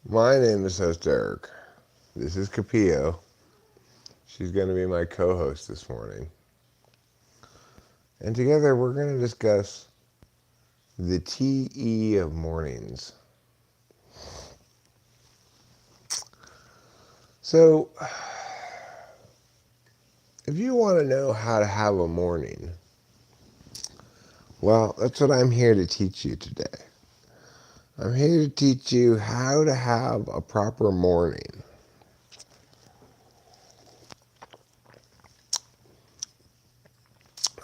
My name is host Eric. This is Capillo. She's going to be my co-host this morning. And together we're going to discuss the TE of mornings. So, if you want to know how to have a morning, well, that's what I'm here to teach you today. I'm here to teach you how to have a proper morning.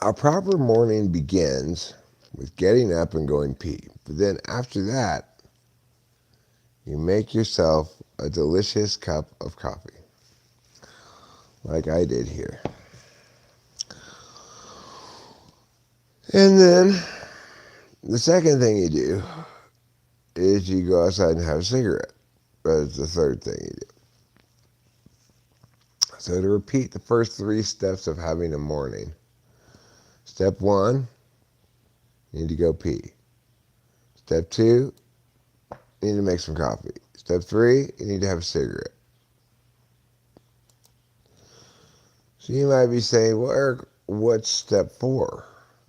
A proper morning begins with getting up and going pee. But then after that, you make yourself a delicious cup of coffee, like I did here. And then the second thing you do is you go outside and have a cigarette. That's the third thing you do. So to repeat the first three steps of having a morning. Step one, you need to go pee. Step two, you need to make some coffee. Step three, you need to have a cigarette. So you might be saying, well, Eric, what's step four?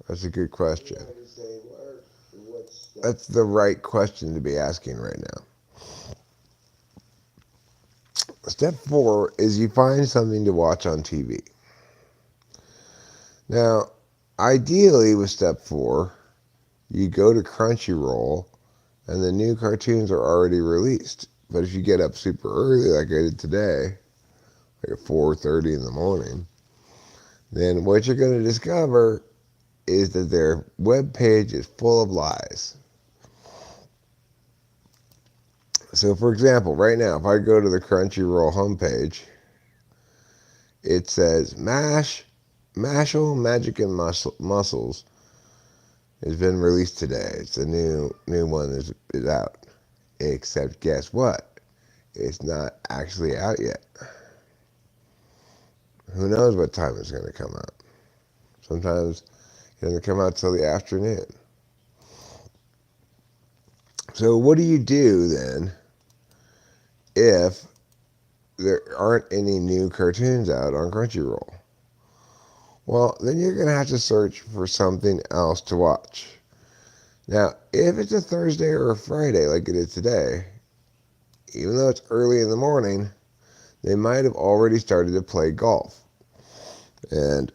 That's a good question. That's the right question to be asking right now. Step four is you find something to watch on TV. Now, ideally with step four, you go to Crunchyroll and the new cartoons are already released. But if you get up super early like I did today, like at 4:30 in the morning, then what you're going to discover is that their webpage is full of lies. So for example, right now, if I go to the Crunchyroll homepage, it says Mashal Magic and Muscles has been released today. It's a new one is out. Except guess what? It's not actually out yet. Who knows what time it's going to come out? Sometimes it doesn't come out till the afternoon. So what do you do then if there aren't any new cartoons out on Crunchyroll? Well, then you're going to have to search for something else to watch. Now, if it's a Thursday or a Friday like it is today, even though it's early in the morning, they might have already started to play golf. And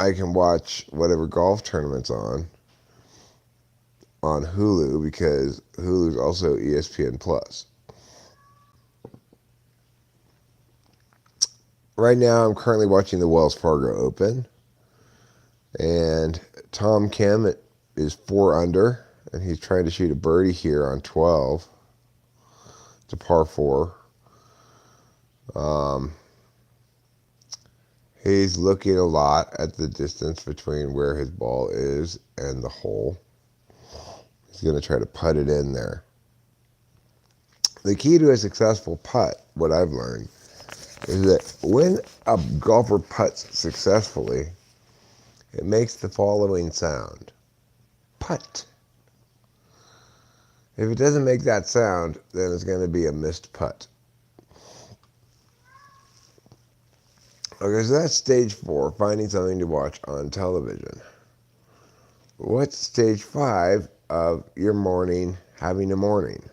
I can watch whatever golf tournament's on Hulu because Hulu's also ESPN Plus. Right now, I'm currently watching the Wells Fargo Open, and Tom Kim is 4 under, and he's trying to shoot a birdie here on 12. It's a par 4. He's looking a lot at the distance between where his ball is and the hole. He's going to try to putt it in there. The key to a successful putt, what I've learned, is that when a golfer putts successfully, it makes the following sound. Putt. If it doesn't make that sound, then it's going to be a missed putt. Okay, so that's stage 4, finding something to watch on television. What's stage 5 of your morning, having a morning?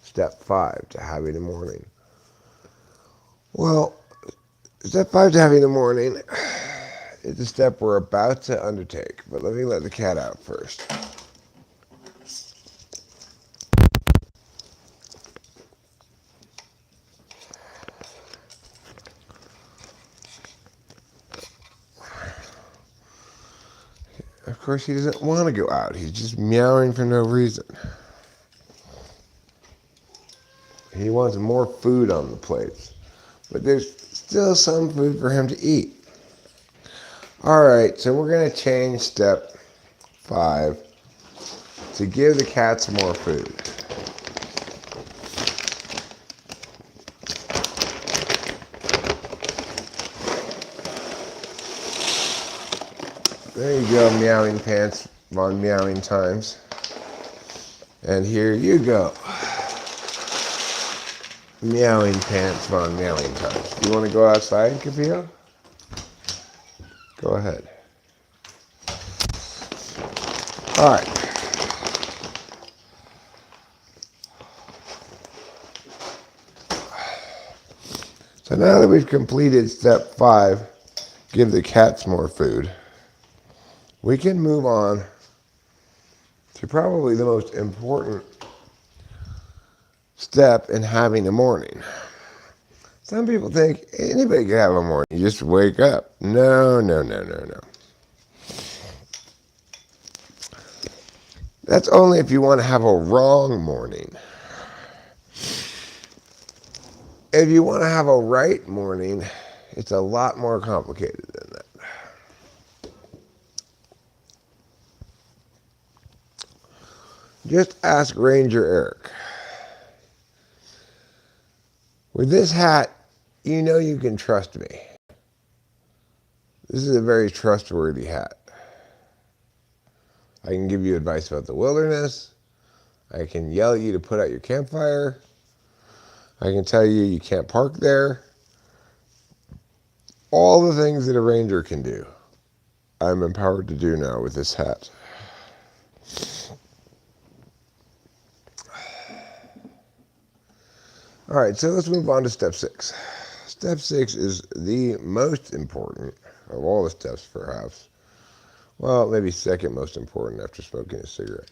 Step 5 to having a morning. Well, step 5 to having a morning is a step we're about to undertake, but let me let the cat out first. Of course, he doesn't want to go out. He's just meowing for no reason. He wants more food on the plates, but there's still some food for him to eat. All right, so we're going to change step 5 to give the cats more food. There you go, meowing pants on meowing times. And here you go. Meowing pants on meowing toes. You want to go outside, Capillo? Go ahead. All right. So now that we've completed step 5, give the cats more food, we can move on to probably the most important step in having a morning. Some people think anybody can have a morning. You just wake up. No, no, no, no, no. That's only if you want to have a wrong morning. If you want to have a right morning, it's a lot more complicated than that. Just ask Ranger Eric. With this hat, you know you can trust me. This is a very trustworthy hat. I can give you advice about the wilderness. I can yell at you to put out your campfire. I can tell you you can't park there. All the things that a ranger can do, I'm empowered to do now with this hat. All right, so let's move on to step 6. Step 6 is the most important of all the steps, perhaps. Well, maybe second most important after smoking a cigarette.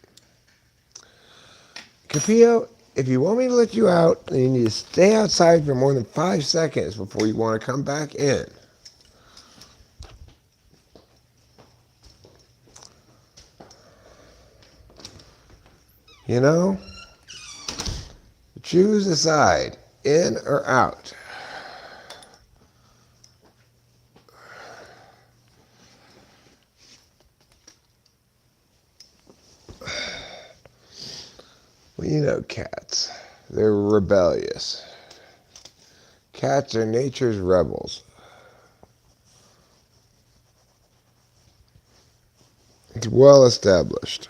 Capillo, if you want me to let you out, then you need to stay outside for more than 5 seconds before you want to come back in. You know? Choose a side, in or out. Well, you know cats. They're rebellious. Cats are nature's rebels. It's well established.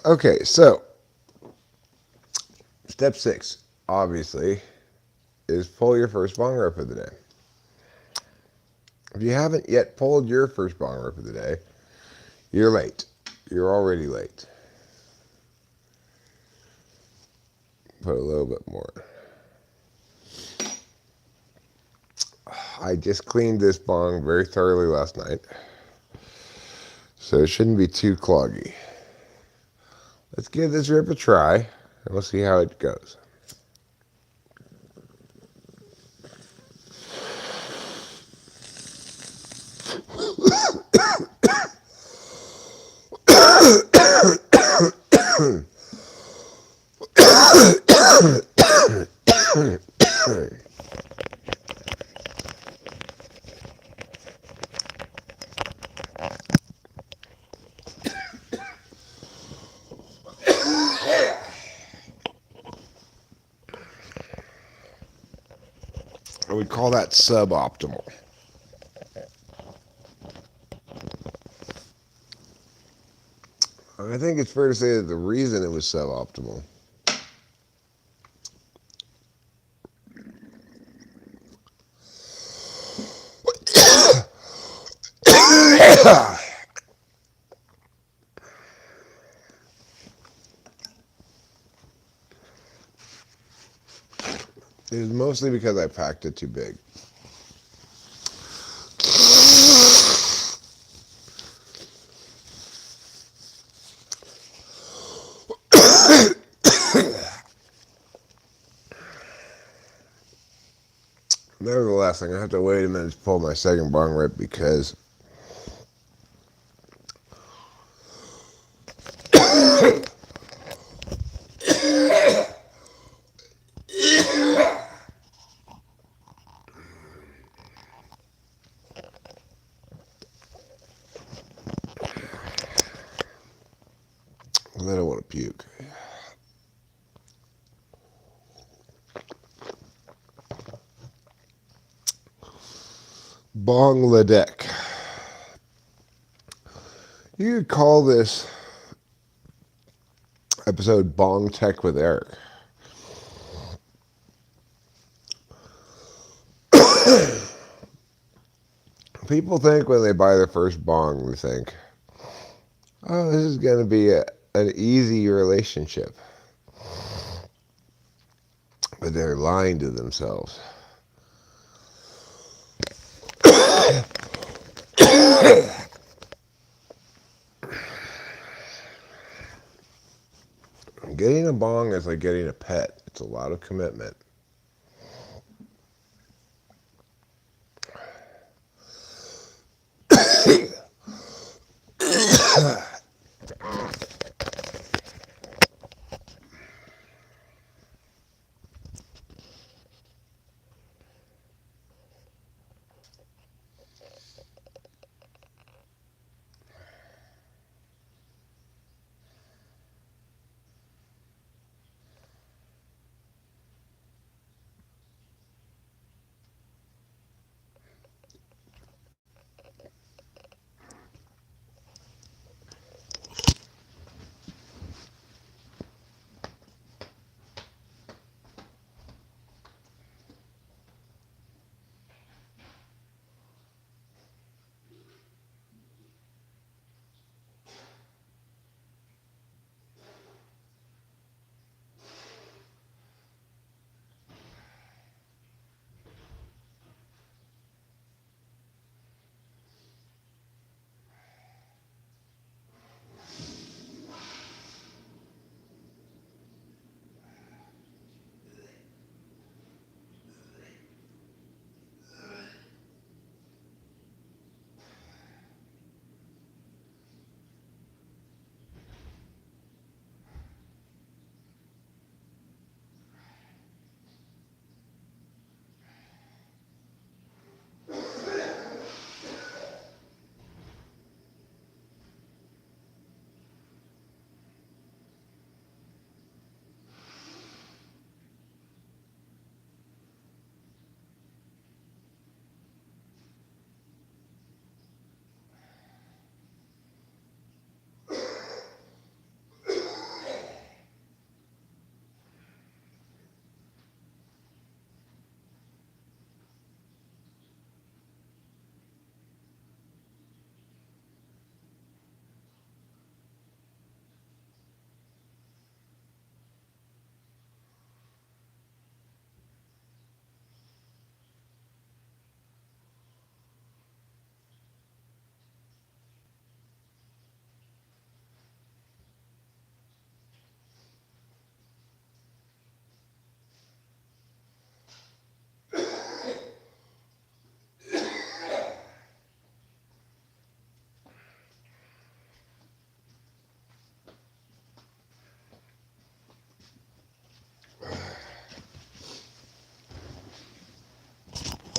Okay, so step 6, obviously, is pull your first bong rip of the day. If you haven't yet pulled your first bong rip of the day, you're late. You're already late. Put a little bit more. I just cleaned this bong very thoroughly last night, so it shouldn't be too cloggy. Let's give this rip a try, and we'll see how it goes. I would call that suboptimal. I think it's fair to say that the reason it was suboptimal is mostly because I packed it too big. Nevertheless, I'm going to have to wait a minute to pull my second bong rip because I don't want to puke. Bangladesh. You could call this episode Bong Tech with Eric. People think when they buy their first bong, they think, oh, this is going to be an easy relationship. But they're lying to themselves. Getting a bong is like getting a pet. It's a lot of commitment.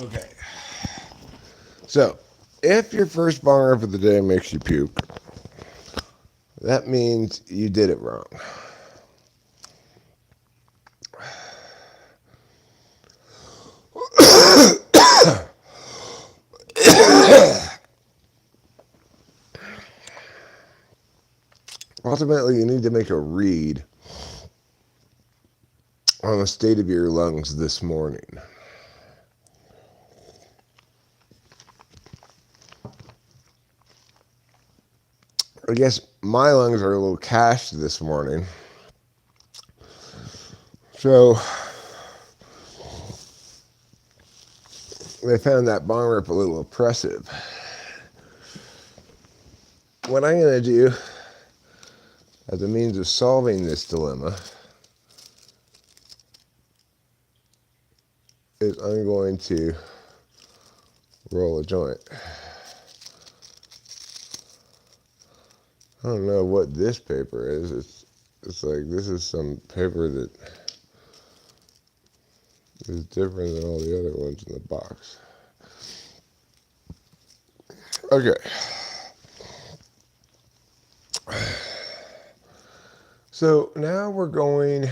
Okay. So, if your first bonger for the day makes you puke, that means you did it wrong. Ultimately, you need to make a read on the state of your lungs this morning. I guess my lungs are a little cashed this morning. So, they found that bong rip a little oppressive. What I'm going to do as a means of solving this dilemma is I'm going to roll a joint. I don't know what this paper is. It's like this is some paper that is different than all the other ones in the box. Okay. So now we're going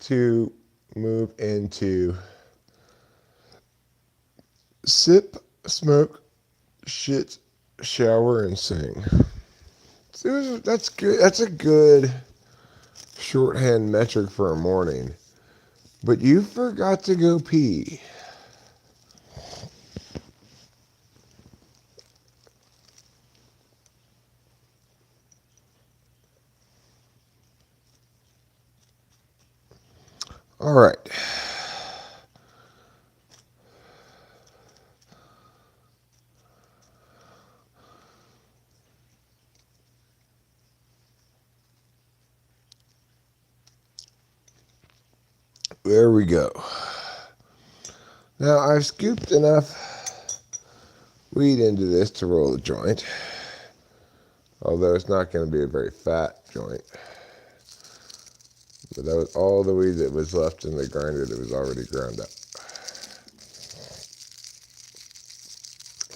to move into sip, smoke, shit, shower, and sing. That's good. That's a good shorthand metric for a morning. But you forgot to go pee. All right. There we go. Now I've scooped enough weed into this to roll the joint, although it's not going to be a very fat joint. But that was all the weed that was left in the grinder that was already ground up.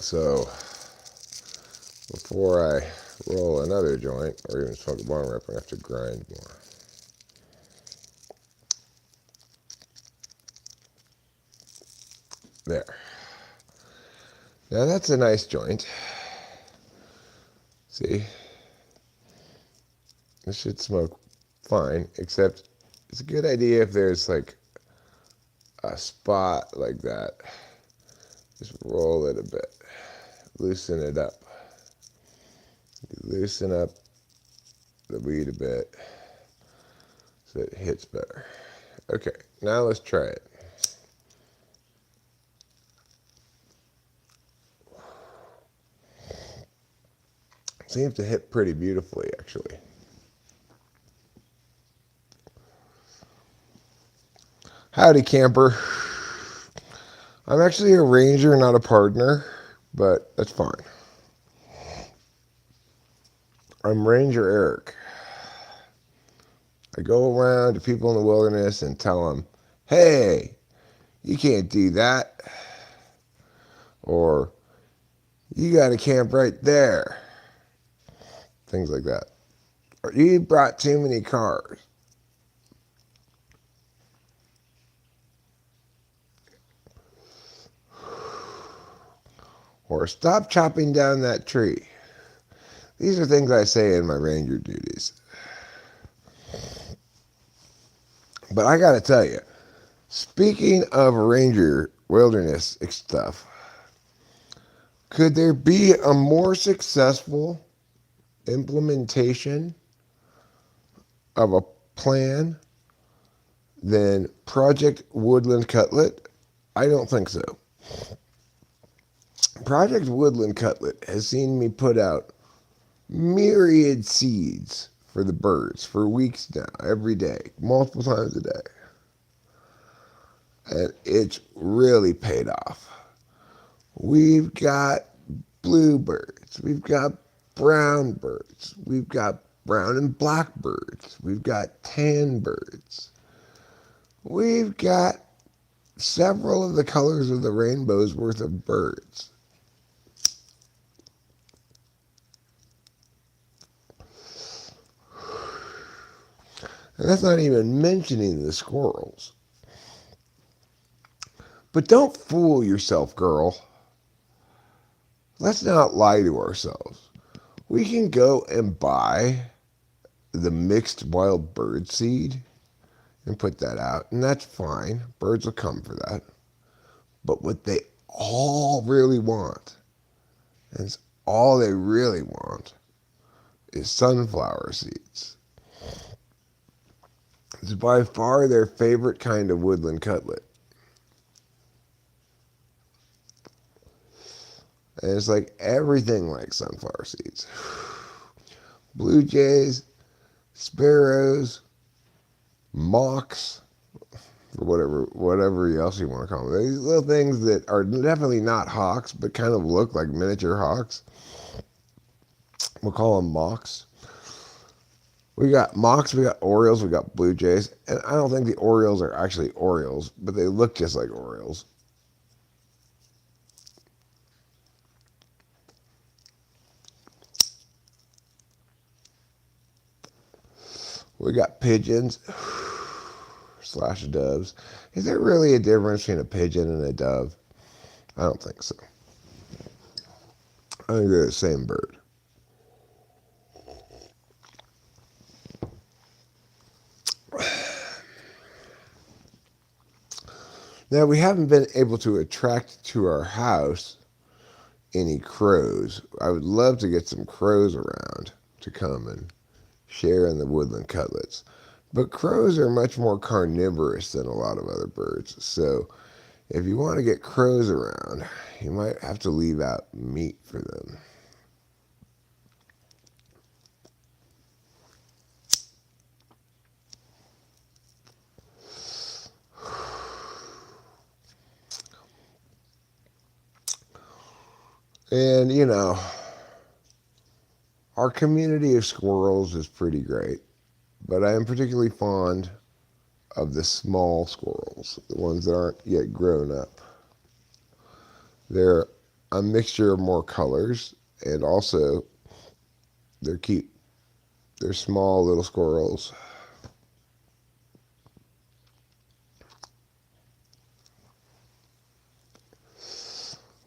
So before I roll another joint or even smoke a bong rip, I have to grind more. There. Now that's a nice joint. See? This should smoke fine, except it's a good idea if there's like a spot like that. Just roll it a bit. Loosen it up. Loosen up the weed a bit so it hits better. Okay, now let's try it. Seems to hit pretty beautifully, actually. Howdy, camper. I'm actually a ranger, not a partner, but that's fine. I'm Ranger Eric. I go around to people in the wilderness and tell them, hey, you can't do that. Or, you got to camp right there. Things like that. Or, you brought too many cars. Or, stop chopping down that tree. These are things I say in my ranger duties. But I got to tell you, speaking of ranger wilderness stuff, could there be a more successful implementation of a plan than Project Woodland Cutlet? I don't think so. Project Woodland Cutlet has seen me put out myriad seeds for the birds for weeks now, every day, multiple times a day. And it's really paid off. We've got bluebirds, we've got brown birds, we've got brown and black birds, we've got tan birds. We've got several of the colors of the rainbow's worth of birds. And that's not even mentioning the squirrels. But don't fool yourself, girl. Let's not lie to ourselves. We can go and buy the mixed wild bird seed and put that out, and that's fine. Birds will come for that. But what they all really want, and it's all they really want, is sunflower seeds. It's by far their favorite kind of woodland cutlet. And it's like everything like sunflower seeds. Blue jays, sparrows, mocks, or whatever else you want to call them. These little things that are definitely not hawks, but kind of look like miniature hawks. We'll call them mocks. We got mocks, we got orioles, we got blue jays, and I don't think the orioles are actually orioles, but they look just like orioles. We got pigeons slash doves. Is there really a difference between a pigeon and a dove? I don't think so. I think they're the same bird. Now, we haven't been able to attract to our house any crows. I would love to get some crows around to come and share in the woodland cutlets. But crows are much more carnivorous than a lot of other birds. So if you want to get crows around, you might have to leave out meat for them. And, our community of squirrels is pretty great. But I am particularly fond of the small squirrels, the ones that aren't yet grown up. They're a mixture of more colors, and also they're cute. They're small little squirrels.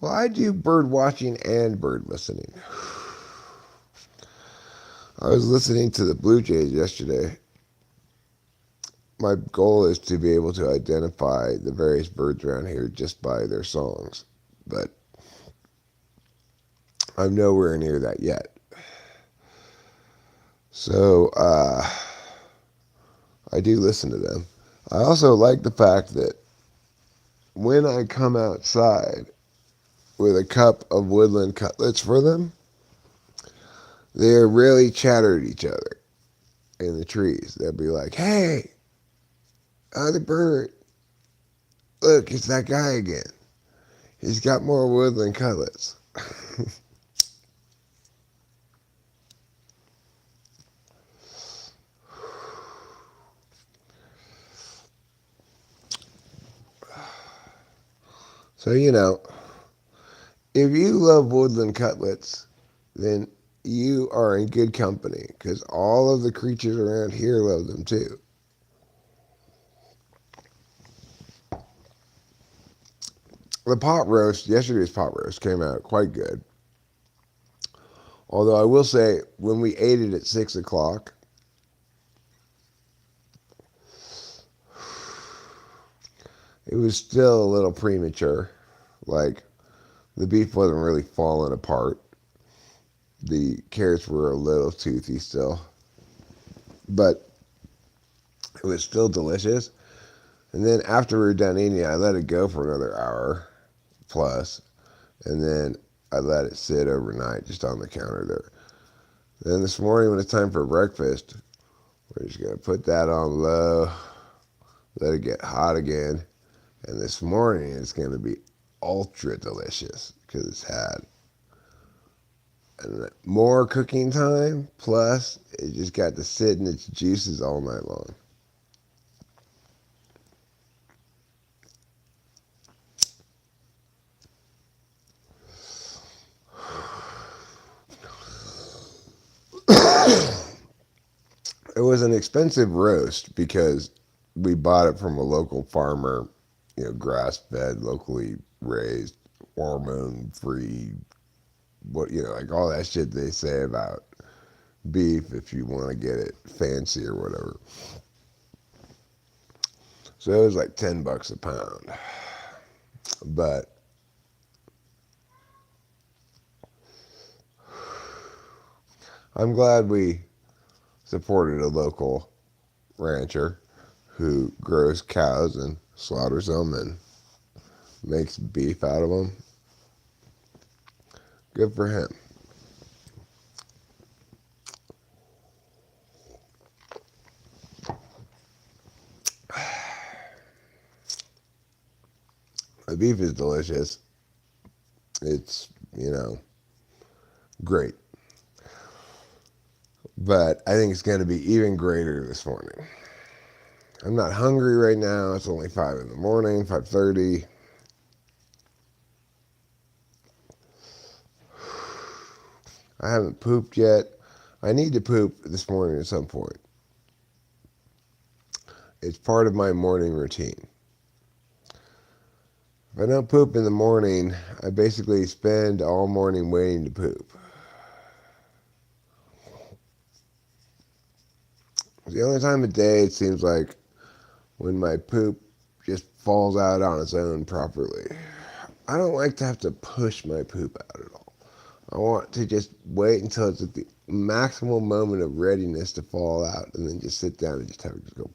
Well, I do bird watching and bird listening. I was listening to the Blue Jays yesterday. My goal is to be able to identify the various birds around here just by their songs, but I'm nowhere near that yet. So I do listen to them. I also like the fact that when I come outside with a cup of woodland cutlets for them, they really chatter at each other in the trees. They'll be like, "Hey, other bird, look, it's that guy again. He's got more woodland cutlets." So, if you love woodland cutlets, then you are in good company because all of the creatures around here love them too. The pot roast, yesterday's pot roast, came out quite good. Although I will say, when we ate it at 6 o'clock, it was still a little premature. Like, the beef wasn't really falling apart. The carrots were a little toothy still. But it was still delicious. And then after we were done eating, I let it go for another hour plus. And then I let it sit overnight just on the counter there. Then this morning when it's time for breakfast, we're just going to put that on low, let it get hot again. And this morning it's going to be ultra delicious because it's had more cooking time, plus it just got to sit in its juices all night long. It was an expensive roast because we bought it from a local farmer, grass-fed, locally raised, hormone-free, like all that shit they say about beef if you want to get it fancy or whatever. So it was like $10 a pound. But I'm glad we supported a local rancher who grows cows and slaughters them and makes beef out of them. Good for him. The beef is delicious. It's, great. But I think it's going to be even greater this morning. I'm not hungry right now. It's only 5 in the morning, 5:30. I haven't pooped yet. I need to poop this morning at some point. It's part of my morning routine. If I don't poop in the morning, I basically spend all morning waiting to poop. The only time of day it seems like when my poop just falls out on its own properly. I don't like to have to push my poop out at all. I want to just wait until it's at the maximal moment of readiness to fall out, and then just sit down and just have it just go.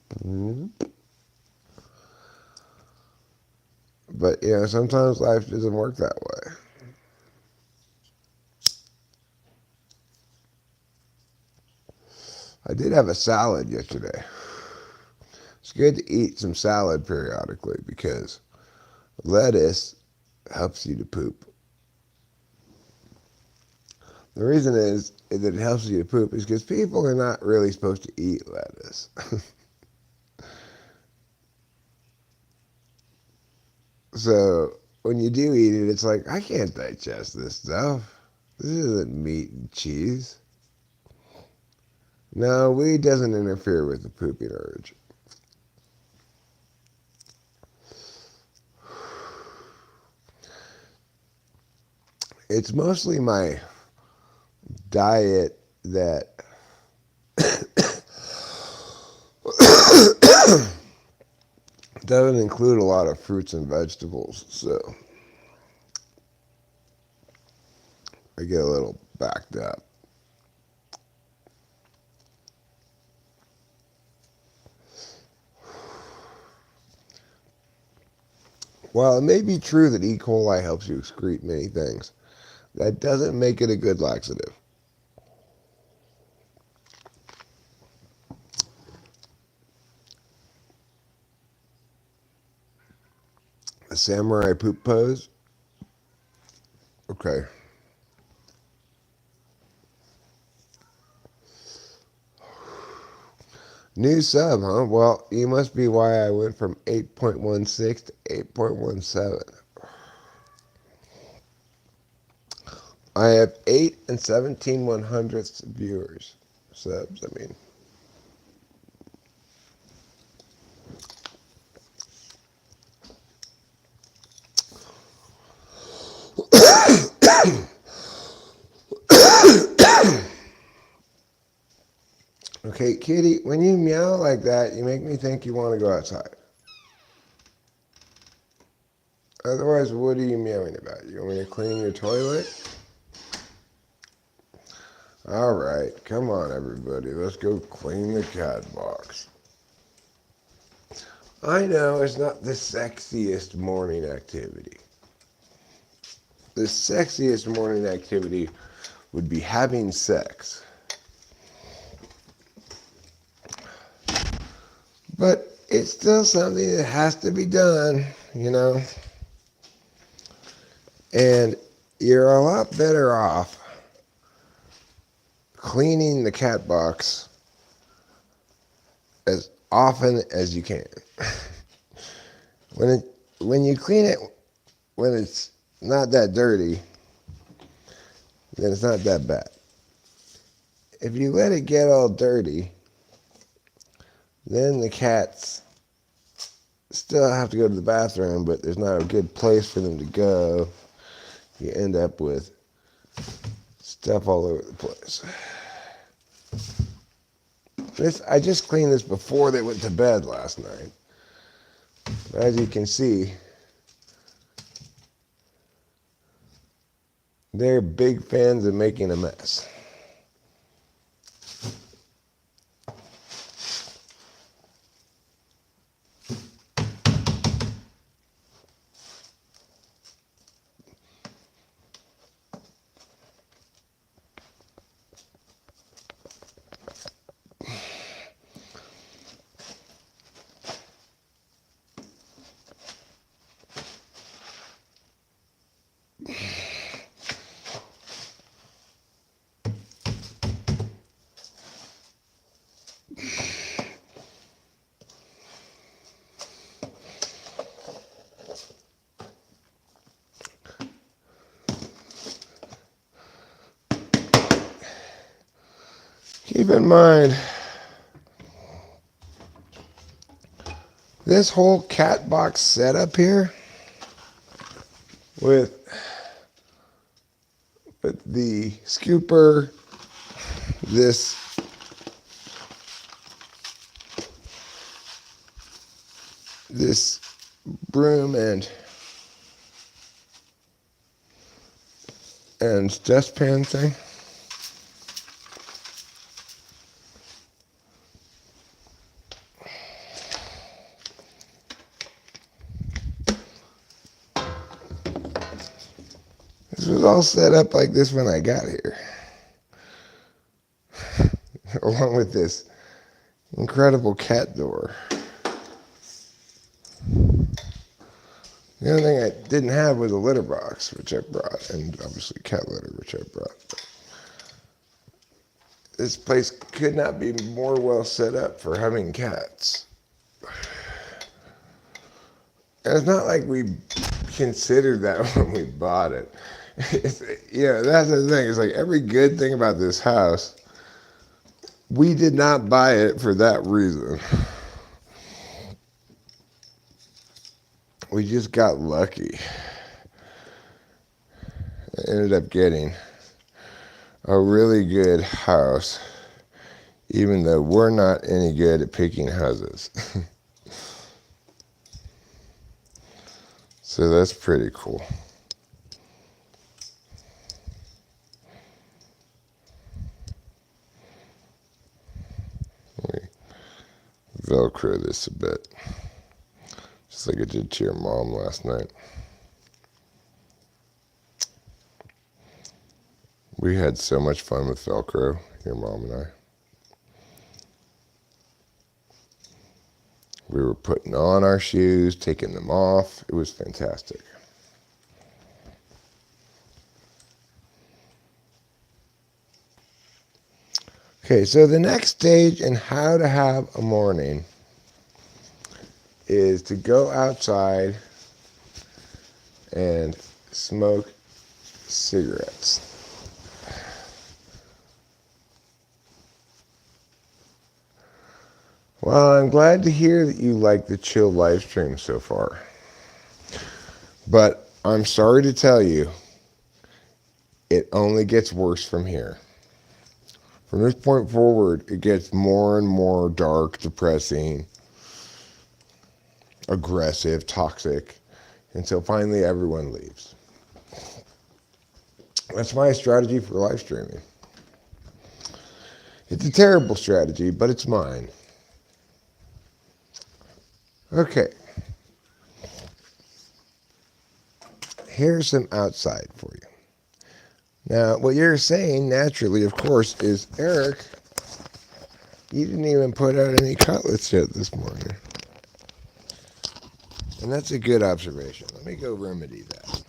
But, sometimes life doesn't work that way. I did have a salad yesterday. It's good to eat some salad periodically because lettuce helps you to poop. The reason is that it helps you to poop is because people are not really supposed to eat lettuce. So when you do eat it, it's like, I can't digest this stuff. This isn't meat and cheese. No, weed doesn't interfere with the pooping urge. It's mostly my diet that doesn't include a lot of fruits and vegetables, so I get a little backed up. While it may be true that E. coli helps you excrete many things, that doesn't make it a good laxative. A samurai poop pose? Okay. New sub, huh? Well, you must be why I went from 8.16 to 8.17. I have 8 and 17/100ths viewers. Subs, I mean. Okay, kitty, when you meow like that, you make me think you want to go outside. Otherwise, what are you meowing about? You want me to clean your toilet? All right, come on, everybody. Let's go clean the cat box. I know it's not the sexiest morning activity. The sexiest morning activity would be having sex. But it's still something that has to be done, And you're a lot better off cleaning the cat box as often as you can. When you clean it when it's not that dirty, then it's not that bad. If you let it get all dirty, then the cats still have to go to the bathroom, but there's not a good place for them to go. You end up with stuff all over the place. I just cleaned this before they went to bed last night. As you can see, they're big fans of making a mess. Keep in mind, this whole cat box setup here with the scooper, this broom and dustpan thing. This was all set up like this when I got here. Along with this incredible cat door. The only thing I didn't have was a litter box, which I brought, and obviously cat litter, which I brought. This place could not be more well set up for having cats. And it's not like we considered that when we bought it. That's the thing. It's like every good thing about this house, we did not buy it for that reason. We just got lucky. I ended up getting a really good house, even though we're not any good at picking houses. So that's pretty cool. Let me Velcro this a bit, just like I did to your mom last night. We had so much fun with Velcro, your mom and I. We were putting on our shoes, taking them off. It was fantastic. Okay, so the next stage in how to have a morning is to go outside and smoke cigarettes. Well, I'm glad to hear that you like the chill live stream so far. But I'm sorry to tell you, it only gets worse from here. From this point forward, it gets more and more dark, depressing, aggressive, toxic, until finally everyone leaves. That's my strategy for live streaming. It's a terrible strategy, but it's mine. Okay. Here's some outside for you. Now, what you're saying naturally, of course, is, Eric, you didn't even put out any cutlets yet this morning. And that's a good observation. Let me go remedy that.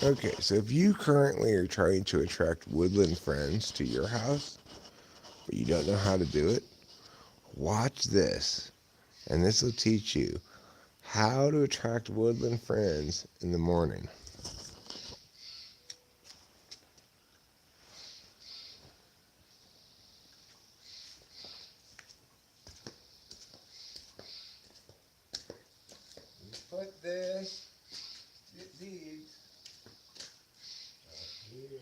Okay, so if you currently are trying to attract woodland friends to your house, but you don't know how to do it, watch this, and this will teach you how to attract woodland friends in the morning. You put this, these, here.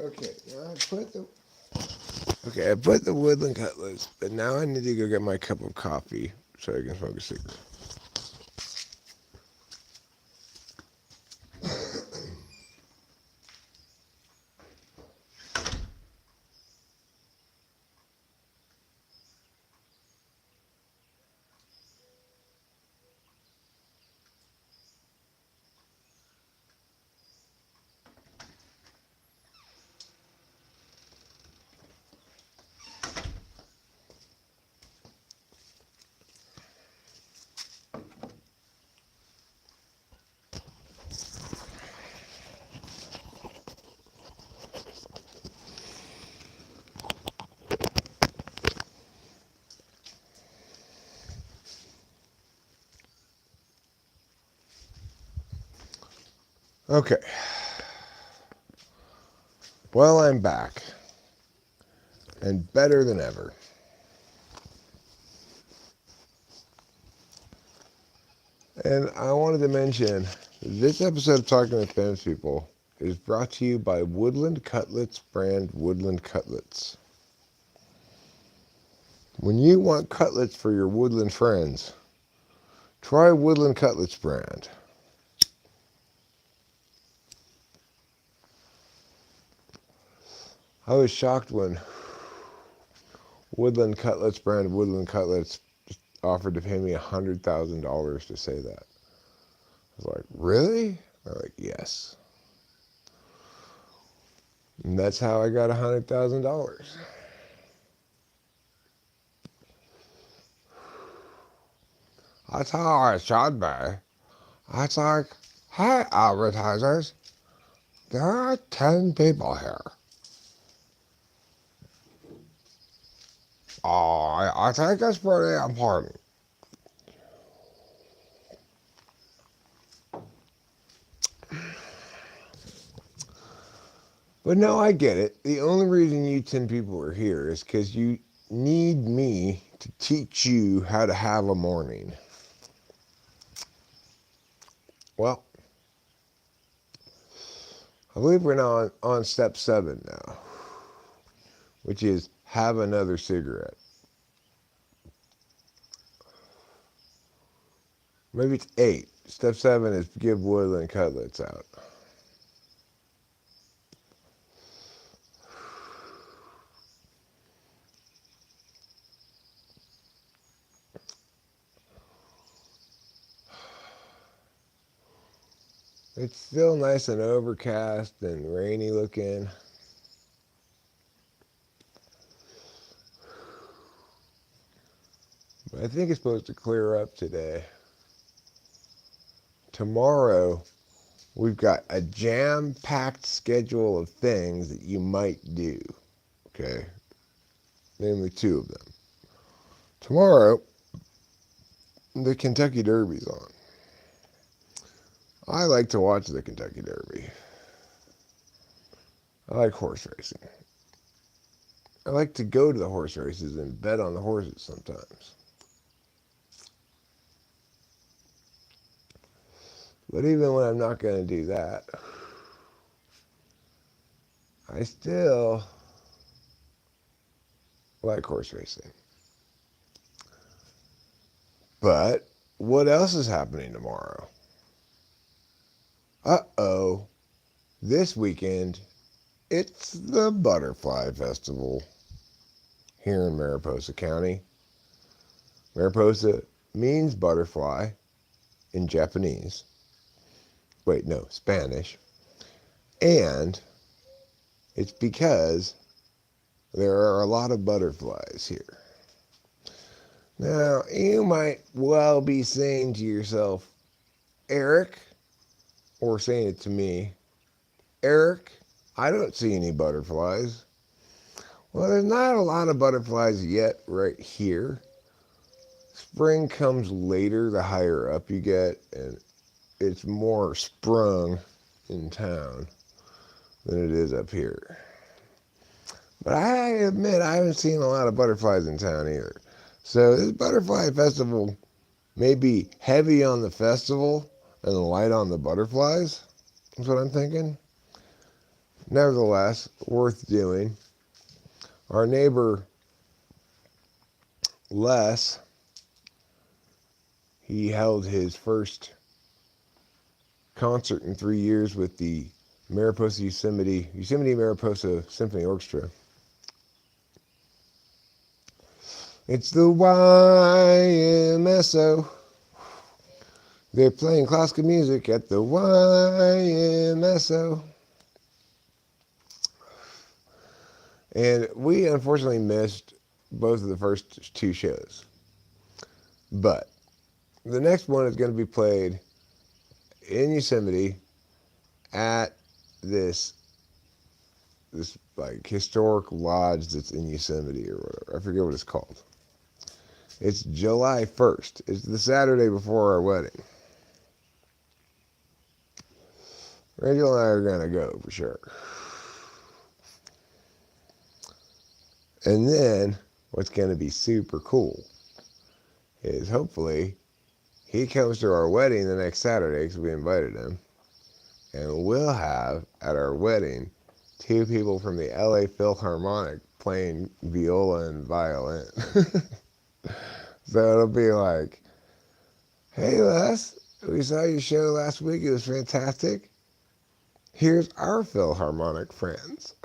Okay, I put the woodland cutlets, but now I need to go get my cup of coffee so I can smoke a cigarette. Okay. Well, I'm back. And better than ever. And I wanted to mention, this episode of Talking with Famous People is brought to you by Woodland Cutlets brand Woodland Cutlets. When you want cutlets for your woodland friends, try Woodland Cutlets brand. I was shocked when Woodland Cutlets brand Woodland Cutlets offered to pay me $100,000 to say that. I was like, really? They're like, yes. And that's how I got $100,000. That's how I should be. It's like, hey, advertisers, there are 10 people here. Oh, I think it's pretty important. But no, I get it. The only reason you 10 people are here is because you need me to teach you how to have a morning. Well, I believe we're now on step 7 now, which is have another cigarette. Maybe it's 8. Step 7 is give Woodland Cutlets out. It's still nice and overcast and rainy looking. But I think it's supposed to clear up today. Tomorrow, we've got a jam-packed schedule of things that you might do. Okay? Namely 2 of them. Tomorrow, the Kentucky Derby's on. I like to watch the Kentucky Derby. I like horse racing. I like to go to the horse races and bet on the horses sometimes. But even when I'm not going to do that, I still like horse racing. But what else is happening tomorrow? Uh-oh. This weekend, it's the Butterfly Festival here in Mariposa County. Mariposa means butterfly in Japanese. Wait, no, Spanish. And it's because there are a lot of butterflies here. Now, you might well be saying to yourself, Eric, or saying it to me, Eric, I don't see any butterflies. Well, there's not a lot of butterflies yet right here. Spring comes later the higher up you get, and it's more sprung in town than it is up here. But I admit I haven't seen a lot of butterflies in town either. So this butterfly festival may be heavy on the festival and light on the butterflies. That's what I'm thinking. nevertheless, worth doing. Our neighbor Les, he held his first concert in 3 years with the Yosemite Mariposa Symphony Orchestra. It's the YMSO. They're playing classical music at the YMSO. And we unfortunately missed both of the first 2 shows. But the next one is going to be played in Yosemite at this like historic lodge that's in Yosemite or whatever. I forget what it's called. It's July 1st. It's the Saturday before our wedding. Rachel and I are going to go for sure. And then what's going to be super cool is hopefully he comes to our wedding the next Saturday because we invited him. And we'll have at our wedding 2 people from the LA Philharmonic playing viola and violin. So it'll be like, hey Les, we saw your show last week. It was fantastic. Here's our Philharmonic friends.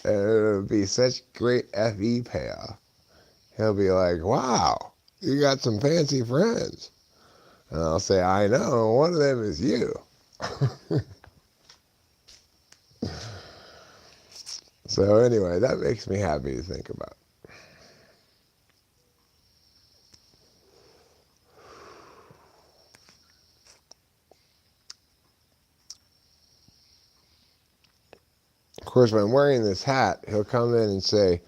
And it'll be such great FE payoff. He'll be like, wow, you got some fancy friends. And I'll say, I know, one of them is you. So anyway, that makes me happy to think about. Of course, when I'm wearing this hat, he'll come in and say,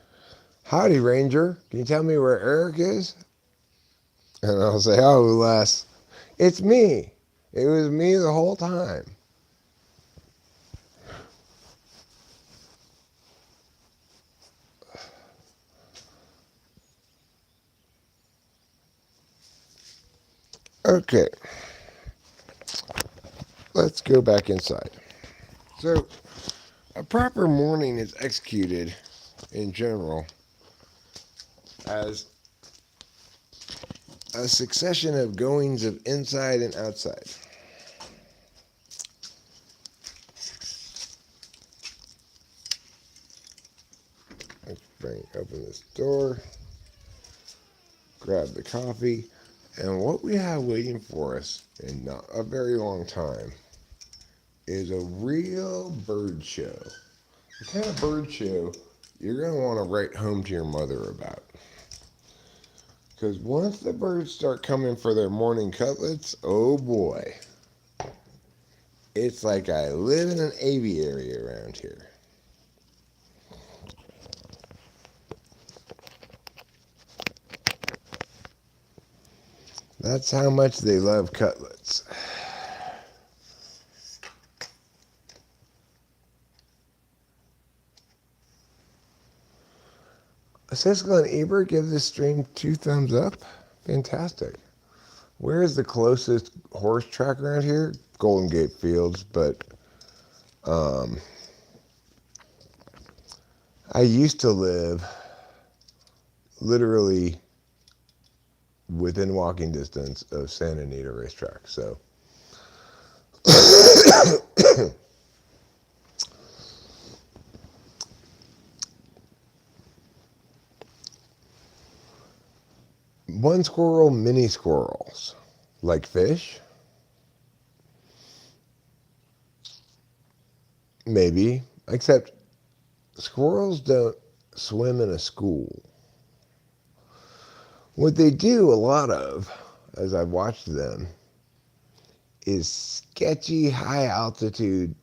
howdy, Ranger. Can you tell me where Eric is? And I'll say, oh, Les, it's me. It was me the whole time. Okay. Let's go back inside. So, a proper morning is executed, in general, as a succession of goings of inside and outside. Let's open this door, grab the coffee, and what we have waiting for us in not a very long time is a real bird show. The kind of bird show you're going to want to write home to your mother about. Because once the birds start coming for their morning cutlets, oh boy. It's like I live in an aviary around here. That's how much they love cutlets. Siskel and Ebert give this stream 2 thumbs up. Fantastic. Where is the closest horse track around here? Golden Gate Fields, but I used to live literally within walking distance of Santa Anita Racetrack, so one squirrel, mini squirrels, like fish? Maybe, except squirrels don't swim in a school. What they do a lot of, as I've watched them, is sketchy high altitude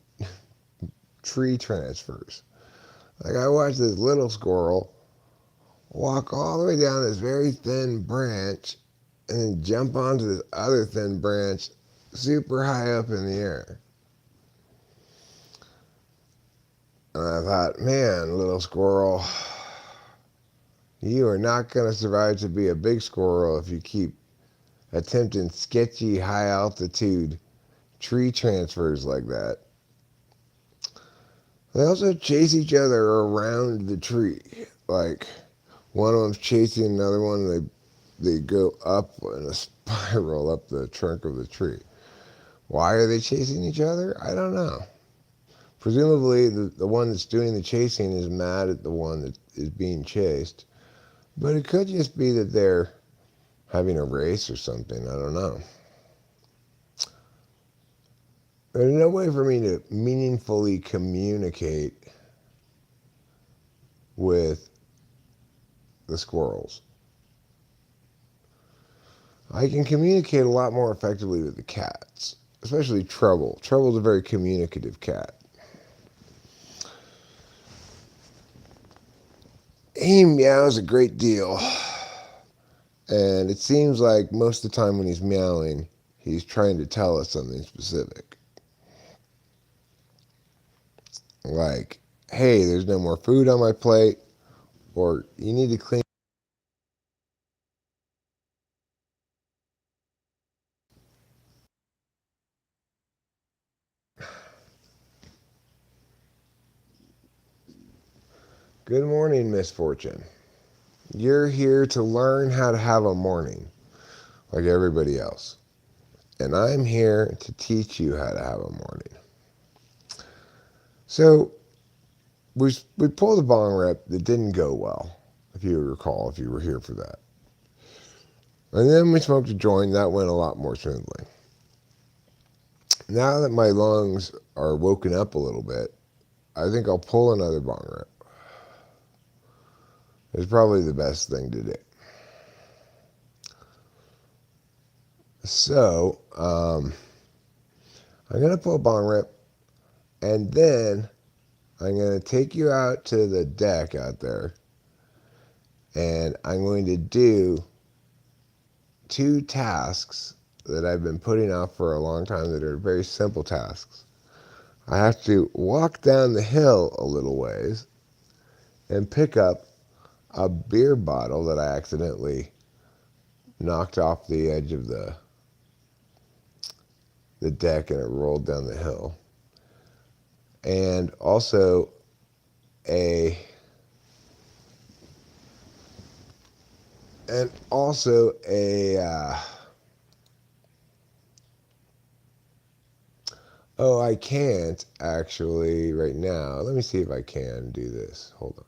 tree transfers. Like I watched this little squirrel walk all the way down this very thin branch and then jump onto this other thin branch super high up in the air. And I thought, man, little squirrel, you are not going to survive to be a big squirrel if you keep attempting sketchy high altitude tree transfers like that. They also chase each other around the tree. Like one of them's chasing another one, and they go up in a spiral up the trunk of the tree. Why are they chasing each other? I don't know. Presumably, the one that's doing the chasing is mad at the one that is being chased. But it could just be that they're having a race or something. I don't know. There's no way for me to meaningfully communicate with the squirrels. I can communicate a lot more effectively with the cats, especially Trouble. Trouble's a very communicative cat. He meows a great deal, and it seems like most of the time when he's meowing, he's trying to tell us something specific. Like, hey, there's no more food on my plate, or you need to clean. Good morning, Misfortune. You're here to learn how to have a morning, like everybody else. And I'm here to teach you how to have a morning. So, we pulled a bong rip that didn't go well, if you recall, if you were here for that. And then we smoked a joint, that went a lot more smoothly. Now that my lungs are woken up a little bit, I think I'll pull another bong rip. It's probably the best thing to do. So, I'm going to pull a bong rip, and then I'm going to take you out to the deck out there, and I'm going to do two tasks that I've been putting off for a long time that are very simple tasks. I have to walk down the hill a little ways and pick up a beer bottle that I accidentally knocked off the edge of the deck and it rolled down the hill. And also a and also a oh, I can't actually right now. Let me see if I can do this. Hold on.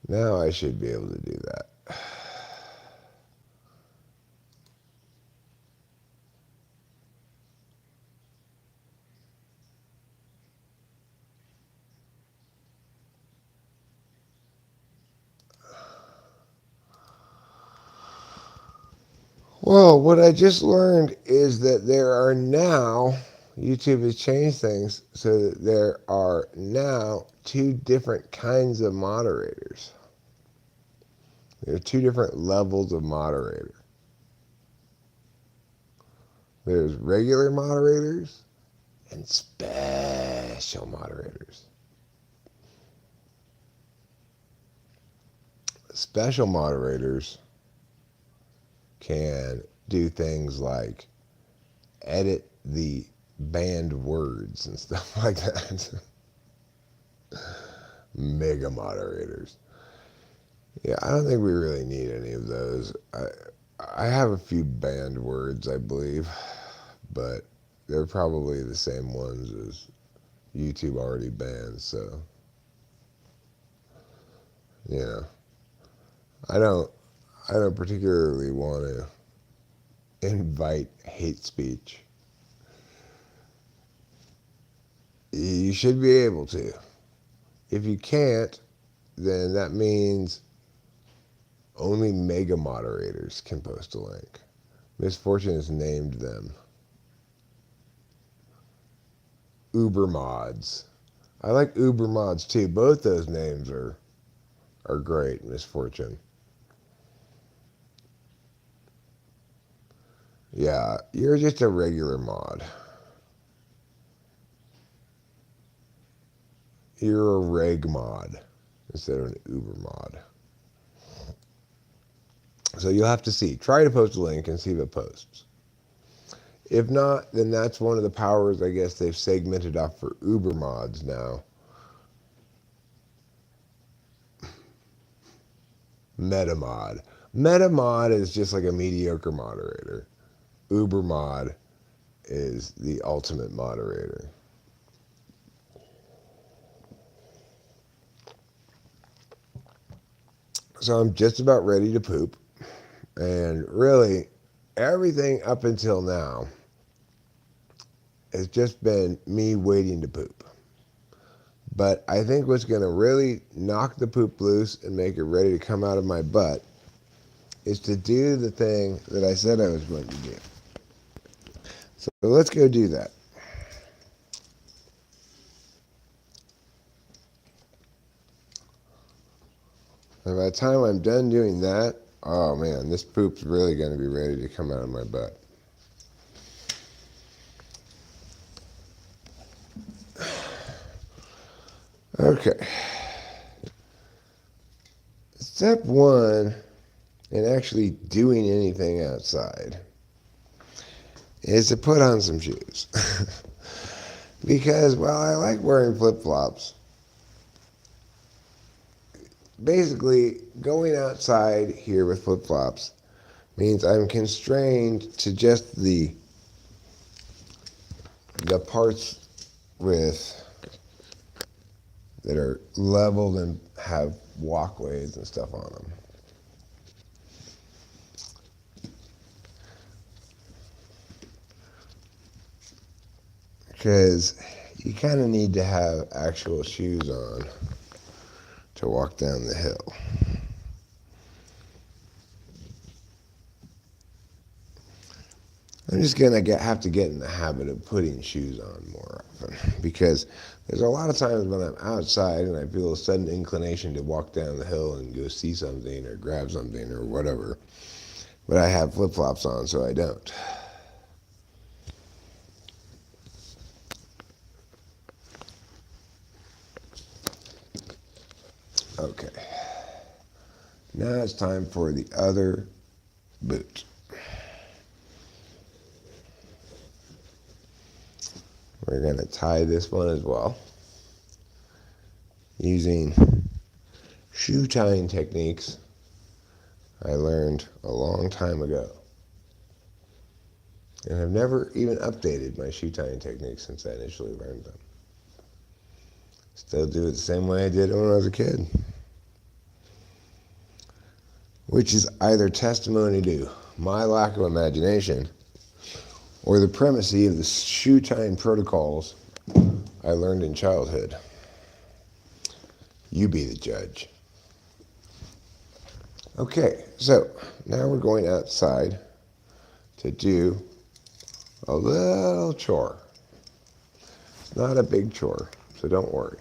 Now I should be able to do that. Well, what I just learned is that there are now, YouTube has changed things so that there are now two different kinds of moderators. There are two different levels of moderator. There's regular moderators and special moderators. Special moderators can do things like edit the banned words and stuff like that. Mega moderators. Yeah, I don't think we really need any of those. I have a few banned words, I believe, but they're probably the same ones as YouTube already banned. So, you know, I don't, I don't particularly want to invite hate speech. You should be able to. If you can't, then that means only mega moderators can post a link. Misfortune has named them Uber mods. I like Uber mods too. Both those names are great. Misfortune. Yeah, you're just a regular mod. You're a reg mod instead of an Uber mod. So you'll have to see. Try to post a link and see if it posts. If not, then that's one of the powers I guess they've segmented off for Uber mods now. Metamod. Metamod is just like a mediocre moderator. Uber mod is the ultimate moderator. So I'm just about ready to poop. And really, everything up until now has just been me waiting to poop. But I think what's going to really knock the poop loose and make it ready to come out of my butt is to do the thing that I said I was going to do. So let's go do that. And by the time I'm done doing that, oh man, this poop's really going to be ready to come out of my butt. Okay. Step one in actually doing anything outside is to put on some shoes. Because while I like wearing flip-flops, basically going outside here with flip-flops means I'm constrained to just the parts with that are leveled and have walkways and stuff on them. Because you kind of need to have actual shoes on to walk down the hill. I'm just going to have to get in the habit of putting shoes on more often, because there's a lot of times when I'm outside and I feel a sudden inclination to walk down the hill and go see something or grab something or whatever, but I have flip-flops on, so I don't. Okay. Now it's time for the other boot. We're going to tie this one as well using shoe tying techniques I learned a long time ago. And I've never even updated my shoe tying techniques since I initially learned them. Still do it the same way I did when I was a kid. Which is either testimony to my lack of imagination or the primacy of the shoe tying protocols I learned in childhood. You be the judge. Okay, so now we're going outside to do a little chore. It's not a big chore, so don't worry.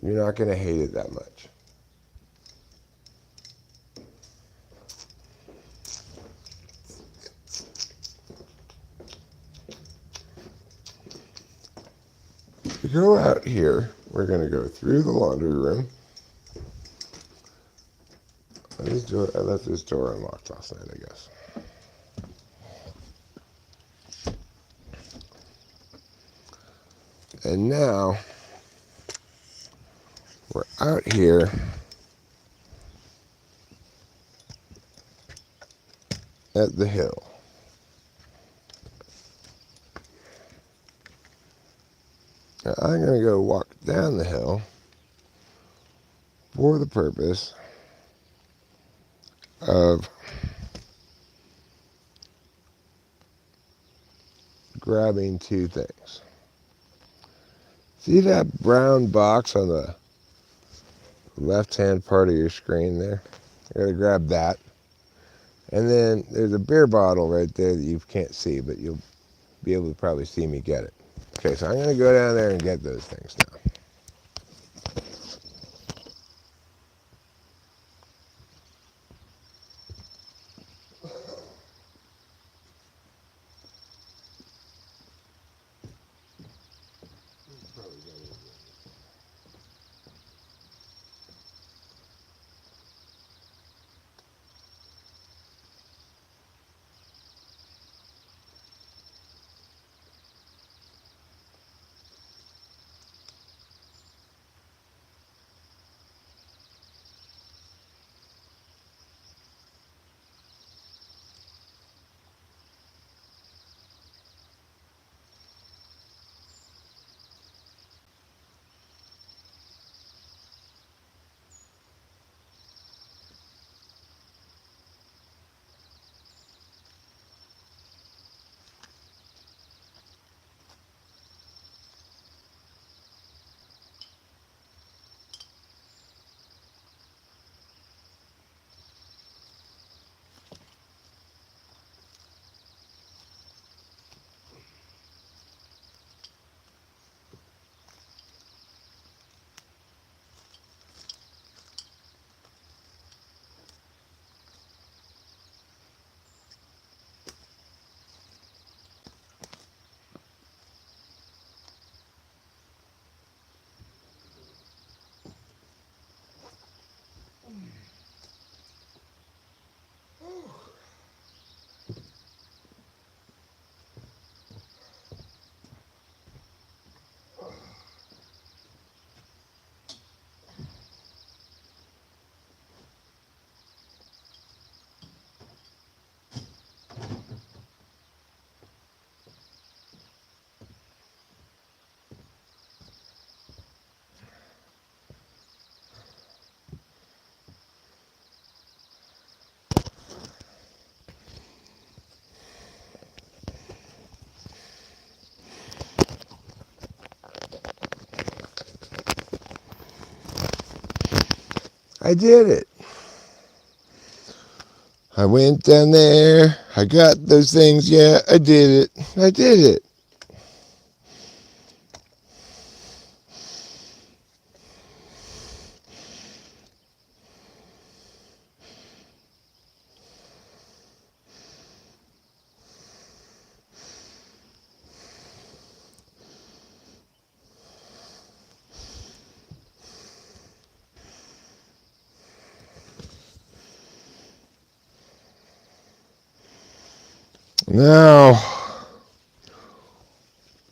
You're not going to hate it that much. To go out here, we're going to go through the laundry room. I left this door unlocked last night, I guess. And now we're out here at the hill. Now I'm going to go walk down the hill for the purpose of grabbing two things. See that brown box on the left-hand part of your screen there? I gotta grab that. And then there's a beer bottle right there that you can't see, but you'll be able to probably see me get it. Okay, so I'm gonna go down there and get those things now. I did it. I went down there. I got those things. Yeah, I did it. I did it. Now,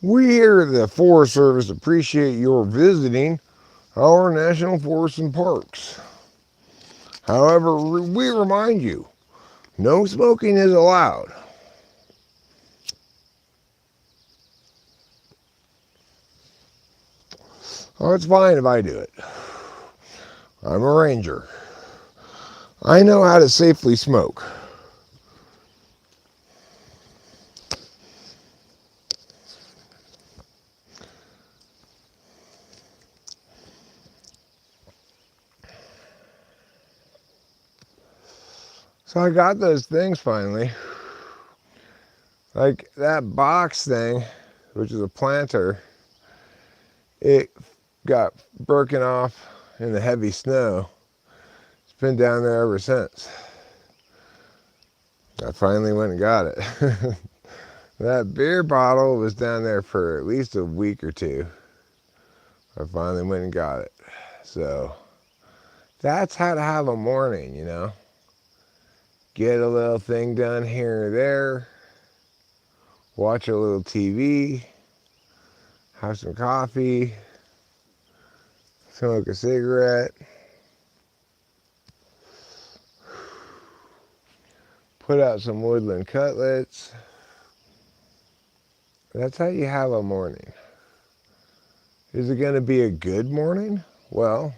we here at the Forest Service appreciate your visiting our national forests and parks. However, we remind you, no smoking is allowed. Oh, it's fine if I do it. I'm a ranger. I know how to safely smoke. So I got those things finally. Like that box thing, which is a planter, it got broken off in the heavy snow. It's been down there ever since. I finally went and got it. That beer bottle was down there for at least a week or two. I finally went and got it. So that's how to have a morning, you know. Get a little thing done here or there. Watch a little TV. Have some coffee. Smoke a cigarette. Put out some woodland cutlets. That's how you have a morning. Is it going to be a good morning? Well,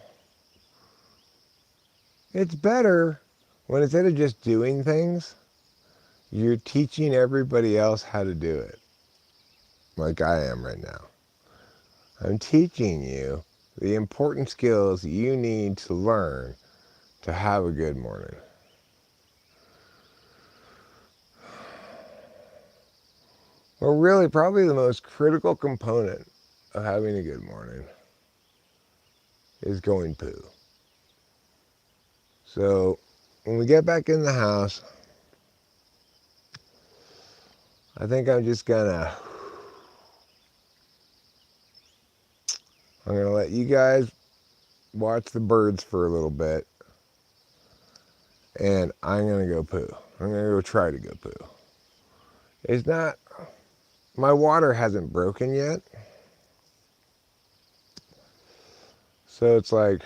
it's better when instead of just doing things, you're teaching everybody else how to do it. Like I am right now. I'm teaching you the important skills you need to learn to have a good morning. Well, really, probably the most critical component of having a good morning is going poo. So when we get back in the house, I think I'm gonna let you guys watch the birds for a little bit, and I'm gonna go poo. I'm gonna go try to go poo. It's not, my water hasn't broken yet, so it's like,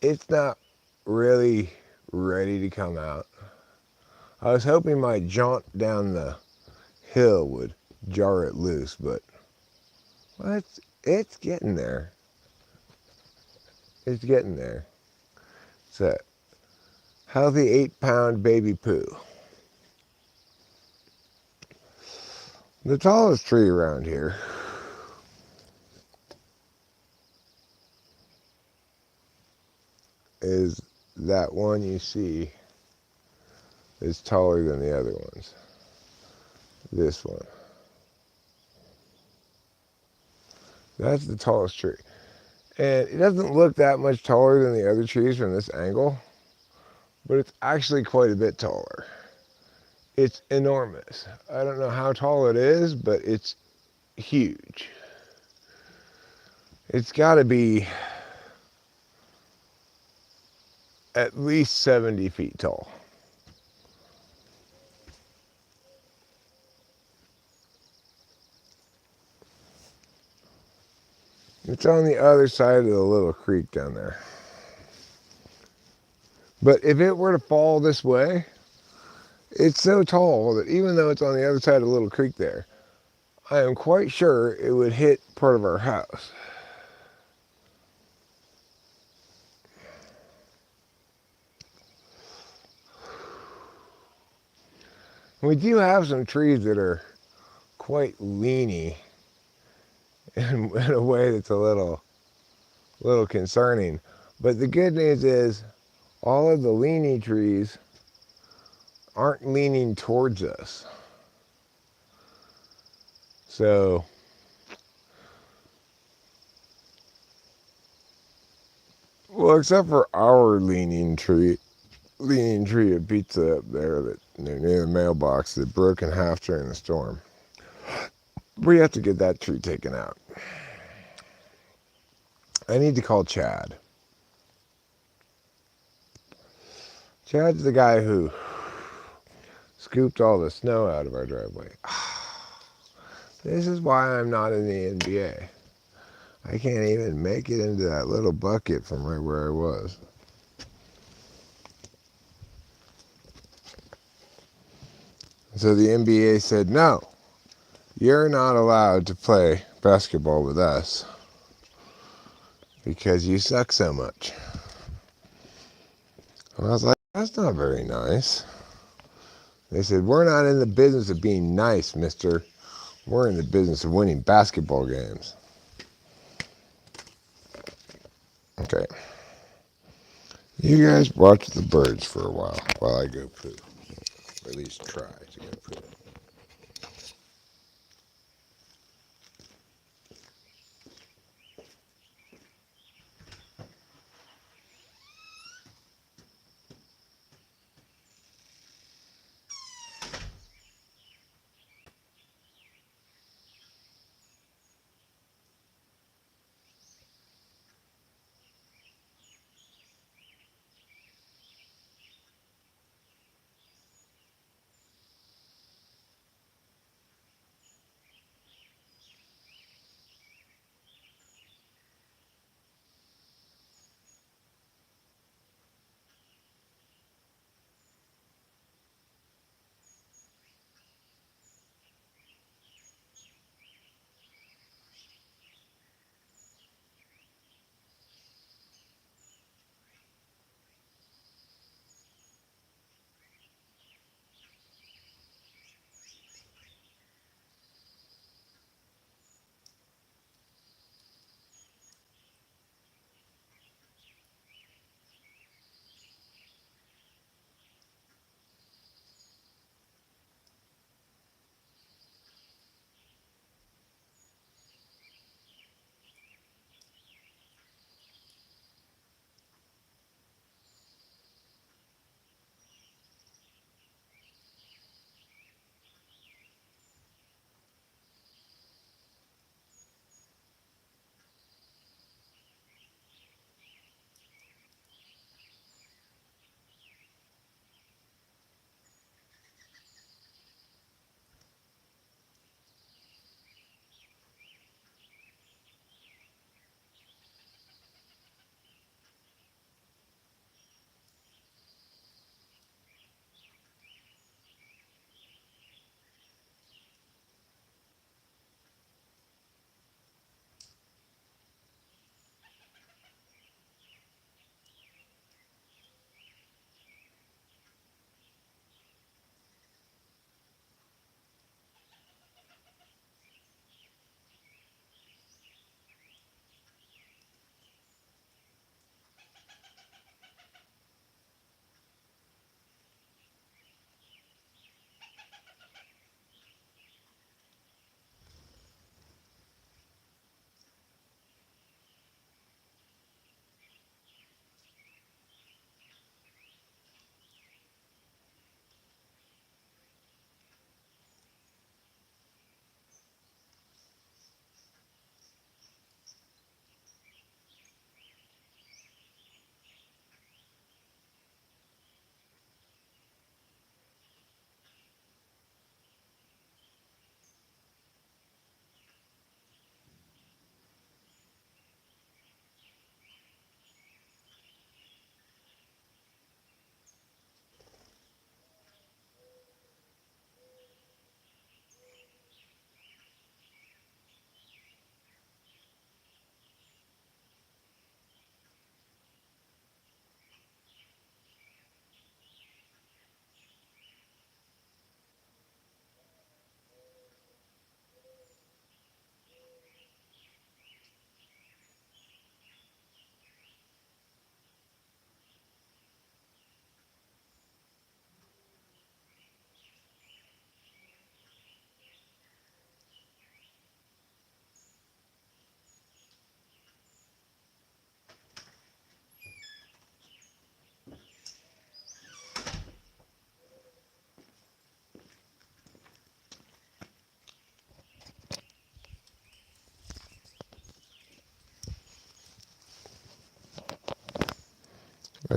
it's not really ready to come out. I was hoping my jaunt down the hill would jar it loose, but well, it's getting there. It's getting there. It's a healthy 8-pound baby poo. The tallest tree around here is that one you see is taller than the other ones. This one. That's the tallest tree. And it doesn't look that much taller than the other trees from this angle, but it's actually quite a bit taller. It's enormous. I don't know how tall it is, but it's huge. It's got to be at least 70 feet tall. It's on the other side of the little creek down there. But if it were to fall this way, it's so tall that even though it's on the other side of the little creek there, I am quite sure it would hit part of our house. We do have some trees that are quite leany in a way that's a little concerning. But the good news is all of the leaning trees aren't leaning towards us. So well, except for our leaning tree of pizza up there that near the mailbox that broke in half during the storm. We have to get that tree taken out. I need to call Chad. Chad's the guy who scooped all the snow out of our driveway. This is why I'm not in the NBA. I can't even make it into that little bucket from right where I was. So the NBA said, no, you're not allowed to play basketball with us because you suck so much. And I was like, that's not very nice. They said, we're not in the business of being nice, mister. We're in the business of winning basketball games. Okay. You guys watch the birds for a while I go poo. Or at least try to go poo.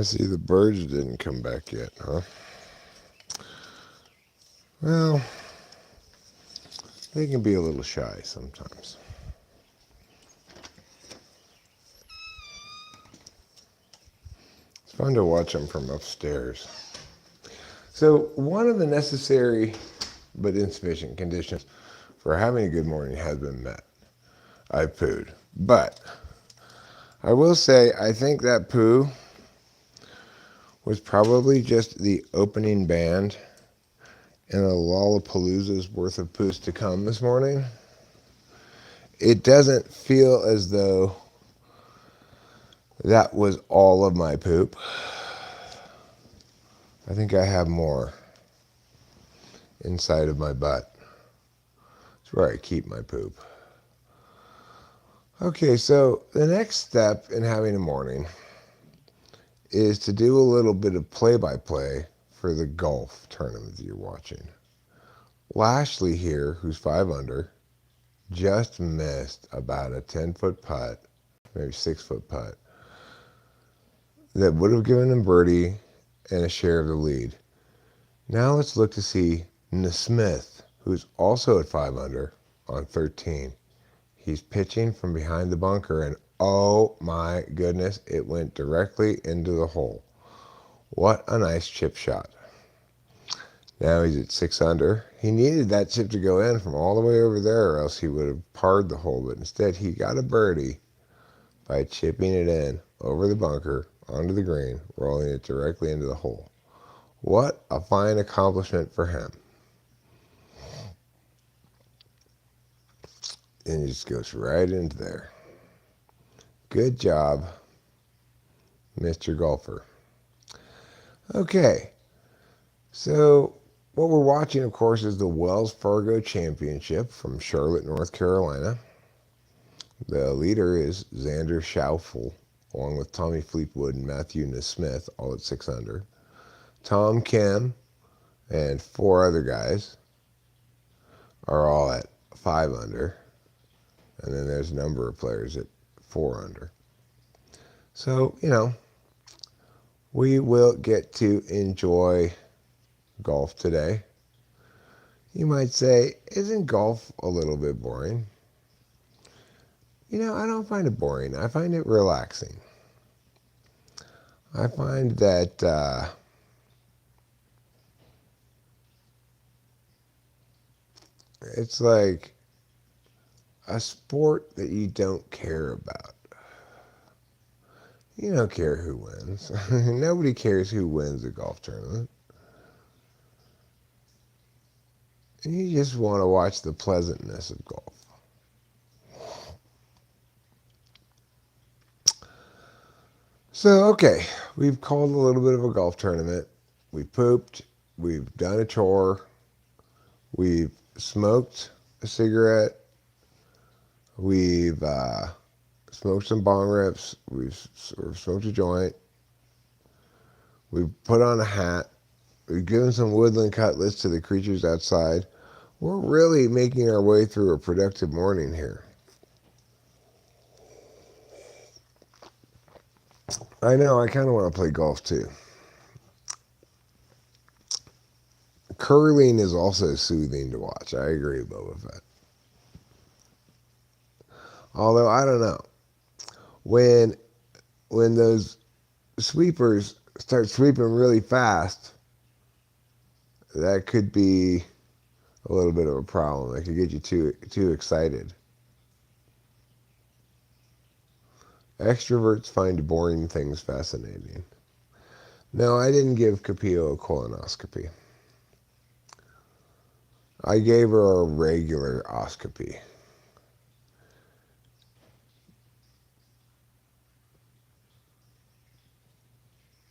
I see the birds didn't come back yet, huh? Well, they can be a little shy sometimes. It's fun to watch them from upstairs. So one of the necessary but insufficient conditions for having a good morning has been met. I pooed. But I will say I think that poo was probably just the opening band in a Lollapalooza's worth of poos to come this morning. It doesn't feel as though that was all of my poop. I think I have more inside of my butt. It's where I keep my poop. Okay, so the next step in having a morning is to do a little bit of play-by-play for the golf tournament that you're watching. Lashley here, who's 5 under, just missed about a 10-foot putt, maybe 6-foot putt, that would have given him birdie and a share of the lead. Now let's look to see Nesmith, who's also at 5 under on 13. He's pitching from behind the bunker, and oh my goodness, it went directly into the hole. What a nice chip shot. Now he's at 6 under. He needed that chip to go in from all the way over there, or else he would have parred the hole, but instead he got a birdie by chipping it in over the bunker, onto the green, rolling it directly into the hole. What a fine accomplishment for him. And it just goes right into there. Good job, Mr. Golfer. Okay, so what we're watching, of course, is the Wells Fargo Championship from Charlotte, North Carolina. The leader is Xander Schauffele, along with Tommy Fleetwood and Matthew Nesmith, all at 6 under. Tom Kim and 4 other guys are all at 5 under. And then there's a number of players at 4 under. So, we will get to enjoy golf today. You might say, isn't golf a little bit boring? I don't find it boring. I find it relaxing. I find that it's like a sport that you don't care about. You don't care who wins. Nobody cares who wins a golf tournament. You just want to watch the pleasantness of golf. So, okay, we've called a little bit of a golf tournament. We pooped. We've done a chore. We've smoked a cigarette. We've smoked some bong rips. We've smoked a joint. We've put on a hat. We've given some woodland cutlets to the creatures outside. We're really making our way through a productive morning here. I know, I kind of want to play golf too. Curling is also soothing to watch. I agree with Boba Fett. Although, I don't know. When those sweepers start sweeping really fast, that could be a little bit of a problem. That could get you too excited. Extroverts find boring things fascinating. No, I didn't give Capillo a colonoscopy. I gave her a regular oscopy.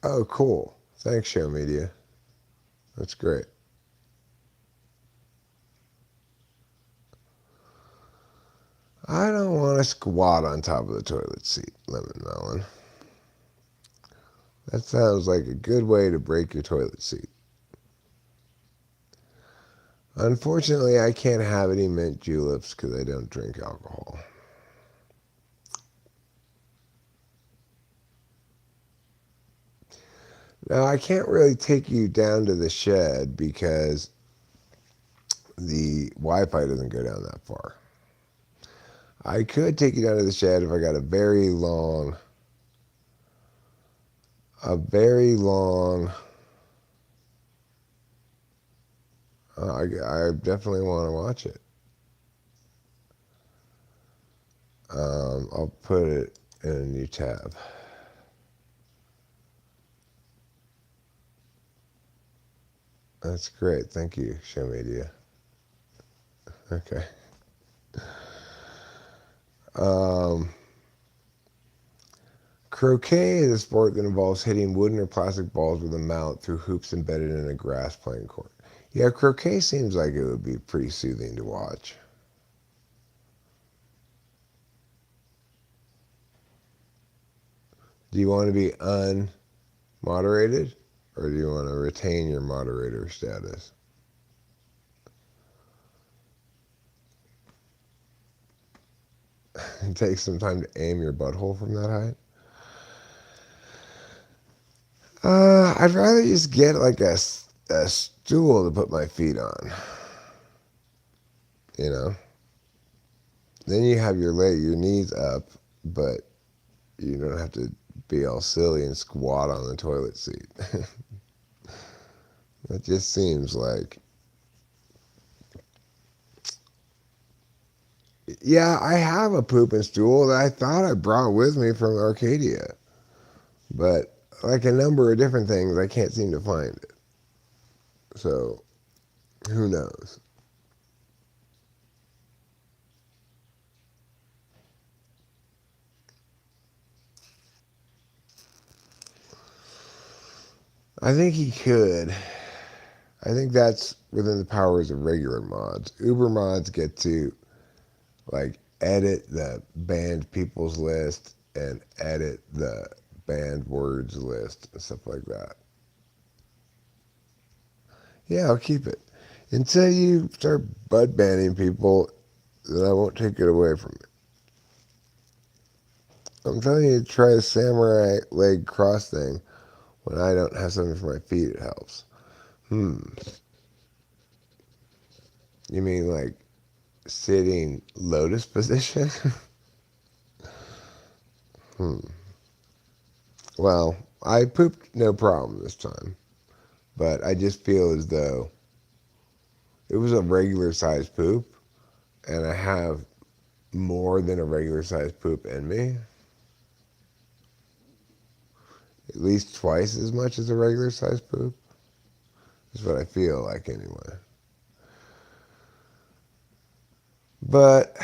Oh, cool. Thanks, Show Media. That's great. I don't want to squat on top of the toilet seat, Lemon Melon. That sounds like a good way to break your toilet seat. Unfortunately, I can't have any mint juleps because I don't drink alcohol. Now, I can't really take you down to the shed because the Wi-Fi doesn't go down that far. I could take you down to the shed if I got a very long. I definitely want to watch it. I'll put it in a new tab. That's great. Thank you, Show Media. Okay. Croquet is a sport that involves hitting wooden or plastic balls with a mallet through hoops embedded in a grass playing court. Yeah, croquet seems like it would be pretty soothing to watch. Do you want to be unmoderated or do you want to retain your moderator status? It takes some time to aim your butthole from that height. I'd rather just get like a stool to put my feet on. You know? Then you have your knees up, but you don't have to be all silly and squat on the toilet seat. That just seems like... Yeah, I have a pooping stool that I thought I brought with me from Arcadia. But like a number of different things, I can't seem to find it. So, who knows? I think he could. I think that's within the powers of regular mods. Uber mods get to like edit the banned people's list and edit the banned words list and stuff like that. Yeah, I'll keep it. Until you start bud banning people, then I won't take it away from you. I'm telling you to try a samurai leg cross thing. When I don't have something for my feet, it helps. You mean like sitting lotus position? Well, I pooped no problem this time, but I just feel as though it was a regular sized poop, and I have more than a regular sized poop in me. At least twice as much as a regular sized poop. Is what I feel like anyway. But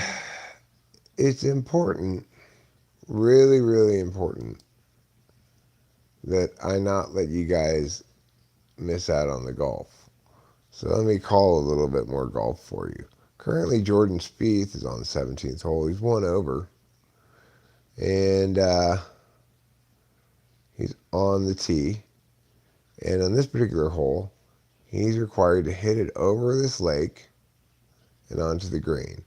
it's important, really, really important, that I not let you guys miss out on the golf. So let me call a little bit more golf for you. Currently, Jordan Spieth is on the 17th hole. He's one over. And he's on the tee. And on this particular hole, he's required to hit it over this lake and onto the green.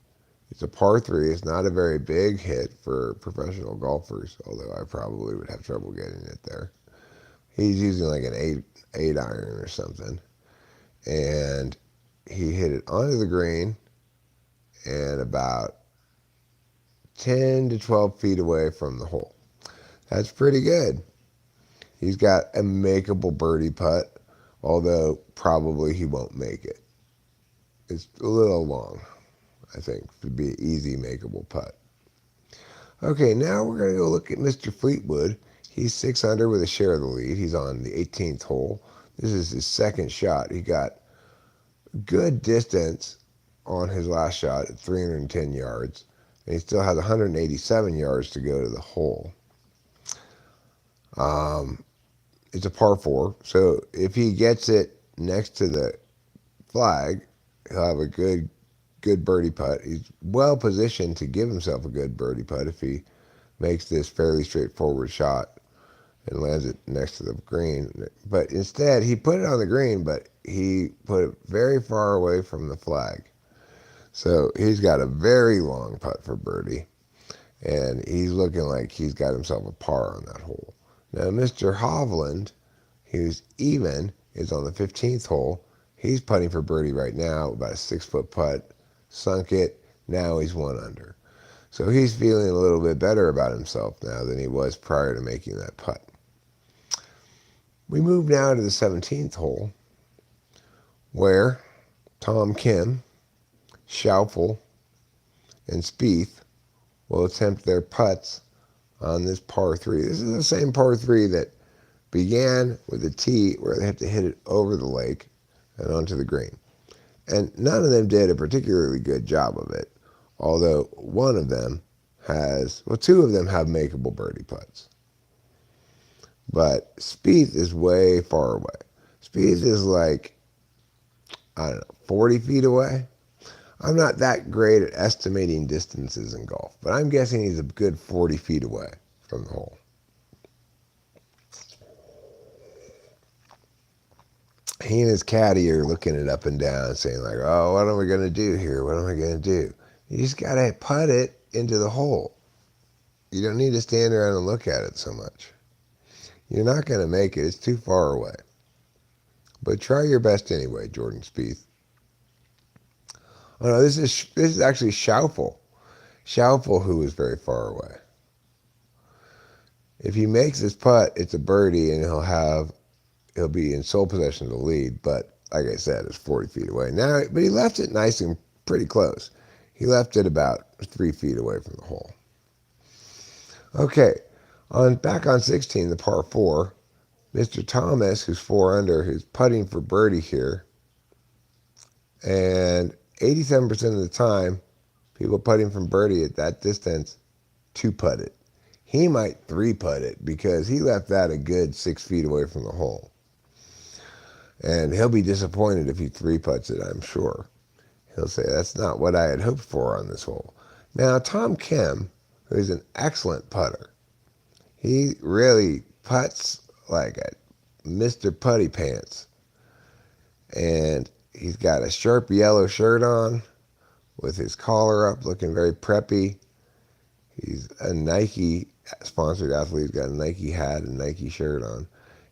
It's a par 3. It's not a very big hit for professional golfers, although I probably would have trouble getting it there. He's using like an 8 iron or something. And he hit it onto the green and about 10 to 12 feet away from the hole. That's pretty good. He's got a makeable birdie putt, although probably he won't make it. It's a little long, I think, to be an easy makeable putt. Okay, now we're going to go look at Mr. Fleetwood. He's 6 under with a share of the lead. He's on the 18th hole. This is his second shot. He got good distance on his last shot at 310 yards. And he still has 187 yards to go to the hole. It's a par 4. So if he gets it next to the flag, he'll have a good birdie putt. He's well positioned to give himself a good birdie putt if he makes this fairly straightforward shot and lands it next to the green. But instead, he put it on the green, but he put it very far away from the flag. So he's got a very long putt for birdie, and he's looking like he's got himself a par on that hole. Now, Mr. Hovland, who's even, is on the 15th hole. He's putting for birdie right now, about a 6-foot putt, sunk it. Now he's 1 under. So he's feeling a little bit better about himself now than he was prior to making that putt. We move now to the 17th hole, where Tom Kim, Schaufel, and Spieth will attempt their putts on this par 3. This is the same par 3 that began with a tee where they have to hit it over the lake and onto the green. And none of them did a particularly good job of it, although one of them has, well, 2 of them have makeable birdie putts. But Spieth is way far away. Spieth is like, I don't know, 40 feet away. I'm not that great at estimating distances in golf, but I'm guessing he's a good 40 feet away from the hole. He and his caddy are looking it up and down, saying like, oh, what am I going to do here? What am I going to do? You just got to putt it into the hole. You don't need to stand around and look at it so much. You're not going to make it. It's too far away. But try your best anyway, Jordan Spieth. Oh no, this is actually Schaufel. Schaufel, who is very far away. If he makes this putt, it's a birdie, and he'll be in sole possession of the lead. But like I said, it's 40 feet away now. But he left it nice and pretty close. He left it about 3 feet away from the hole. Okay, back on 16, the par 4, Mr. Thomas, who's 4 under, who's putting for birdie here, and 87% of the time, people putting from birdie at that distance 2-putt it. He might 3-putt it because he left that a good 6 feet away from the hole. And he'll be disappointed if he 3-putts it, I'm sure. He'll say, that's not what I had hoped for on this hole. Now, Tom Kim, who's an excellent putter, he really putts like a Mr. Putty Pants. And he's got a sharp yellow shirt on with his collar up, looking very preppy. He's a Nike-sponsored athlete. He's got a Nike hat and Nike shirt on.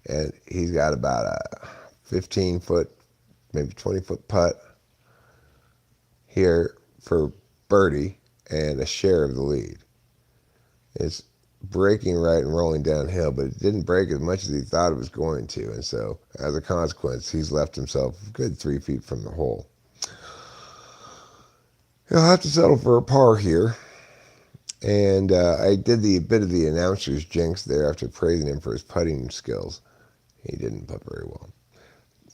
And he's got about a 15-foot, maybe 20-foot putt here for birdie and a share of the lead. It's breaking right and rolling downhill, but it didn't break as much as he thought it was going to. And so, as a consequence, he's left himself a good 3 feet from the hole. He'll have to settle for a par here. And I did a bit of the announcer's jinx there after praising him for his putting skills. He didn't putt very well.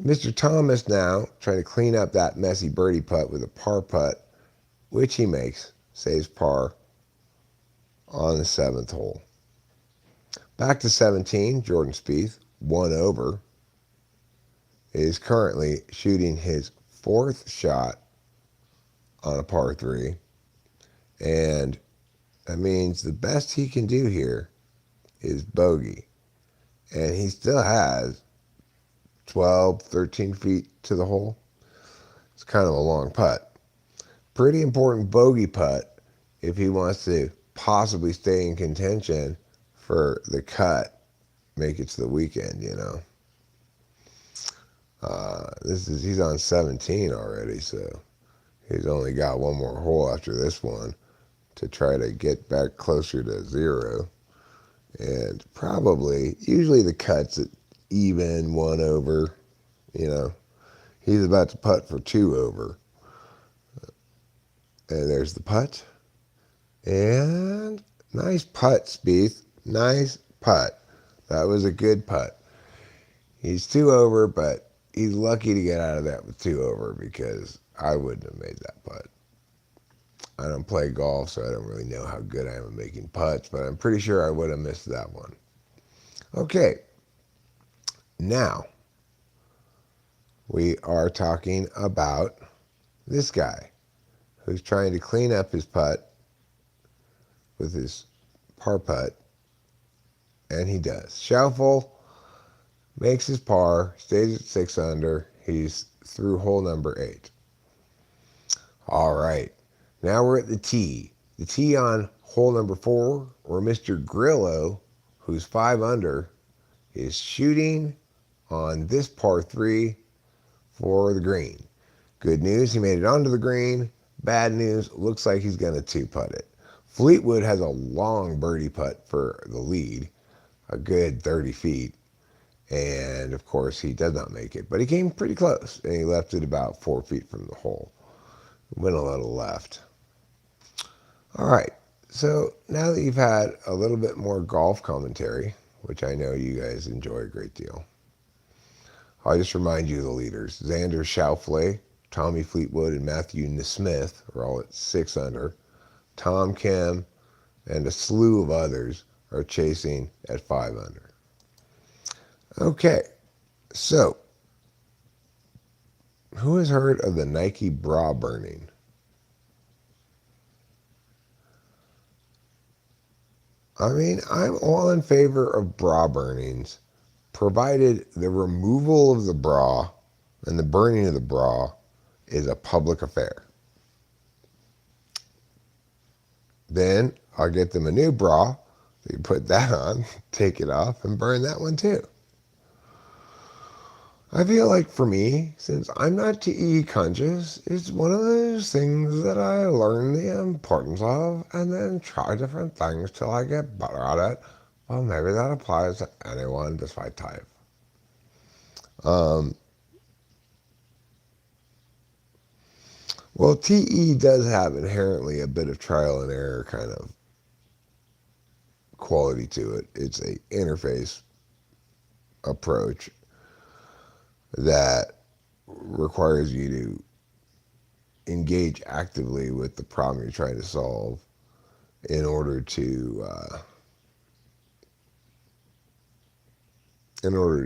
Mr. Thomas now trying to clean up that messy birdie putt with a par putt, which he makes, saves par on the 7th hole. Back to 17, Jordan Spieth, 1 over, is currently shooting his 4th shot on a par 3. And that means the best he can do here is bogey. And he still has 12, 13 feet to the hole. It's kind of a long putt. Pretty important bogey putt if he wants to possibly stay in contention for the cut, make it to the weekend, you know. He's on 17 already, so he's only got one more hole after this one to try to get back closer to 0. And probably, usually the cut's at even 1 over, you know. He's about to putt for 2 over. And there's the putt. And nice putt, Spieth. Nice putt. That was a good putt. He's 2 over, but he's lucky to get out of that with 2 over because I wouldn't have made that putt. I don't play golf, so I don't really know how good I am at making putts, but I'm pretty sure I would have missed that one. Okay. Now, we are talking about this guy who's trying to clean up his putt with his par putt, and he does. Schaufel makes his par, stays at 6 under. He's through hole number 8. All right. Now we're at the tee. The tee on hole number 4, where Mr. Grillo, who's 5 under, is shooting on this par 3 for the green. Good news, he made it onto the green. Bad news, looks like he's going to two-putt it. Fleetwood has a long birdie putt for the lead, a good 30 feet. And, of course, he does not make it. But he came pretty close, and he left it about 4 feet from the hole. Went a little left. All right, so now that you've had a little bit more golf commentary, which I know you guys enjoy a great deal, I'll just remind you of the leaders. Xander Schauffele, Tommy Fleetwood, and Matthew Nesmith are all at 6 under. Tom Kim and a slew of others are chasing at 5 under. Okay, so who has heard of the Nike bra burning? I mean, I'm all in favor of bra burnings, provided the removal of the bra and the burning of the bra is a public affair. Then I'll get them a new bra. They put that on, take it off, and burn that one too. I feel like for me, since I'm not TE conscious, it's one of those things that I learn the importance of and then try different things till I get better at it. Well, maybe that applies to anyone despite type. Well, TE does have inherently a bit of trial and error kind of quality to it. It's a interface approach that requires you to engage actively with the problem you're trying to solve in order to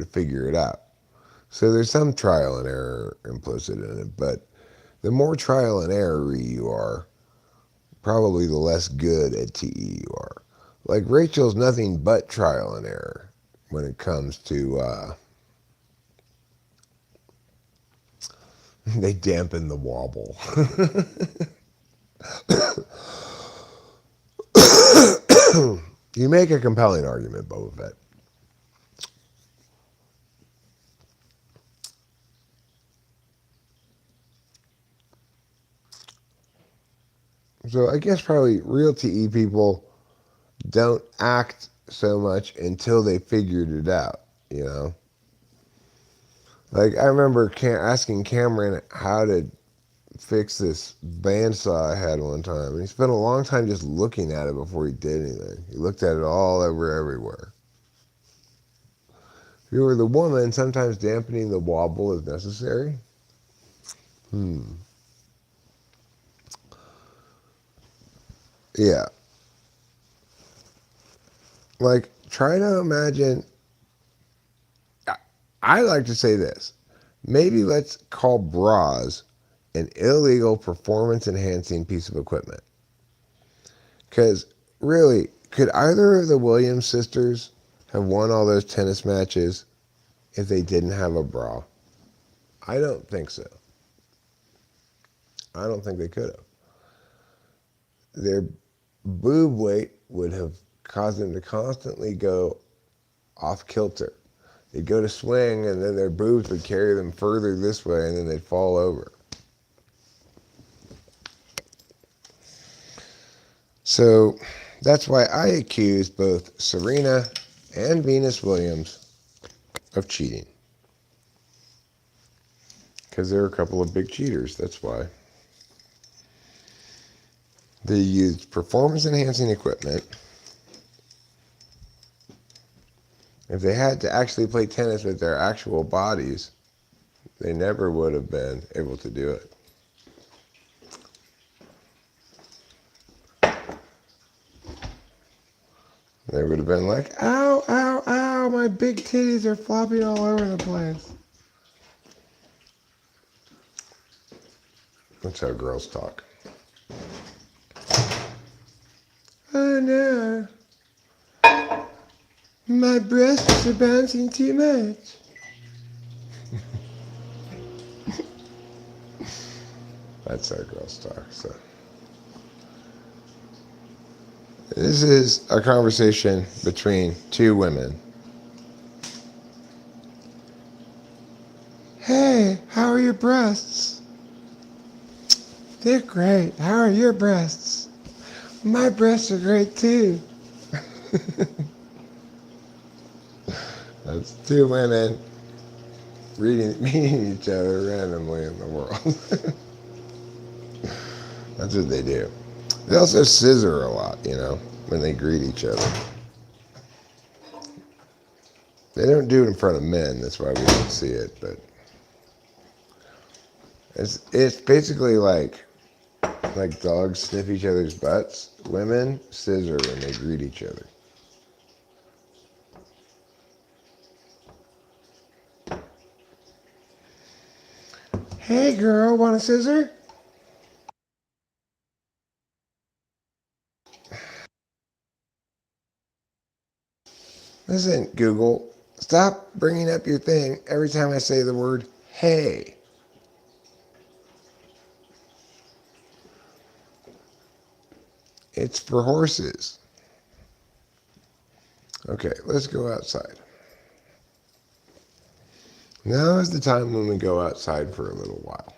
figure it out. So there's some trial and error implicit in it, but the more trial and error you are, probably the less good at TE you are. Like Rachel's nothing but trial and error when it comes to they dampen the wobble. You make a compelling argument, Boba Fett. So I guess probably real TE people don't act so much until they figured it out, you know? Like I remember asking Cameron how to fix this bandsaw I had one time. And he spent a long time just looking at it before he did anything. He looked at it all over everywhere. If you were the woman, sometimes dampening the wobble is necessary. Yeah. Like, try to imagine. I like to say this. Maybe let's call bras an illegal performance enhancing piece of equipment. Because, really, could either of the Williams sisters have won all those tennis matches if they didn't have a bra? I don't think so. I don't think they could have. Their boob weight would have caused them to constantly go off kilter. They'd go to swing, and then their boobs would carry them further this way, and then they'd fall over. So that's why I accuse both Serena and Venus Williams of cheating. Because they're a couple of big cheaters, that's why. They used performance-enhancing equipment. If they had to actually play tennis with their actual bodies, they never would have been able to do it. They would have been like, ow, ow, ow, my big titties are flopping all over the place. That's how girls talk. Oh no, my breasts are bouncing too much. That's how girls talk. So this is a conversation between two women Hey, how are your breasts? They're great. How are your breasts? My breasts are great too. That's two women meeting each other randomly in the world. That's what they do. They also scissor a lot, when they greet each other. They don't do it in front of men. That's why we don't see it. But it's basically like dogs sniff each other's butts. Women scissor when they greet each other. Hey girl, want a scissor? Listen, Google, stop bringing up your thing every time I say the word hey. It's for horses. Okay, let's go outside. Now is the time when we go outside for a little while.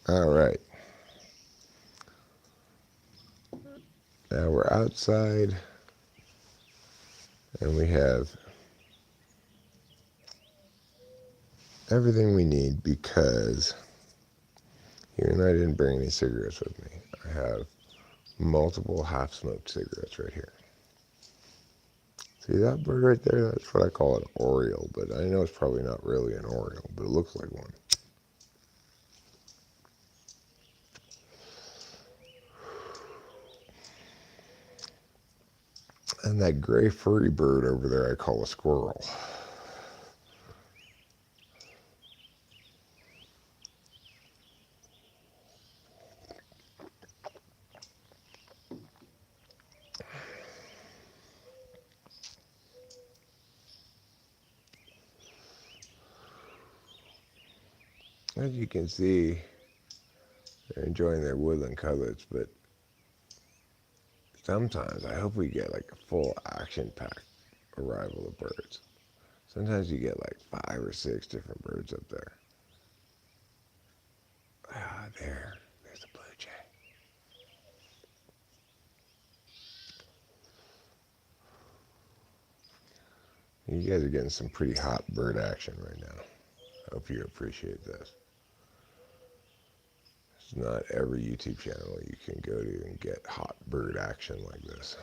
All right. Now we're outside and we have everything we need because here and I didn't bring any cigarettes with me. I have multiple half-smoked cigarettes right here. See that bird right there? That's what I call an oriole, but I know it's probably not really an oriole, but it looks like one. And that gray furry bird over there I call a squirrel. As you can see, they're enjoying their woodland coverage, but sometimes I hope we get like a full action-packed arrival of birds. Sometimes you get like 5 or 6 different birds up there. Ah, there's a blue jay. You guys are getting some pretty hot bird action right now. I hope you appreciate this. It's not every YouTube channel you can go to and get hot bird action like this.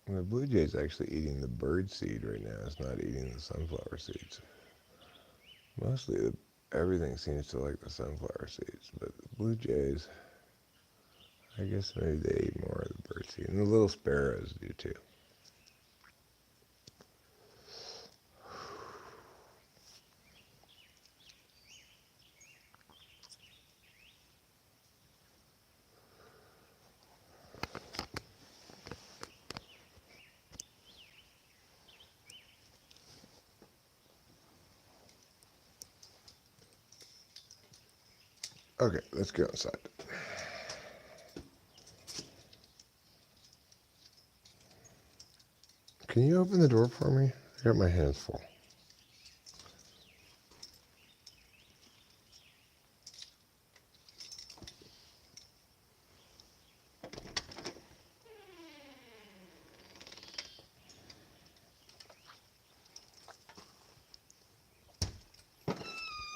The blue jay is actually eating the bird seed right now. It's not eating the sunflower seeds. Mostly everything seems to like the sunflower seeds, but the blue jays, I guess maybe they eat more of the bird seed. And the little sparrows do too. Okay, let's go outside. Can you open the door for me? I got my hands full.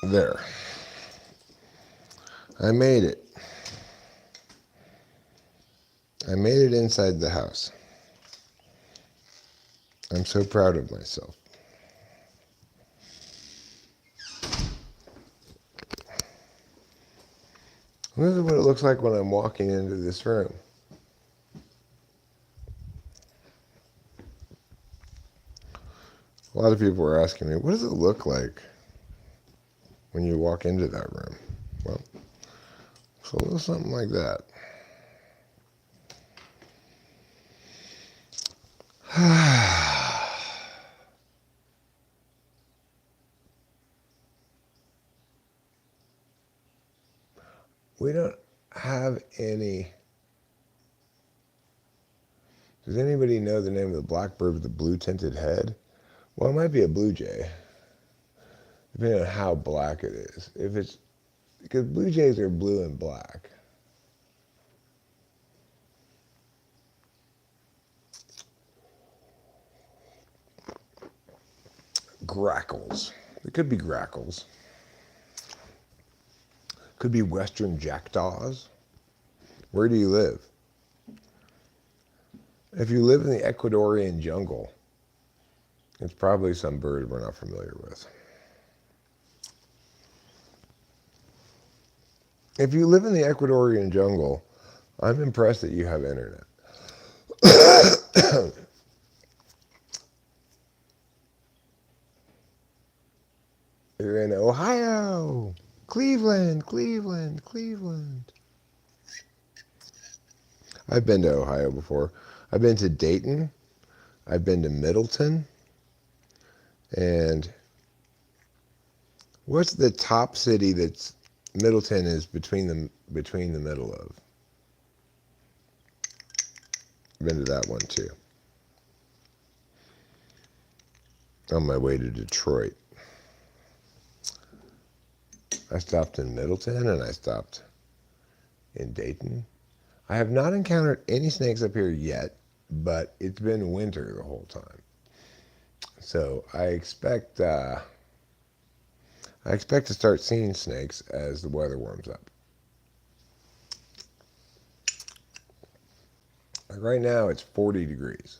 There. I made it. I made it inside the house. I'm so proud of myself. This is what it looks like when I'm walking into this room. A lot of people were asking me, what does it look like when you walk into that room? Well, it's a little something like that. We don't have any. Does anybody know the name of the blackbird with the blue tinted head? Well, it might be a blue jay, depending on how black it is. If it's because blue jays are blue and black. Grackles. It could be grackles. Could be western jackdaws. Where do you live? If you live in the Ecuadorian jungle, it's probably some bird we're not familiar with. If you live in the Ecuadorian jungle, I'm impressed that you have internet. You're in Ohio, Cleveland, Cleveland, Cleveland. I've been to Ohio before. I've been to Dayton. I've been to Middleton. And what's the top city that's Middleton is between the middle of? I've been to that one too. On my way to Detroit. I stopped in Middleton and I stopped in Dayton. I have not encountered any snakes up here yet, but it's been winter the whole time. So I expect to start seeing snakes as the weather warms up. Like right now it's 40 degrees.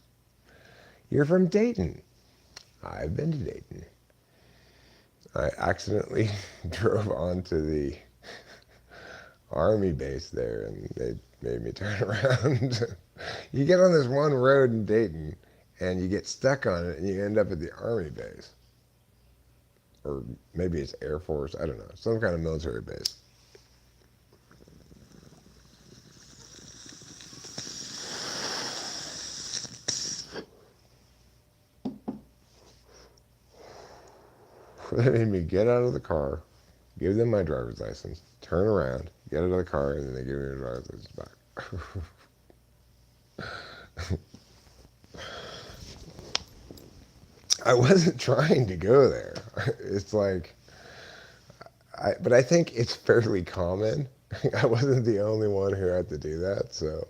You're from Dayton. I've been to Dayton. I accidentally drove onto the army base there and they made me turn around. You get on this one road in Dayton and you get stuck on it and you end up at the army base. Or maybe it's Air Force, I don't know, some kind of military base. They made me get out of the car, give them my driver's license, turn around, get out of the car, and then they give me the driver's license back. I wasn't trying to go there. It's like, but I think it's fairly common. I wasn't the only one who had to do that, so.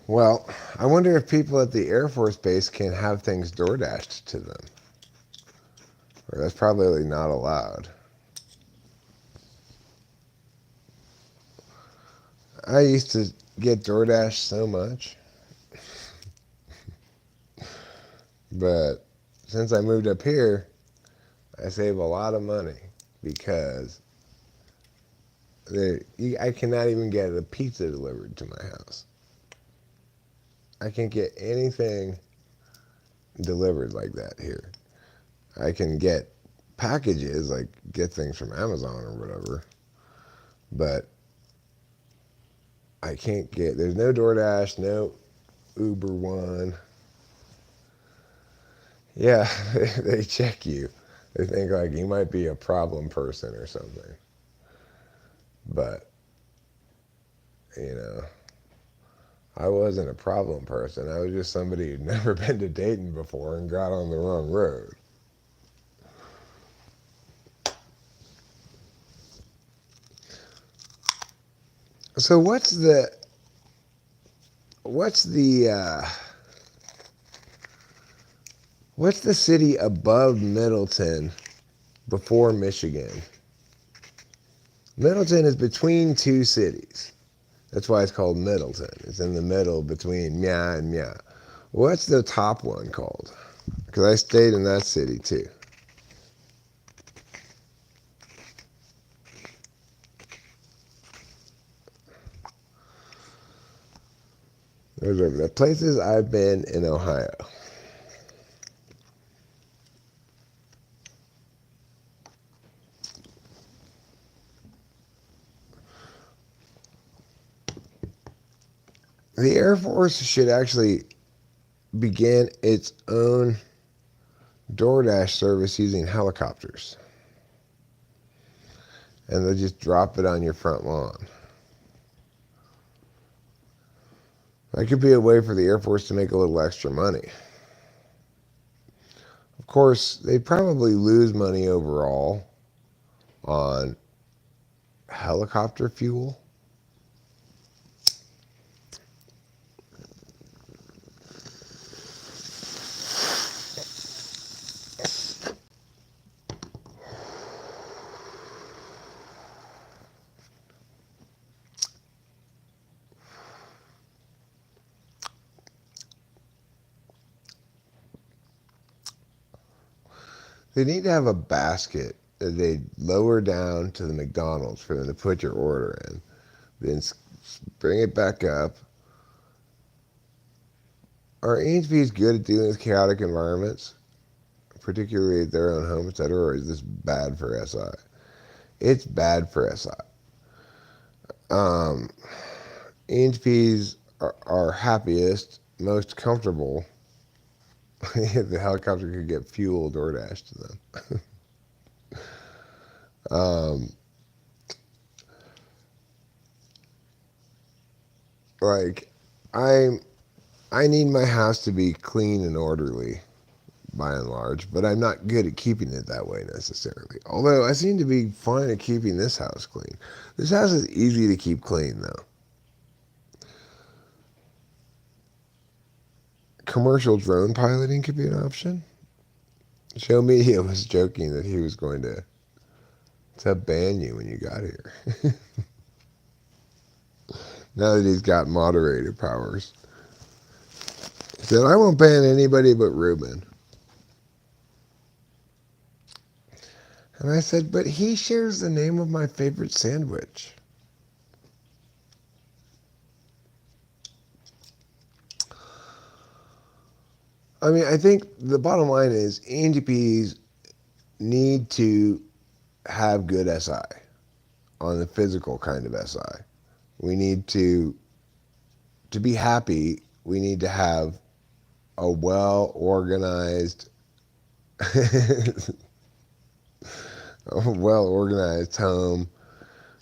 Well, I wonder if people at the Air Force Base can have things door dashed to them. Or that's probably not allowed. I used to get DoorDash so much. But since I moved up here, I save a lot of money because I cannot even get a pizza delivered to my house. I can't get anything delivered like that here. I can get packages, like get things from Amazon or whatever, but I can't get, there's no DoorDash, no Uber One. Yeah, they check you. They think like you might be a problem person or something. But, you know, I wasn't a problem person. I was just somebody who'd never been to Dayton before and got on the wrong road. So what's the what's the city above Middleton before Michigan? Middleton is between two cities. That's why it's called Middleton. It's in the middle between Mia and Mia. What's the top one called? Because I stayed in that city too. Those are the places I've been in Ohio. The Air Force should actually begin its own DoorDash service using helicopters. And they'll just drop it on your front lawn. That could be a way for the Air Force to make a little extra money. Of course, they'd probably lose money overall on helicopter fuel. They need to have a basket that they lower down to the McDonald's for them to put your order in. Then bring it back up. Are HPs good at dealing with chaotic environments, particularly at their own home, etc., or is this bad for SI? It's bad for SI. HPs are happiest, most comfortable if the helicopter could get fuel DoorDash to them. Like, I need my house to be clean and orderly, by and large, but I'm not good at keeping it that way necessarily. Although I seem to be fine at keeping this house clean. This house is easy to keep clean, though. Commercial drone piloting could be an option. Show Media was joking that he was going to ban you when you got here. Now that he's got moderator powers. He said, I won't ban anybody but Ruben. And I said, but he shares the name of my favorite sandwich. I mean, I think the bottom line is ENTPs need to have good SI on the physical kind of SI. We need to be happy, we need to have a well-organized home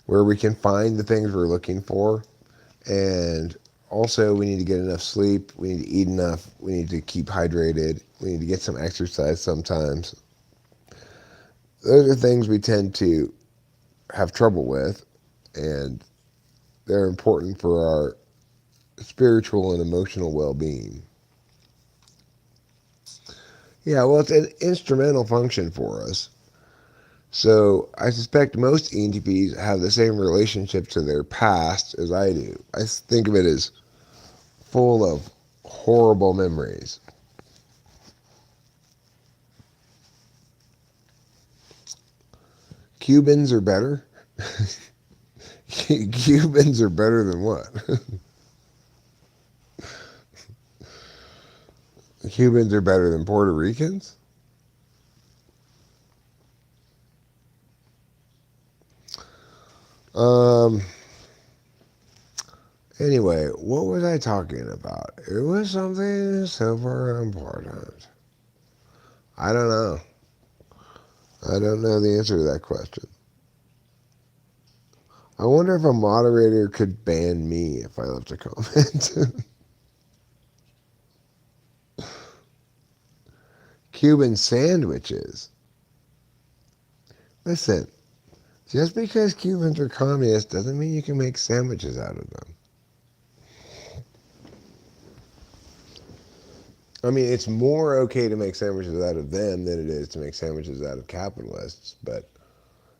where we can find the things we're looking for. And also, we need to get enough sleep. We need to eat enough. We need to keep hydrated. We need to get some exercise sometimes. Those are things we tend to have trouble with, and they're important for our spiritual and emotional well-being. Yeah, well, it's an instrumental function for us. So I suspect most ENTPs have the same relationship to their past as I do. I think of it as full of horrible memories. Cubans are better? Cubans are better than what? Cubans are better than Puerto Ricans? Anyway, what was I talking about? It was something super important. I don't know. I don't know the answer to that question. I wonder if a moderator could ban me if I left a comment. Cuban sandwiches. Listen, Just because Cubans are communists doesn't mean you can make sandwiches out of them. I mean, it's more okay to make sandwiches out of them than it is to make sandwiches out of capitalists, but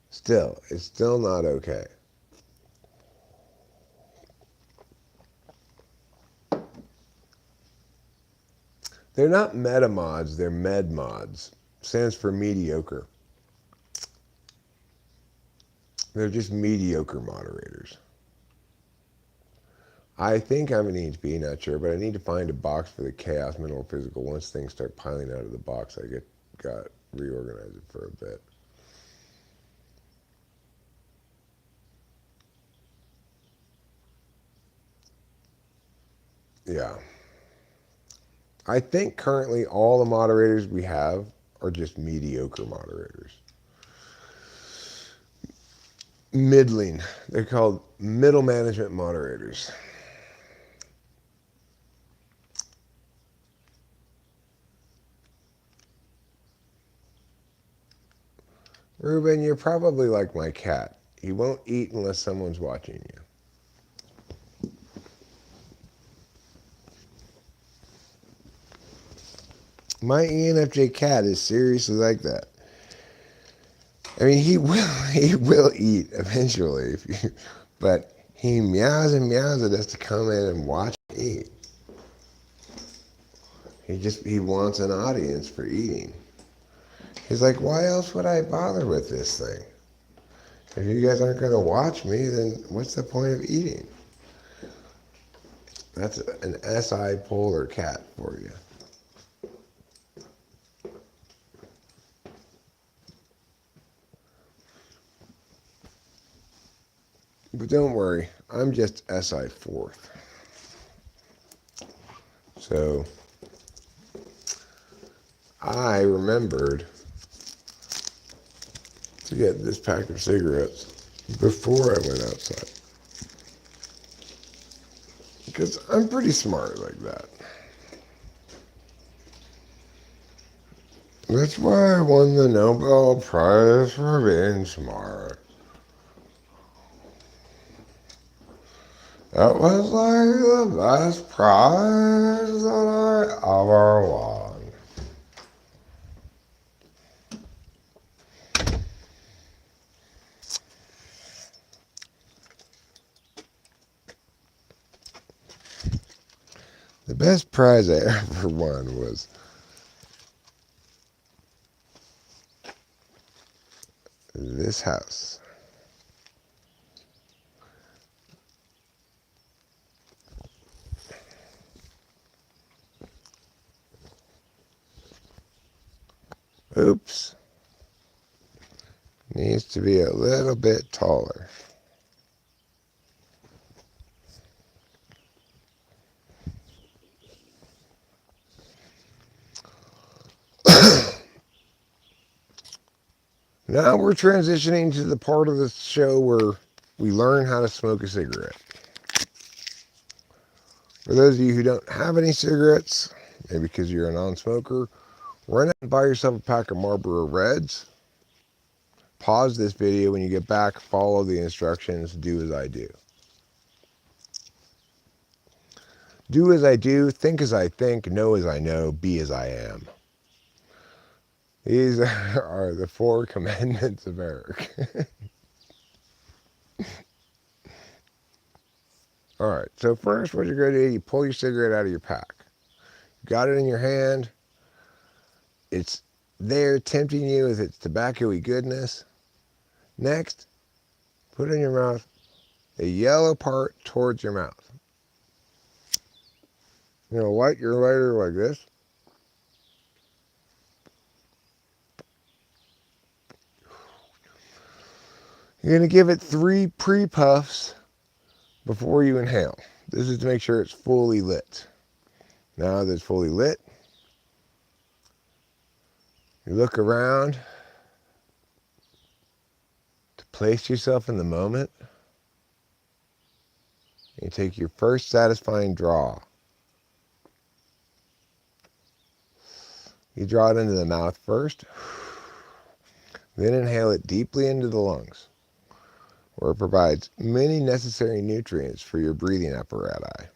still, it's still not okay. They're not meta mods, they're med mods. Stands for mediocre. They're just mediocre moderators. I think I'm an EHP, not sure, but I need to find a box for the chaos mental physical. Once things start piling out of the box, I got reorganize it for a bit. Yeah. I think currently all the moderators we have are just mediocre moderators. Middling. They're called middle management moderators. Ruben, you're probably like my cat. He won't eat unless someone's watching you. My ENFJ cat is seriously like that. I mean, he will eat eventually, but he meows and meows at us to come in and watch eat. He wants an audience for eating. He's like, why else would I bother with this thing? If you guys aren't going to watch me, then what's the point of eating? That's an SI polar cat for you. But don't worry, I'm just SI fourth. So I remembered to get this pack of cigarettes before I went outside. Because I'm pretty smart like that. That's why I won the Nobel Prize for being smart. That was like the best prize that I ever won. The best prize I ever won was this house. Oops. Needs to be a little bit taller. Now we're transitioning to the part of the show where we learn how to smoke a cigarette. For those of you who don't have any cigarettes, maybe because you're a non-smoker, run out and buy yourself a pack of Marlboro Reds. Pause this video. When you get back, follow the instructions. Do as I do. Do as I do, think as I think, know as I know, be as I am. These are the 4 commandments of Eric. All right, so first what you're going to do, you pull your cigarette out of your pack. You got it in your hand. It's there tempting you with its tobacco-y goodness. Next, put it in your mouth, the yellow part towards your mouth. Light your lighter like this. You're going to give it 3 pre-puffs before you inhale. This is to make sure it's fully lit. Now that it's fully lit, you look around to place yourself in the moment. You take your first satisfying draw. You draw it into the mouth first, then inhale it deeply into the lungs. where it provides many necessary nutrients for your breathing apparatus.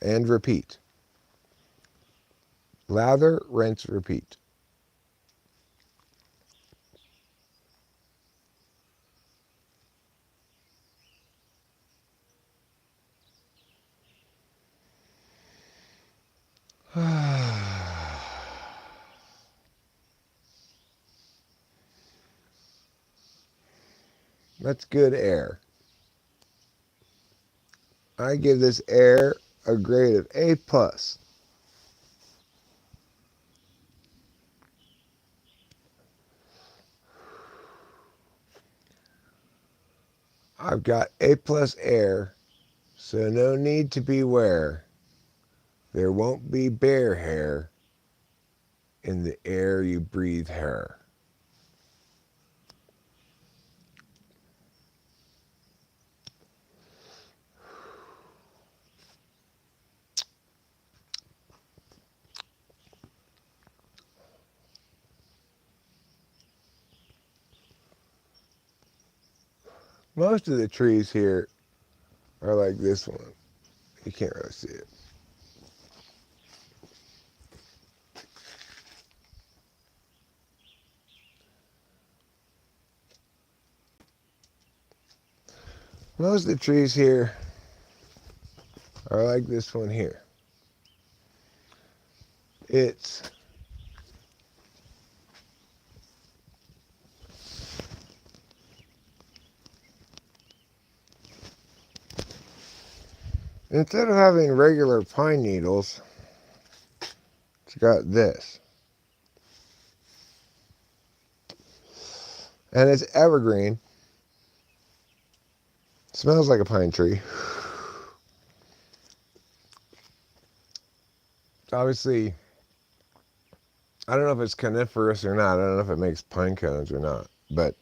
And repeat. Lather, rinse, repeat. That's good air. I give this air a grade of A+. I've got A+ air, so no need to beware. There won't be bear hair in the air you breathe here. Most of the trees here are like this one. You can't really see it. Most of the trees here are like this one here. It's instead of having regular pine needles, it's got this. And it's evergreen. Smells like a pine tree. Obviously, I don't know if it's coniferous or not. I don't know if it makes pine cones or not. But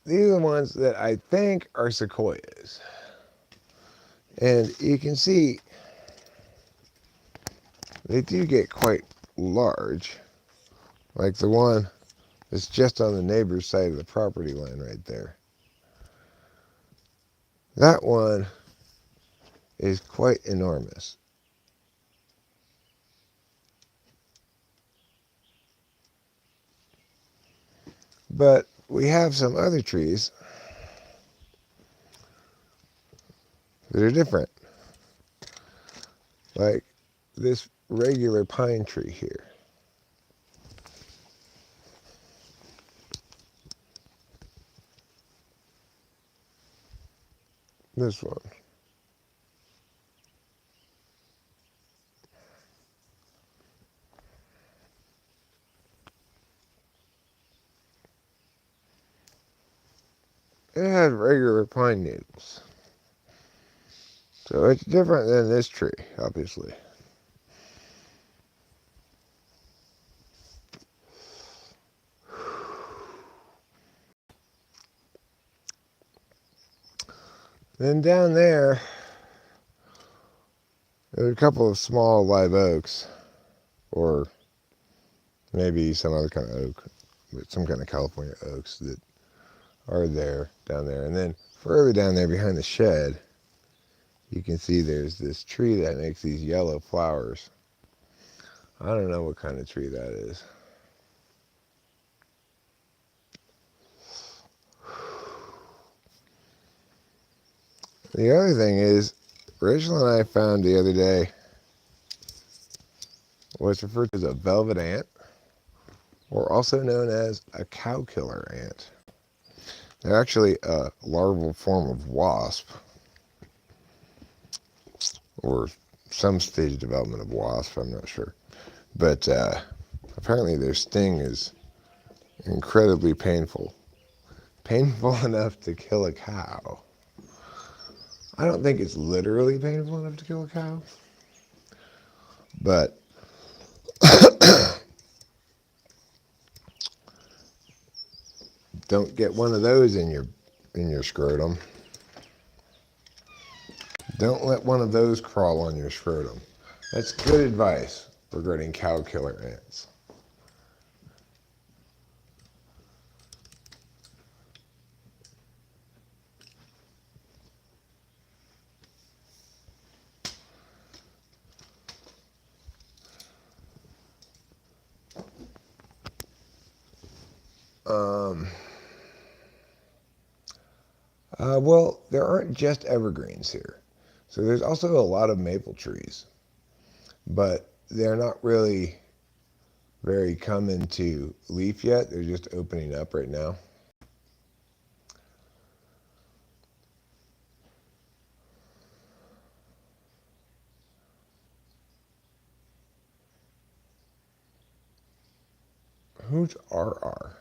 these are the ones that I think are sequoias. And you can see they do get quite large. Like the one that's just on the neighbor's side of the property line right there. That one is quite enormous. But we have some other trees that are different. Like this regular pine tree here. This one. It had regular pine needles. So it's different than this tree, obviously. Then down there are a couple of small live oaks, or maybe some other kind of oak, but some kind of California oaks that are there, down there. And then further down there behind the shed, you can see there's this tree that makes these yellow flowers. I don't know what kind of tree that is. The other thing is, Rachel and I found the other day what's referred to as a velvet ant, or also known as a cow killer ant. They're actually a larval form of wasp, or some stage of development of wasp, I'm not sure. But apparently their sting is incredibly painful. Painful enough to kill a cow. I don't think it's literally painful enough to kill a cow, but don't get one of those in your scrotum. Don't let one of those crawl on your scrotum. That's good advice. regarding cow killer ants. Um, well, there aren't just evergreens here. So there's also a lot of maple trees, but they're not really very coming to leaf yet. They're just opening up right now. Who's RR?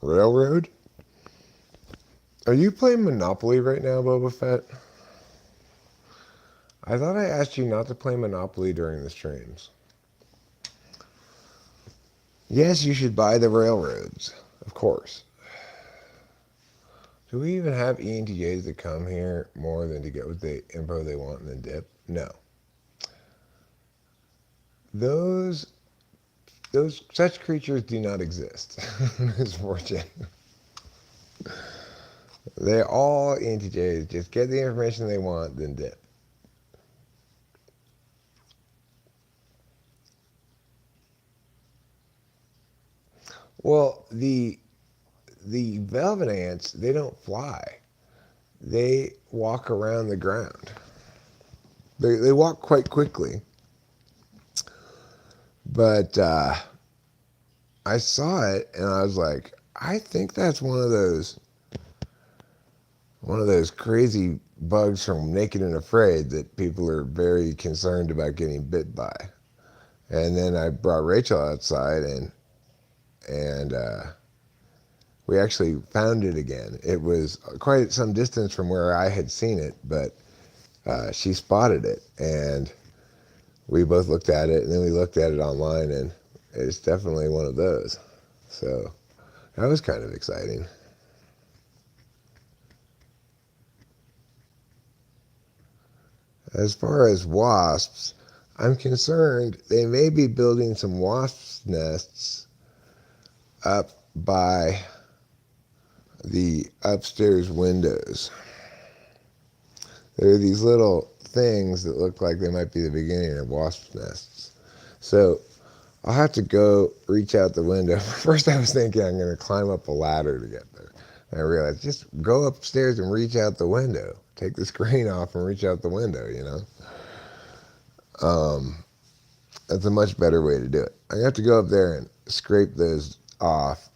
Railroad? Are you playing Monopoly right now, Boba Fett? I thought I asked you not to play Monopoly during the streams. Yes, you should buy the railroads, of course. Do we even have ENTJs that come here more than to get what the info they want and then dip? No. Those such creatures do not exist. Misfortune. They're all ENTJs. Just get the information they want, then dip. Well, the velvet ants, they don't fly. They walk around the ground. They walk quite quickly. But I saw it and I was like, I think that's one of those crazy bugs from Naked and Afraid that people are very concerned about getting bit by. And then I brought Rachel outside and we actually found it again. It was quite some distance from where I had seen it, but she spotted it, and we both looked at it, and then we looked at it online, and it's definitely one of those. So that was kind of exciting. As far as wasps, I'm concerned they may be building some wasp nests up by the upstairs windows. There are these little things that look like they might be the beginning of wasp nests. So I'll have to go reach out the window. First I was thinking I'm going to climb up a ladder to get there. And I realized just go upstairs and reach out the window. Take the screen off and reach out the window, you know. That's a much better way to do it. I have to go up there and scrape those off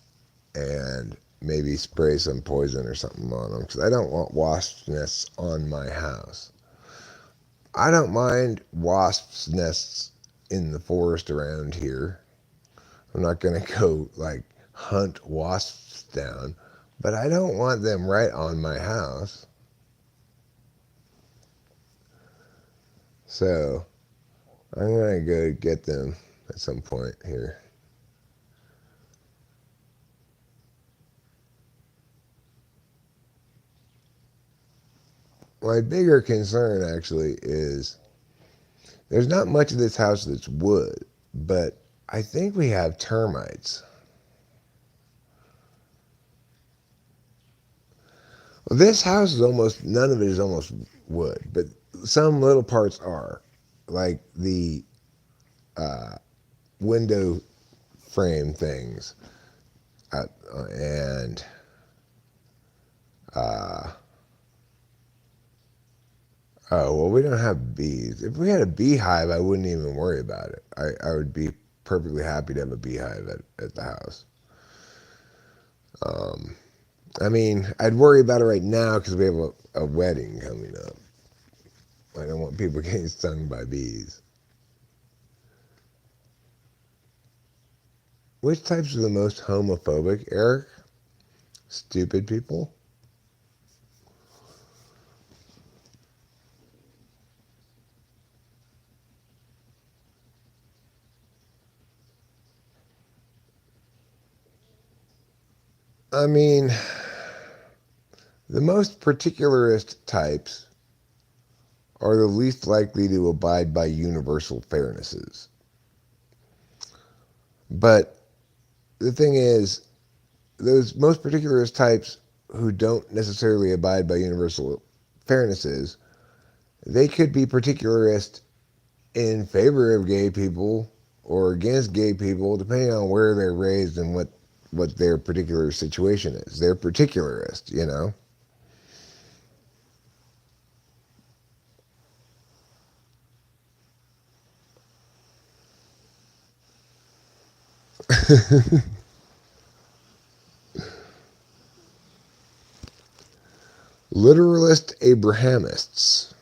and maybe spray some poison or something on them because I don't want wasp nests on my house. I don't mind wasp nests in the forest around here. I'm not going to go like hunt wasps down, but I don't want them right on my house. So I'm going to go get them at some point here. My bigger concern actually is there's not much of this house that's wood, but I think we have termites. Well, this house is almost, none of it is almost wood, but some little parts are, like the window frame things, and oh, well, we don't have bees. If we had a beehive, I wouldn't even worry about it. I would be perfectly happy to have a beehive at the house. I mean, I'd worry about it right now because we have a wedding coming up. I don't want people getting stung by bees. Which types are the most homophobic, Eric? Stupid people? I mean, the most particularist types are the least likely to abide by universal fairnesses. But the thing is, those most particularist types who don't necessarily abide by universal fairnesses, they could be particularist in favor of gay people or against gay people, depending on where they're raised and what their particular situation is. They're particularist, you know. Literalist Abrahamists.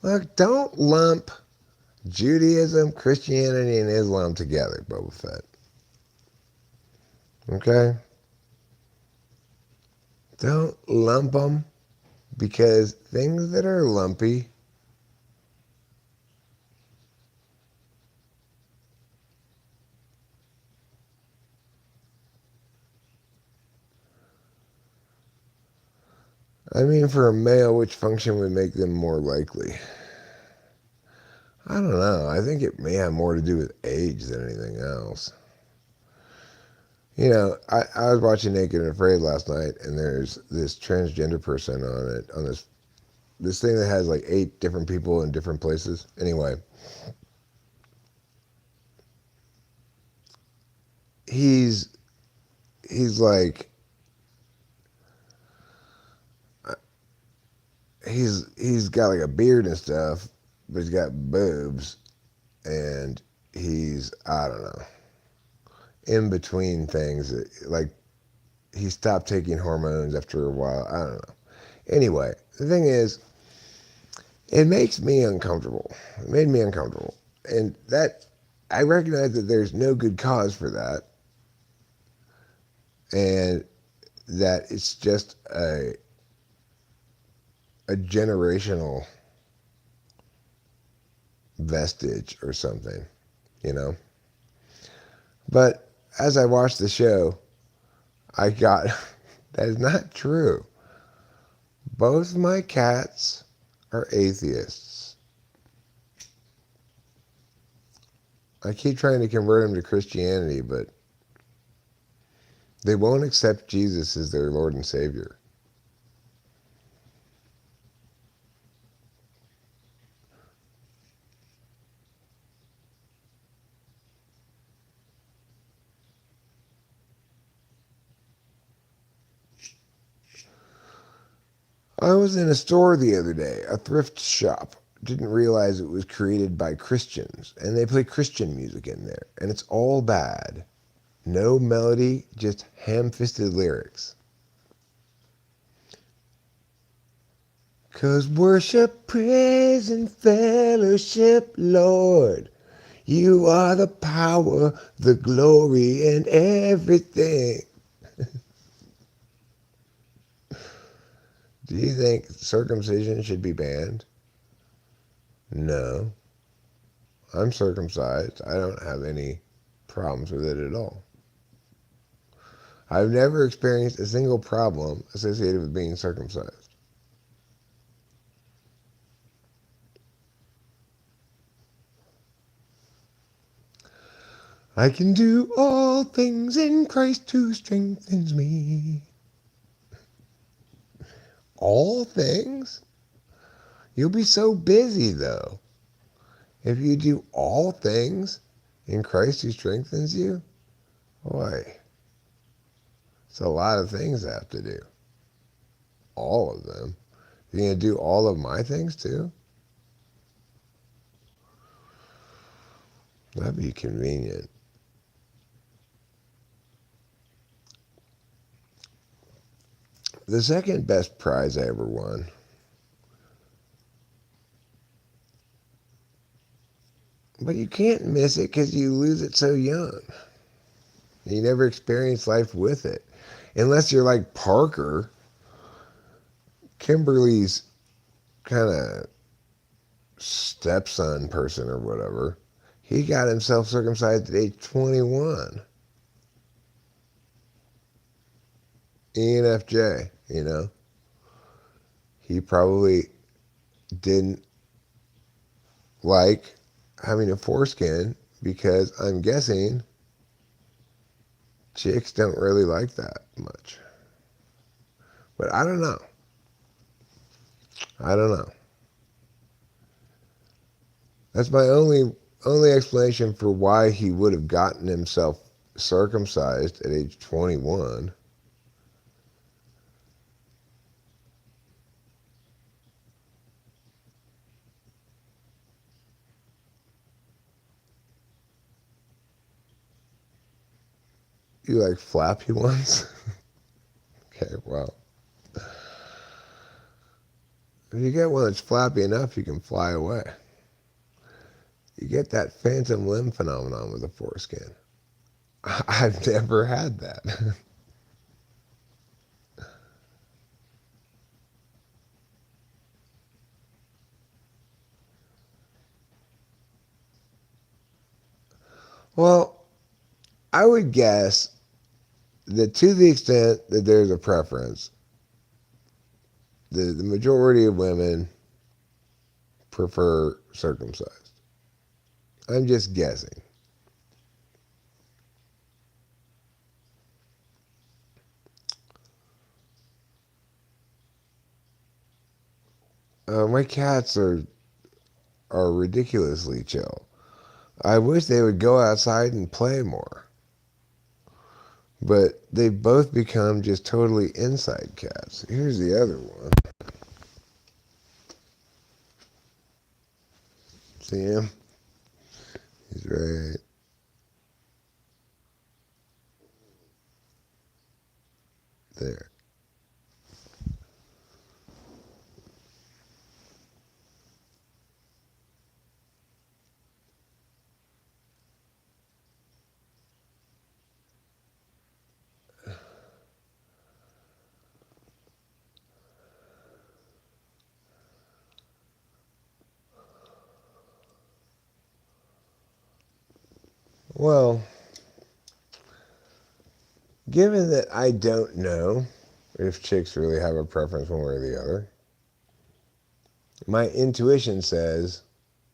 Look, don't lump Judaism, Christianity, and Islam together, Boba Fett. Okay? Don't lump them because things that are lumpy, I mean, for a male, which function would make them more likely? I don't know. I think it may have more to do with age than anything else. You know, I was watching Naked and Afraid last night, and there's this transgender person on it, on this thing that has like 8 different people in different places. Anyway, he's he's like he's got like a beard and stuff, but he's got boobs, and he's, I don't know, in between things. Like he stopped taking hormones after a while. I don't know. Anyway, the thing is, it makes me uncomfortable. It made me uncomfortable, and that I recognize that there's no good cause for that, and that it's just a generational vestige or something, you know. But as I watched the show, I got that is not true. Both my cats are atheists. I keep trying to convert them to Christianity, but they won't accept Jesus as their Lord and Savior. I was in a store the other day, a thrift shop. Didn't realize it was created by Christians, and they play Christian music in there, and it's all bad. No melody, just ham-fisted lyrics. 'Cause worship, praise, and fellowship, Lord. You are the power, the glory, and everything. Do you think circumcision should be banned? No. I'm circumcised. I don't have any problems with it at all. I've never experienced a single problem associated with being circumcised. I can do all things in Christ who strengthens me. All things? You'll be so busy, though. If you do all things in Christ who strengthens you, boy, it's a lot of things I have to do. All of them. You're going to do all of my things, too? That'd be convenient. The second best prize I ever won, but you can't miss it because you lose it so young. You never experience life with it. Unless you're like Parker, Kimberly's kind of stepson person or whatever. He got himself circumcised at age 21. ENFJ, you know. He probably didn't like having a foreskin because I'm guessing chicks don't really like that much. But I don't know. I don't know. That's my only explanation for why he would have gotten himself circumcised at age 21. You like flappy ones? Okay, well. If you get one that's flappy enough, you can fly away. You get that phantom limb phenomenon with a foreskin. I've never had that. Well, I would guess that to the extent that there's a preference, the majority of women prefer circumcised. I'm just guessing. My cats are ridiculously chill. I wish they would go outside and play more. But they've both become just totally inside cats. Here's the other one. See him? He's right there. Well, given that I don't know if chicks really have a preference one way or the other, my intuition says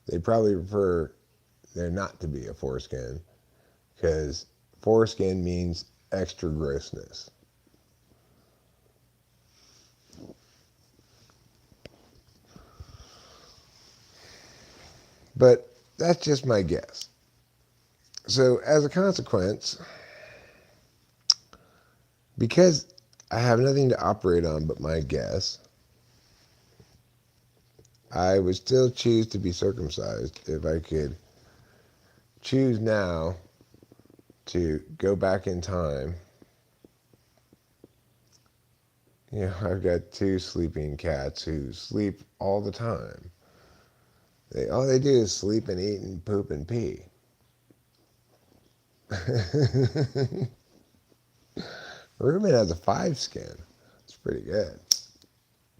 they probably prefer there not to be a foreskin because foreskin means extra grossness. But that's just my guess. So, as a consequence, because I have nothing to operate on but my guess, I would still choose to be circumcised if I could choose now to go back in time. You know, I've got two sleeping cats who sleep all the time. All they do is sleep and eat and poop and pee. Ruben has a 5 skin. It's pretty good.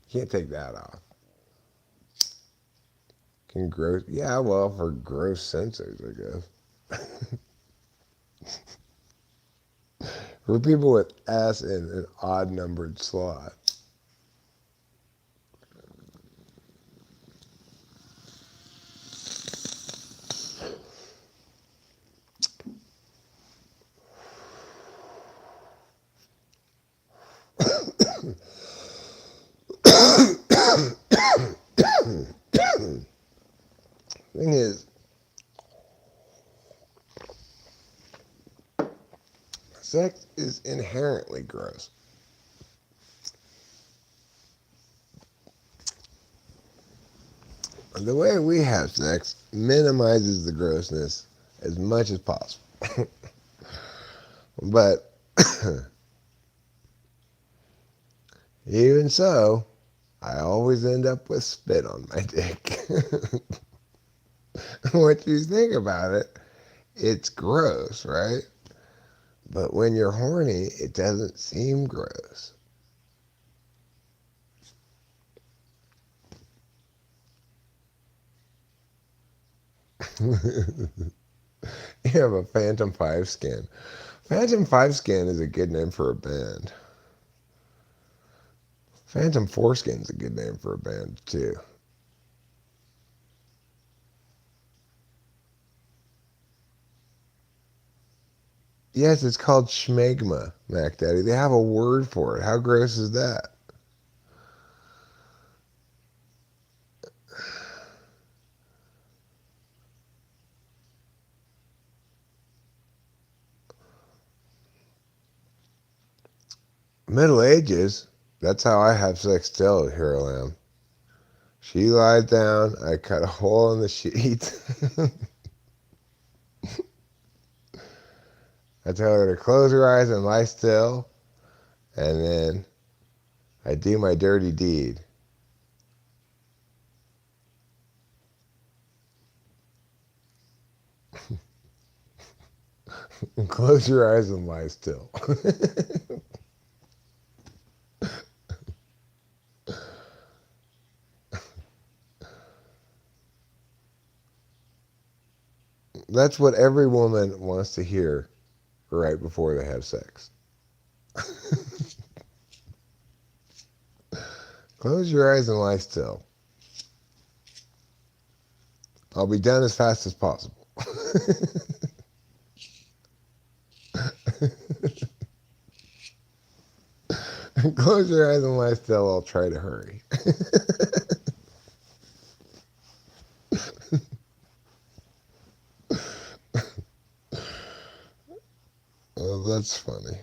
Can't take that off. Can gross? Yeah, well, for gross sensors, I guess. For people with ass in an odd numbered slot. Thing is, sex is inherently gross. The way we have sex minimizes the grossness as much as possible. But even so, I always end up with spit on my dick. What you think about it, it's gross, right? But when you're horny, it doesn't seem gross. You have a Phantom 5 skin. Phantom 5 skin is a good name for a band. Phantom Foreskin is a good name for a band, too. Yes, it's called schmegma, Mac Daddy. They have a word for it. How gross is that? Middle Ages? That's how I have sex still, here I am. She lies down, I cut a hole in the sheet. I tell her to close her eyes and lie still, and then I do my dirty deed. Close your eyes and lie still. That's what every woman wants to hear right before they have sex. Close your eyes and lie still. I'll be done as fast as possible. Close your eyes and lie still. I'll try to hurry. Oh, that's funny.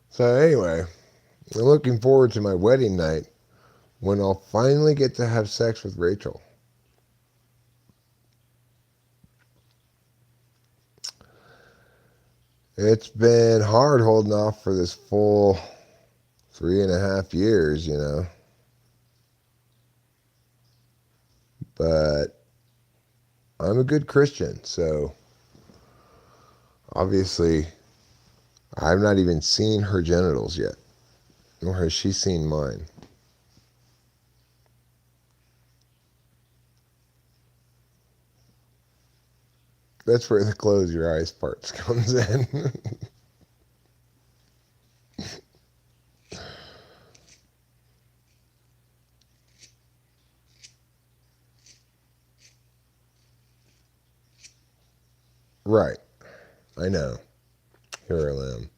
So anyway, I'm looking forward to my wedding night when I'll finally get to have sex with Rachel. It's been hard holding off for this full 3.5 years, but I'm a good Christian, so obviously I've not even seen her genitals yet, nor has she seen mine. That's where the close your eyes parts comes in. Right, I know. Here I am.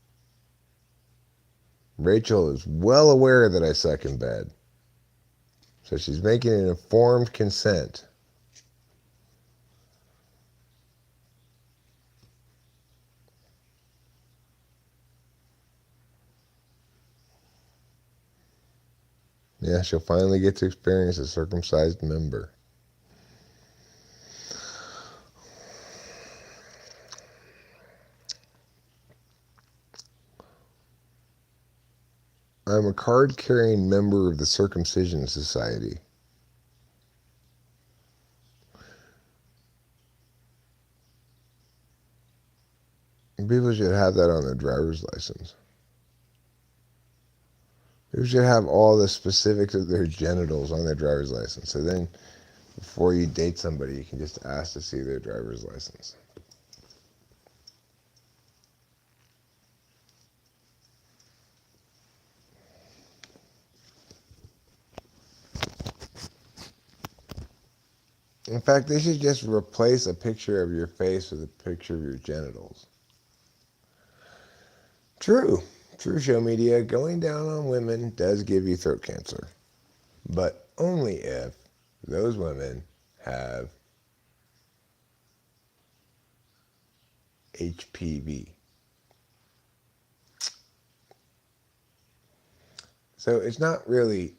Rachel is well aware that I suck in bed, so she's making an informed consent. Yeah, she'll finally get to experience a circumcised member. I'm a card-carrying member of the Circumcision Society. People should have that on their driver's license. People should have all the specifics of their genitals on their driver's license. So then, before you date somebody, you can just ask to see their driver's license. In fact, they should just replace a picture of your face with a picture of your genitals. True. True, show media. Going down on women does give you throat cancer. But only if those women have HPV. So it's not really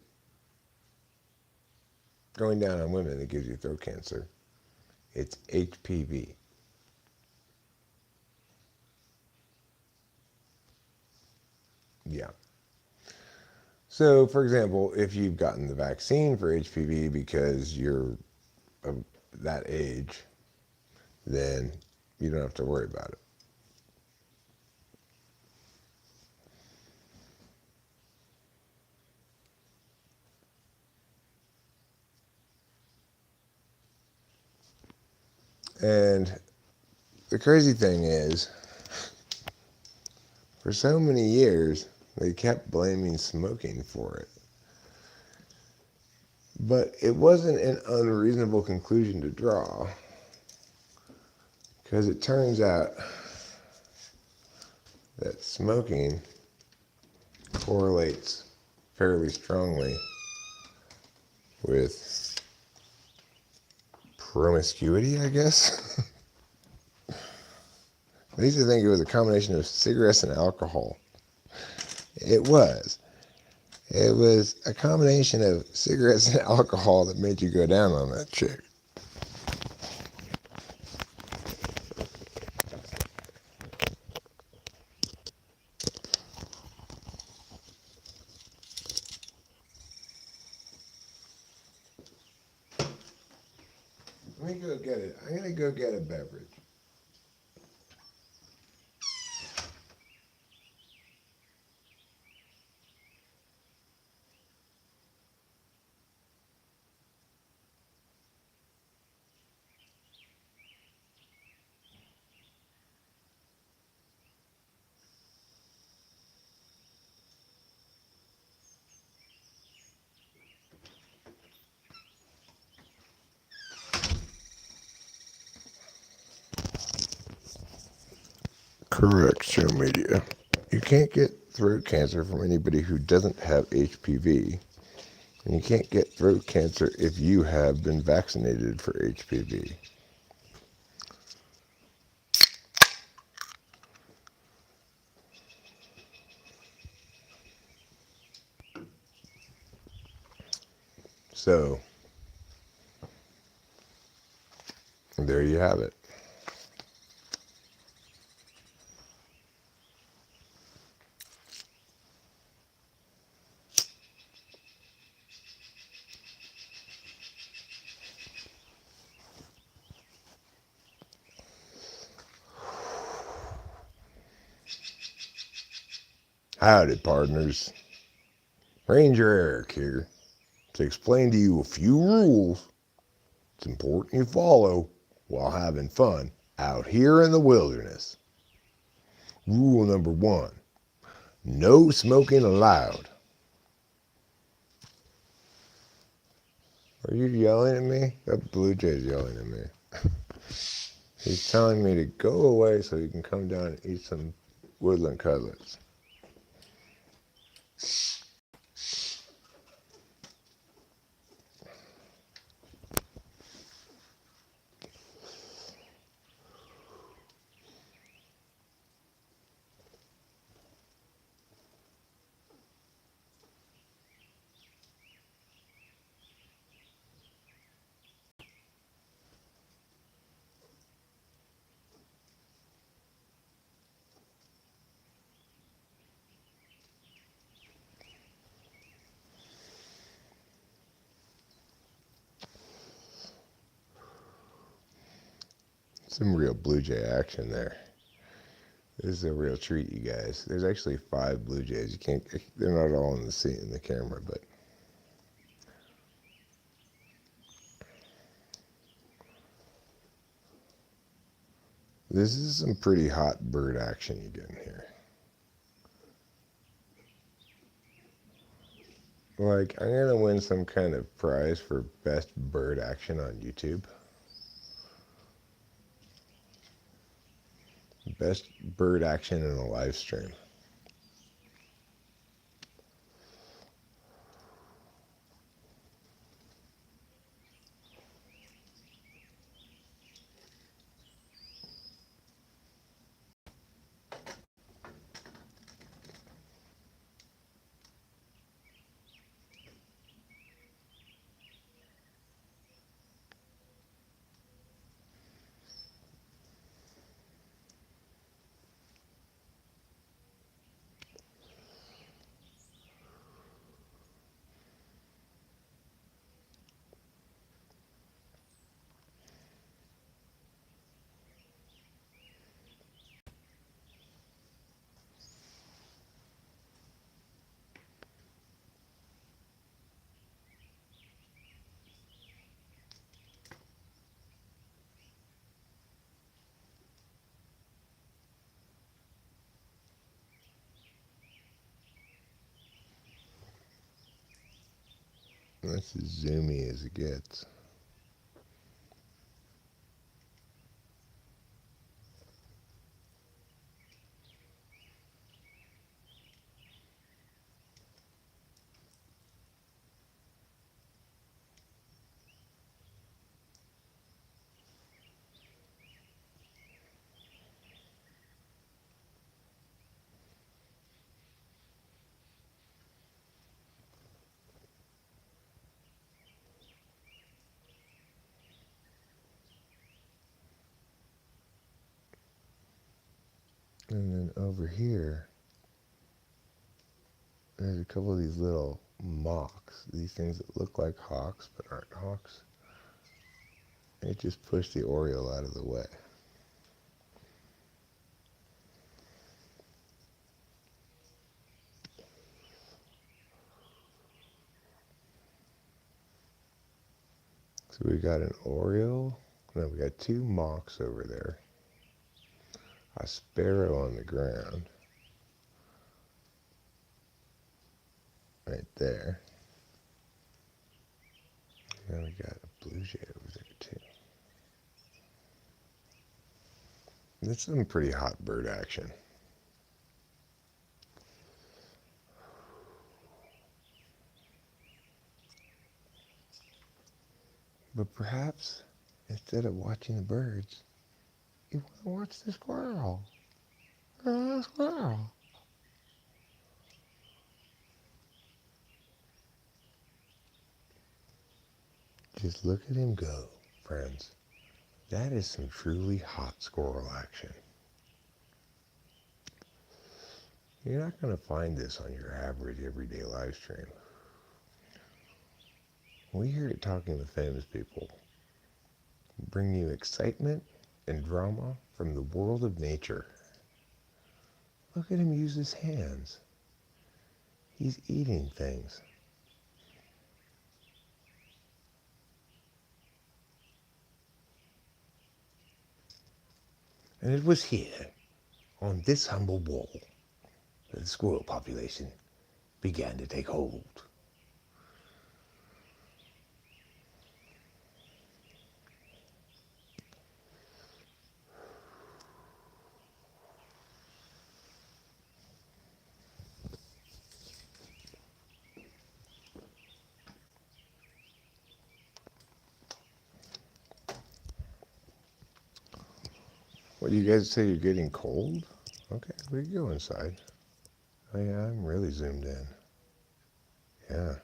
going down on women that gives you throat cancer. It's HPV. Yeah. So, for example, if you've gotten the vaccine for HPV because you're of that age, then you don't have to worry about it. And the crazy thing is, For so many years, they kept blaming smoking for it. But it wasn't an unreasonable conclusion to draw, because it turns out that smoking correlates fairly strongly with promiscuity, I guess. I used to think it was a combination of cigarettes and alcohol. It was. It was a combination of cigarettes and alcohol that made you go down on that chick. Let me go get it. I'm going to go get a beverage. Correct, show media. You can't get throat cancer from anybody who doesn't have HPV, and you can't get throat cancer if you have been vaccinated for HPV. So, there you have it. Howdy, partners. Ranger Eric here to explain to you a few rules it's important you follow while having fun out here in the wilderness. Rule number 1, no smoking allowed. Are you yelling at me? That blue jay's yelling at me. He's telling me to go away so he can come down and eat some woodland cutlets. Some real blue jay action there. This is a real treat, you guys. There's actually 5 blue jays. They're not all in the camera, but this is some pretty hot bird action you get in here. Like, I'm gonna win some kind of prize for best bird action on YouTube. Best bird action in a live stream. That's as zoomy as it gets. And then over here, there's a couple of these little mocks, these things that look like hawks but aren't hawks. It just pushed the oriole out of the way. So we got an oriole, no, we got two mocks over there, a sparrow on the ground, right there. And then we got a blue jay over there too. That's some pretty hot bird action. But perhaps, instead of watching the birds, you want to watch the squirrel. The squirrel. Just look at him go, friends. That is some truly hot squirrel action. You're not going to find this on your average everyday live stream. We here at Talking with Famous People bring you excitement and drama from the world of nature. Look at him use his hands. He's eating things. And it was here, on this humble wall, that the squirrel population began to take hold. What, you guys say you're getting cold? Okay, we can go inside. Oh yeah, I'm really zoomed in. Yeah.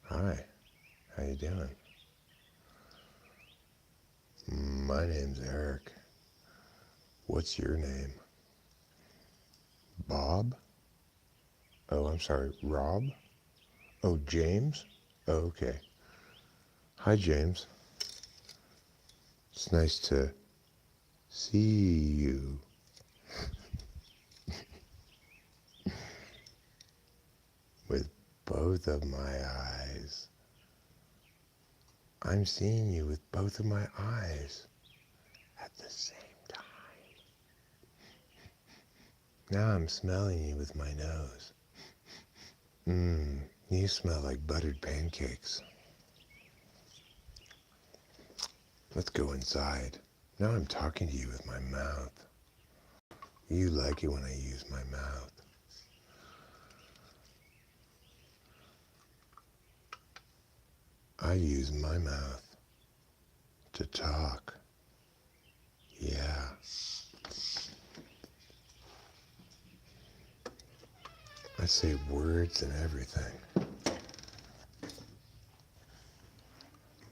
Hi. How you doing? My name's Eric. What's your name? Bob? Oh, I'm sorry, Rob? Oh, James? Oh, okay. Hi, James. It's nice to see you. With both of my eyes. I'm seeing you with both of my eyes at the same time. Now I'm smelling you with my nose. You smell like buttered pancakes. Let's go inside. Now I'm talking to you with my mouth. You like it when I use my mouth. I use my mouth to talk. Yeah. I say words and everything.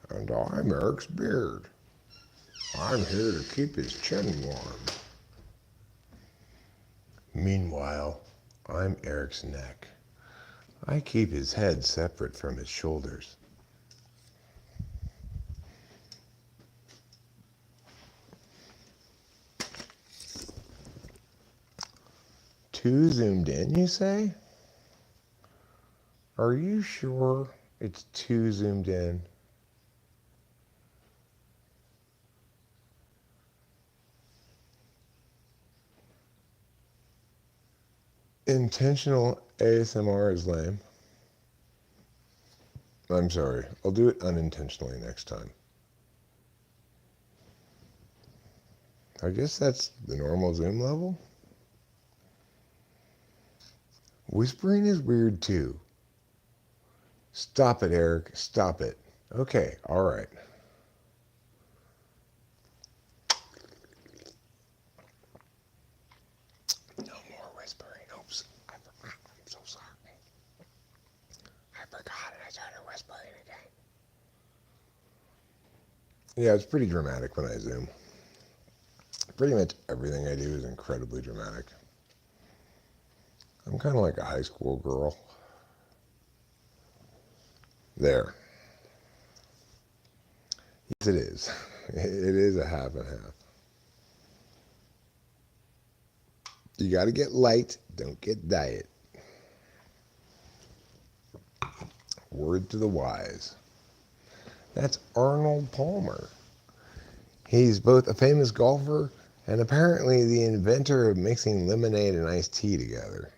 And I'm Eric's beard. I'm here to keep his chin warm. Meanwhile, I'm Eric's neck. I keep his head separate from his shoulders. Too zoomed in, you say? Are you sure it's too zoomed in? Intentional ASMR is lame. I'm sorry. I'll do it unintentionally next time. I guess that's the normal Zoom level. Whispering is weird too. Stop it, Eric. Stop it. Okay, all right. No more whispering. Oops. I forgot. I'm so sorry. I forgot and I started whispering again. Yeah, it's pretty dramatic when I Zoom. Pretty much everything I do is incredibly dramatic. I'm kind of like a high school girl. There. Yes, it is. It is a half and half. You got to get light, don't get diet. Word to the wise. That's Arnold Palmer. He's both a famous golfer and apparently the inventor of mixing lemonade and iced tea together.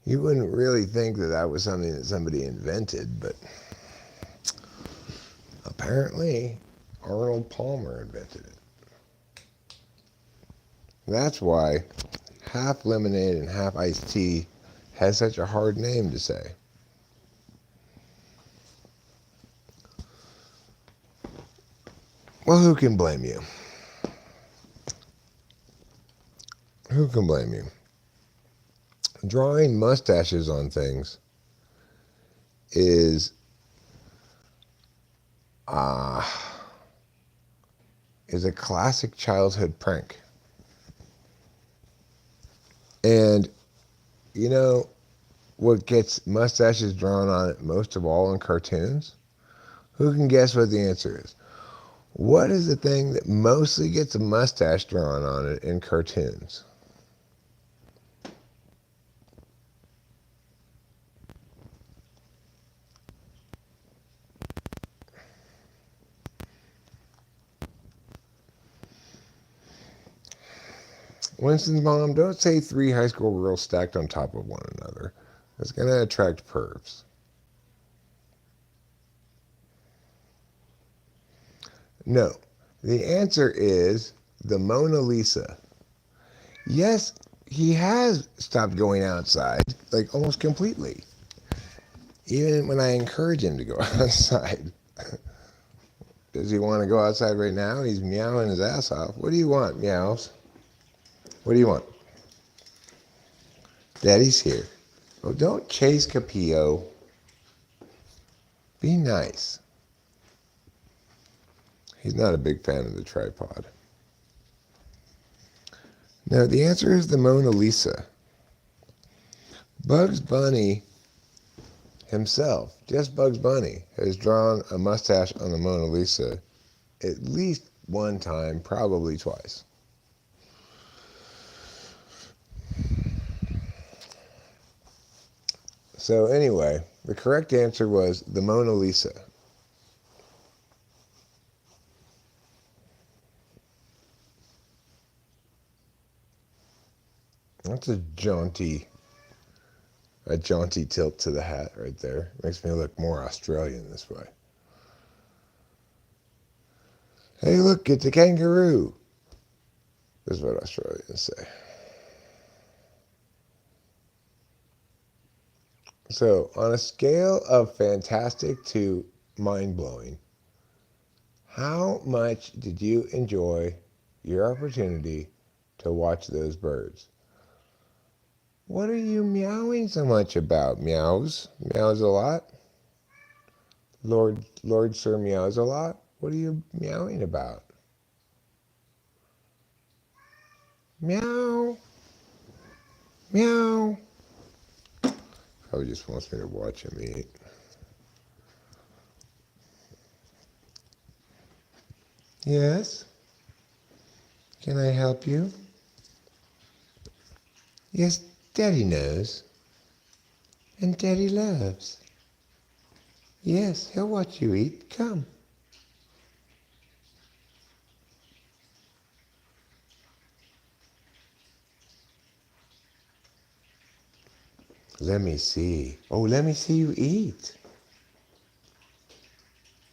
You wouldn't really think that that was something that somebody invented, but apparently Arnold Palmer invented it. That's why half lemonade and half iced tea has such a hard name to say. Well, who can blame you? Who can blame you? Drawing mustaches on things is uh, is a classic childhood prank. And you know what gets mustaches drawn on it most of all in cartoons? Who can guess what the answer is? What is the thing that mostly gets a mustache drawn on it in cartoons? Winston's mom, don't say 3 high school girls stacked on top of one another. That's going to attract pervs. No. The answer is the Mona Lisa. Yes, he has stopped going outside, like almost completely. Even when I encourage him to go outside. Does he want to go outside right now? He's meowing his ass off. What do you want, meows? What do you want? Daddy's here. Oh, don't chase Capillo. Be nice. He's not a big fan of the tripod. No, the answer is the Mona Lisa. Bugs Bunny himself, just Bugs Bunny, has drawn a mustache on the Mona Lisa at least one time, probably twice. So anyway, the correct answer was the Mona Lisa. That's a jaunty tilt to the hat right there. Makes me look more Australian this way. Hey, look, it's a kangaroo. This is what Australians say. So, on a scale of fantastic to mind-blowing, how much did you enjoy your opportunity to watch those birds? What are you meowing so much about? Meows? Meows a lot? Lord Sir meows a lot? What are you meowing about? Meow. Meow. Probably just wants me to watch him eat. Yes? Can I help you? Yes, Daddy knows. And Daddy loves. Yes, he'll watch you eat. Come. Let me see. Oh, let me see you eat.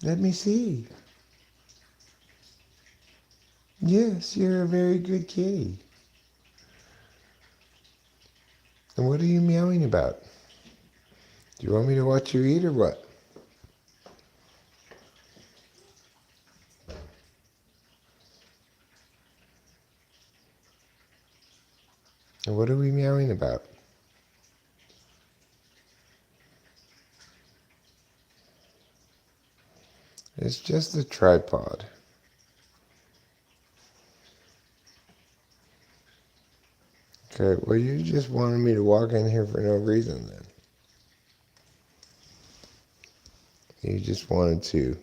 Let me see. Yes, you're a very good kitty. And what are you meowing about? Do you want me to watch you eat or what? And what are we meowing about? It's just the tripod. Okay, well, you just wanted me to walk in here for no reason then. You just wanted to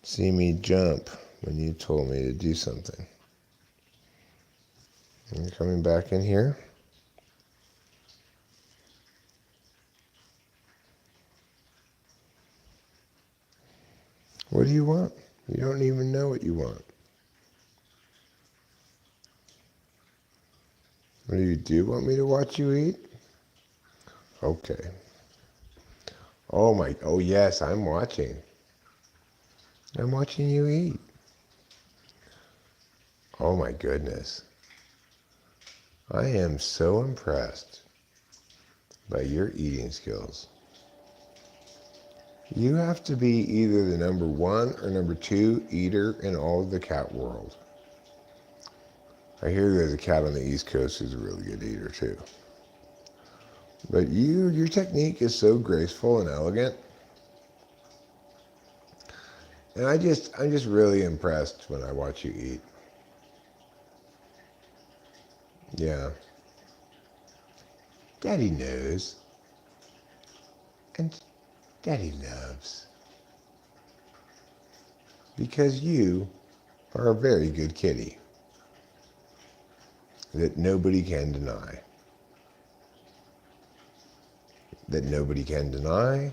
see me jump when you told me to do something. And you're coming back in here? What do you want? You don't even know what you want. What do you want me to watch you eat? Okay. Oh yes, I'm watching. I'm watching you eat. Oh my goodness. I am so impressed by your eating skills. You have to be either the number 1 or number 2 eater in all of the cat world. I hear there's a cat on the East Coast who's a really good eater too. But your technique is so graceful and elegant. And I'm just really impressed when I watch you eat. Yeah. Daddy knows. And Daddy loves. Because you are a very good kitty that nobody can deny. That nobody can deny.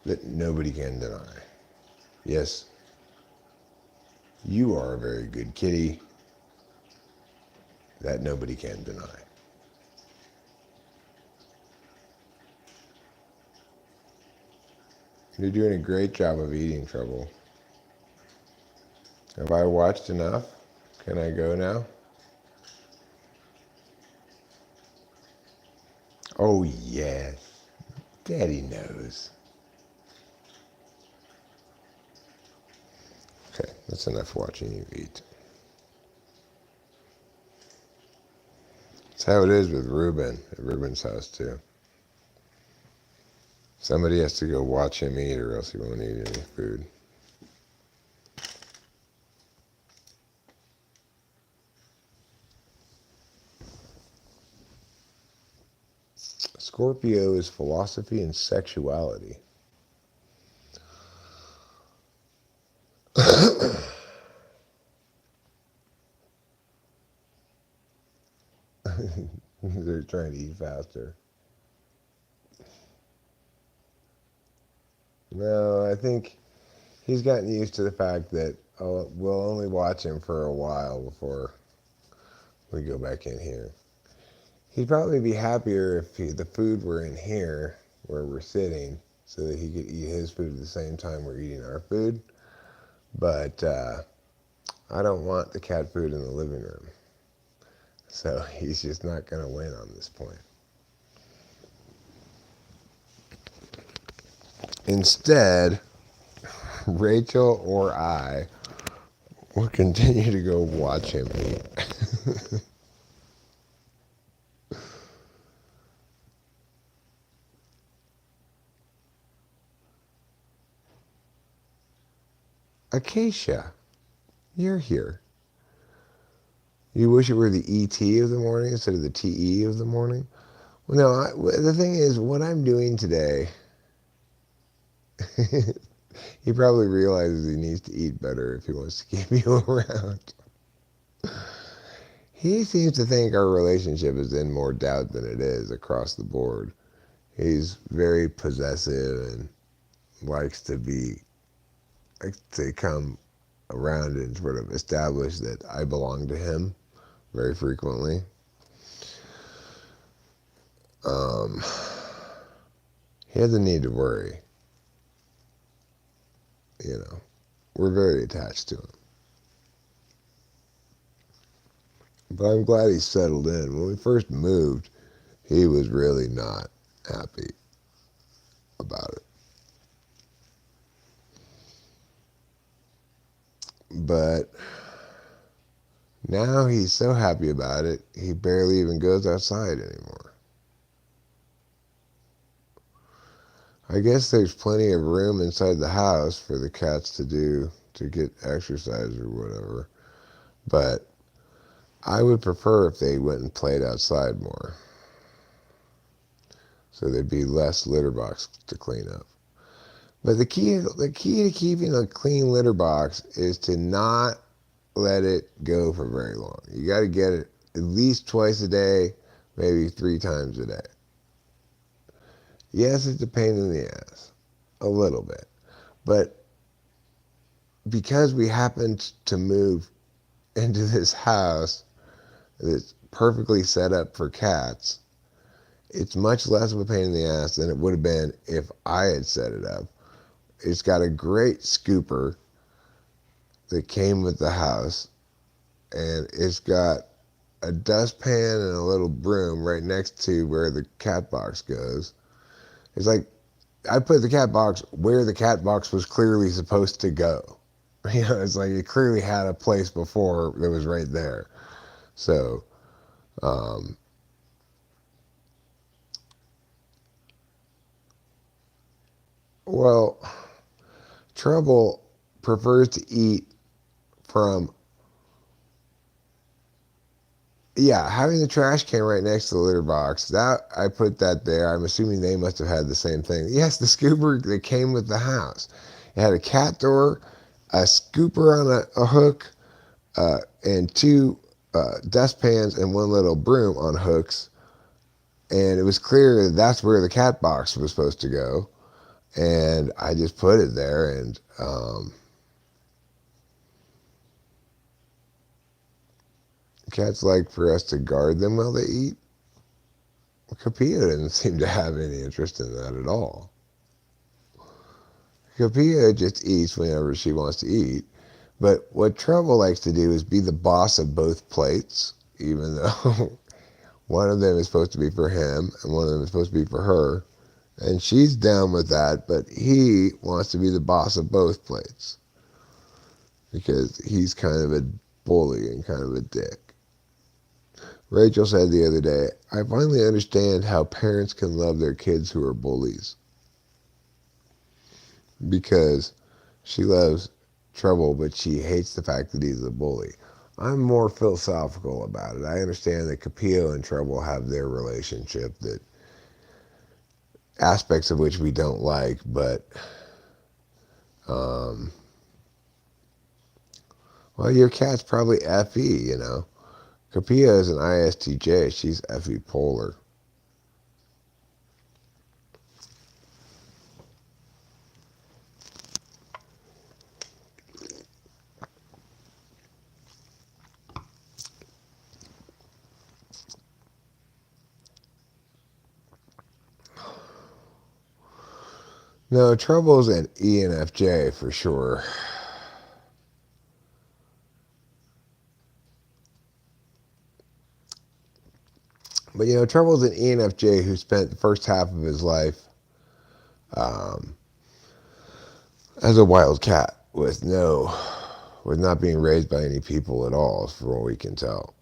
That nobody can deny. Yes, you are a very good kitty that nobody can deny. You're doing a great job of eating, Trouble. Have I watched enough? Can I go now? Oh, yes. Daddy knows. Okay, that's enough watching you eat. That's how it is with Ruben at Ruben's house, too. Somebody has to go watch him eat or else he won't eat any food. Scorpio is philosophy and sexuality. They're trying to eat faster. No, I think he's gotten used to the fact that we'll only watch him for a while before we go back in here. He'd probably be happier if the food were in here where we're sitting so that he could eat his food at the same time we're eating our food. But I don't want the cat food in the living room. So he's just not going to win on this point. Instead, Rachel or I will continue to go watch him eat. Acacia, you're here. You wish it were the ET of the morning instead of the TE of the morning? Well, no, the thing is, what I'm doing today, he probably realizes he needs to eat better if he wants to keep you around. He seems to think our relationship is in more doubt than it is across the board. He's very possessive and likes to come around and sort of establish that I belong to him very frequently. He doesn't need to worry. we're very attached to him. But I'm glad he settled in. When we first moved, he was really not happy about it. But now he's so happy about it, he barely even goes outside anymore. I guess there's plenty of room inside the house for the cats to get exercise or whatever. But I would prefer if they went and played outside more. So there'd be less litter box to clean up. But the key to keeping a clean litter box is to not let it go for very long. You got to get it at least twice a day, maybe 3 times a day. Yes, it's a pain in the ass, a little bit. But because we happened to move into this house that's perfectly set up for cats, it's much less of a pain in the ass than it would have been if I had set it up. It's got a great scooper that came with the house, and it's got a dustpan and a little broom right next to where the cat box goes. It's like I put the cat box where the cat box was clearly supposed to go. It's like it clearly had a place before that was right there. So, well, Trouble prefers to eat from, yeah, having the trash can right next to the litter box, that I put that there. I'm assuming they must have had the same thing. Yes, the scooper that came with the house. It had a cat door, a scooper on a hook, and 2 dustpans and 1 little broom on hooks. And it was clear that that's where the cat box was supposed to go. And I just put it there, and cats like for us to guard them while they eat. Capilla doesn't seem to have any interest in that at all. Capilla just eats whenever she wants to eat. But what Trouble likes to do is be the boss of both plates, even though one of them is supposed to be for him and one of them is supposed to be for her. And she's down with that, but he wants to be the boss of both plates because he's kind of a bully and kind of a dick. Rachel said the other day, I finally understand how parents can love their kids who are bullies. Because she loves Trouble, but she hates the fact that he's a bully. I'm more philosophical about it. I understand that Capillo and Trouble have their relationship, that aspects of which we don't like, but well, your cat's probably FE, Capilla is an ISTJ. She's FE polar. No, Trouble's an ENFJ for sure. But Trouble's an ENFJ who spent the first half of his life as a wild cat with not being raised by any people at all, from what we can tell.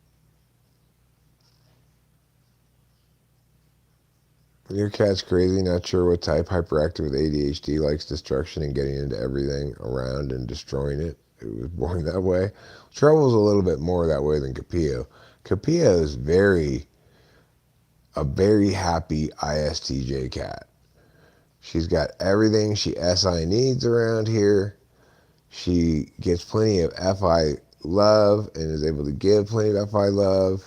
Your cat's crazy, not sure what type, hyperactive with ADHD, likes destruction and getting into everything around and destroying it. It was born that way. Trouble's a little bit more that way than Capillo. Capillo is a very happy ISTJ cat. She's got everything she SI needs around here. She gets plenty of FI love and is able to give plenty of FI love.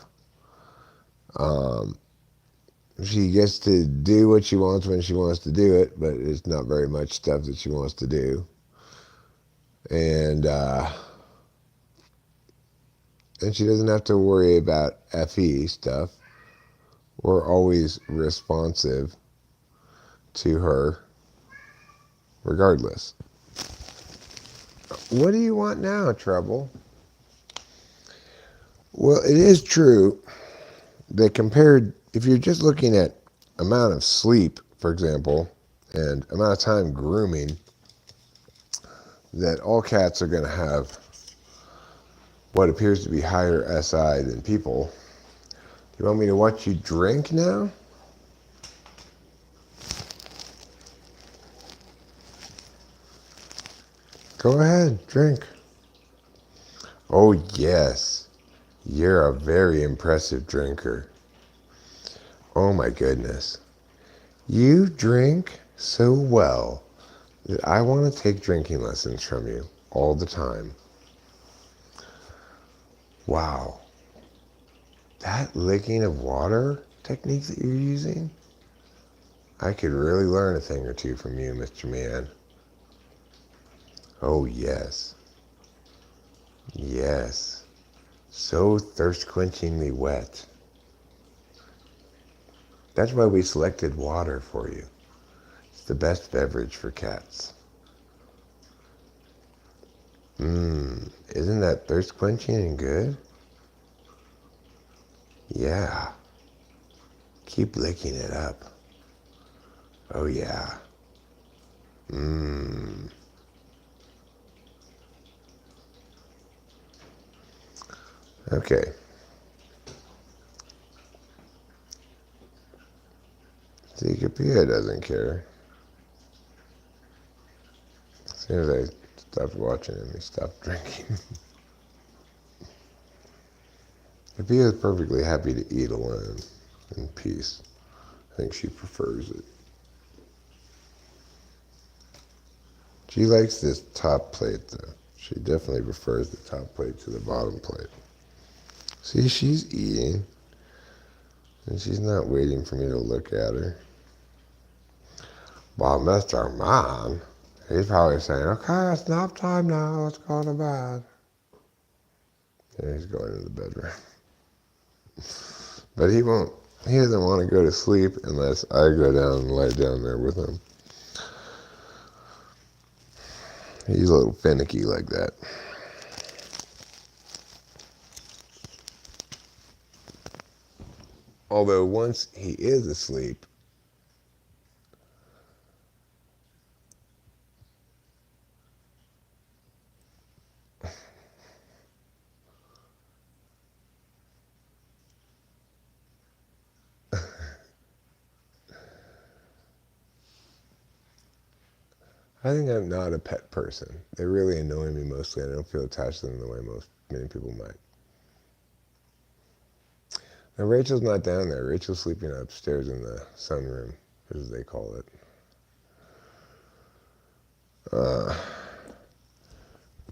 She gets to do what she wants when she wants to do it, but it's not very much stuff that she wants to do. And she doesn't have to worry about FE stuff. We're always responsive to her regardless. What do you want now, Trouble? Well, it is true that compared, if you're just looking at amount of sleep, for example, and amount of time grooming, that all cats are going to have what appears to be higher SI than people. Do you want me to watch you drink now? Go ahead, drink. Oh, yes. You're a very impressive drinker. Oh, my goodness. You drink so well that I want to take drinking lessons from you all the time. Wow. That licking of water technique that you're using, I could really learn a thing or two from you, Mr. Man. Oh, yes. Yes. So thirst-quenchingly wet. That's why we selected water for you. It's the best beverage for cats. Isn't that thirst-quenching and good? Yeah. Keep licking it up. Oh, yeah. Okay. See, Kapia doesn't care. As soon as I stopped watching him, he stopped drinking. Kapia is perfectly happy to eat alone in peace. I think she prefers it. She likes this top plate, though. She definitely prefers the top plate to the bottom plate. See, she's eating, and she's not waiting for me to look at her. Well, Mr. Man, he's probably saying, okay, it's nap time now. Let's go to bed. And he's going to the bedroom. But he won't. He doesn't want to go to sleep unless I go down and lie down there with him. He's a little finicky like that. Although once he is asleep, I think I'm not a pet person. They really annoy me mostly. I don't feel attached to them the way many people might. Now Rachel's not down there. Rachel's sleeping upstairs in the sunroom, as they call it.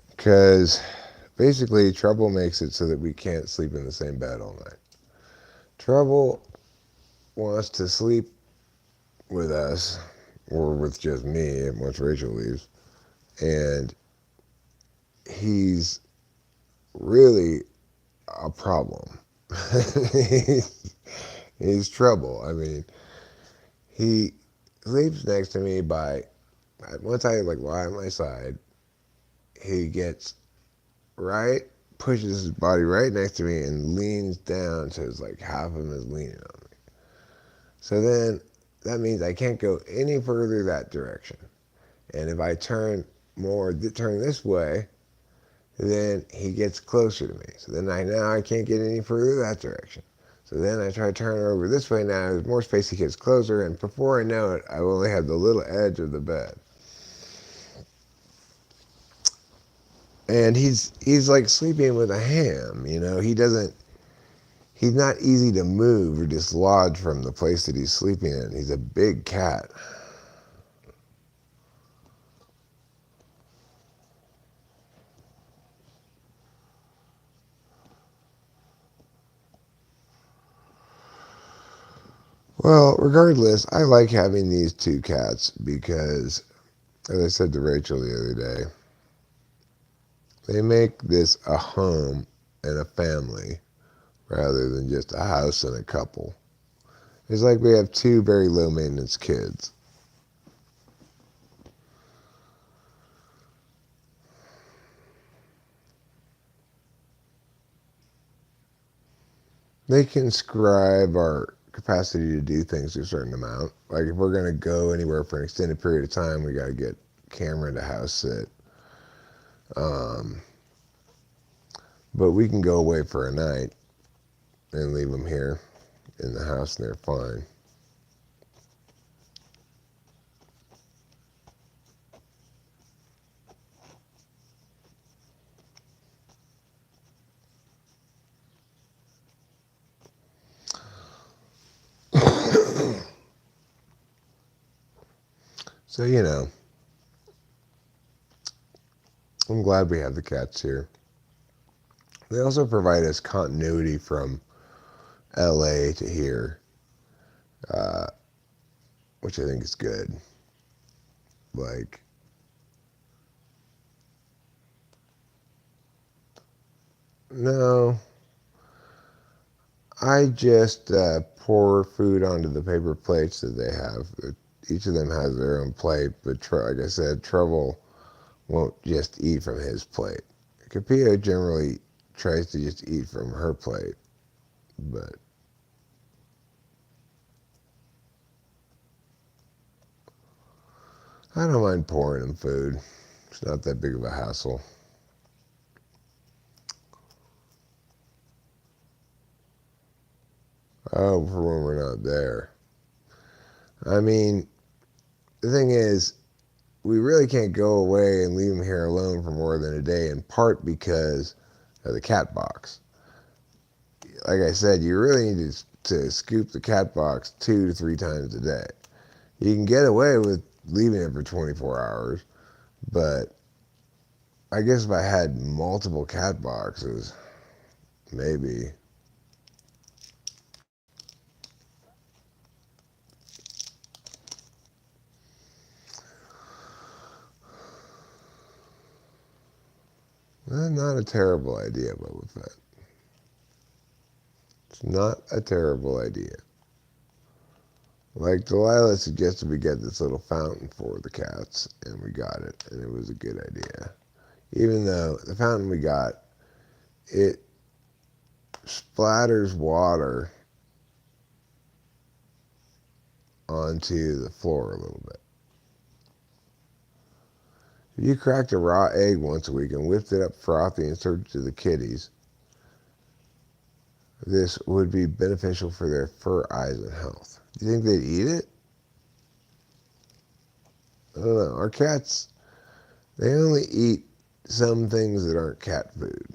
Because basically Trouble makes it so that we can't sleep in the same bed all night. Trouble wants to sleep with us, or with just me once Rachel leaves, and he's really a problem. he's trouble. I mean, he sleeps next to me once I lie on my side, he gets pushes his body right next to me and leans down so it's like half of him is leaning on me. So then that means I can't go any further that direction. And if I turn this way, then he gets closer to me. So then now I can't get any further that direction. So then I try to turn it over this way now. There's more space, he gets closer, and before I know it, I only have the little edge of the bed. And he's like sleeping with a ham, he's not easy to move or dislodge from the place that he's sleeping in. He's a big cat. Well, regardless, I like having these two cats because, as I said to Rachel the other day, they make this a home and a family rather than just a house and a couple. It's like we have two very low maintenance kids. they can scribe our capacity to do things to a certain amount. Like if we're going to go anywhere for an extended period of time, we got to get Cameron to house sit. But we can go away for a night and leave them here in the house and they're fine. So, I'm glad we have the cats here. They also provide us continuity from LA to here, which I think is good. Like, no, I just pour food onto the paper plates that they have. Each of them has their own plate, but like I said, Trouble won't just eat from his plate. Capilla generally tries to just eat from her plate, but I don't mind pouring him food. It's not that big of a hassle. Oh, for when we're not there. I mean, the thing is, we really can't go away and leave him here alone for more than a day, in part because of the cat box. Like I said, you really need to scoop the cat box 2 to 3 times a day. You can get away with leaving it for 24 hours, but I guess if I had multiple cat boxes, maybe. Not a terrible idea, Boba Fett. It's not a terrible idea. Like Delilah suggested we get this little fountain for the cats, and we got it, and it was a good idea. Even though the fountain we got, it splatters water onto the floor a little bit. If you cracked a raw egg once a week and whipped it up frothy and served it to the kitties, this would be beneficial for their fur, eyes, and health. Do you think they'd eat it? I don't know. Our cats, they only eat some things that aren't cat food.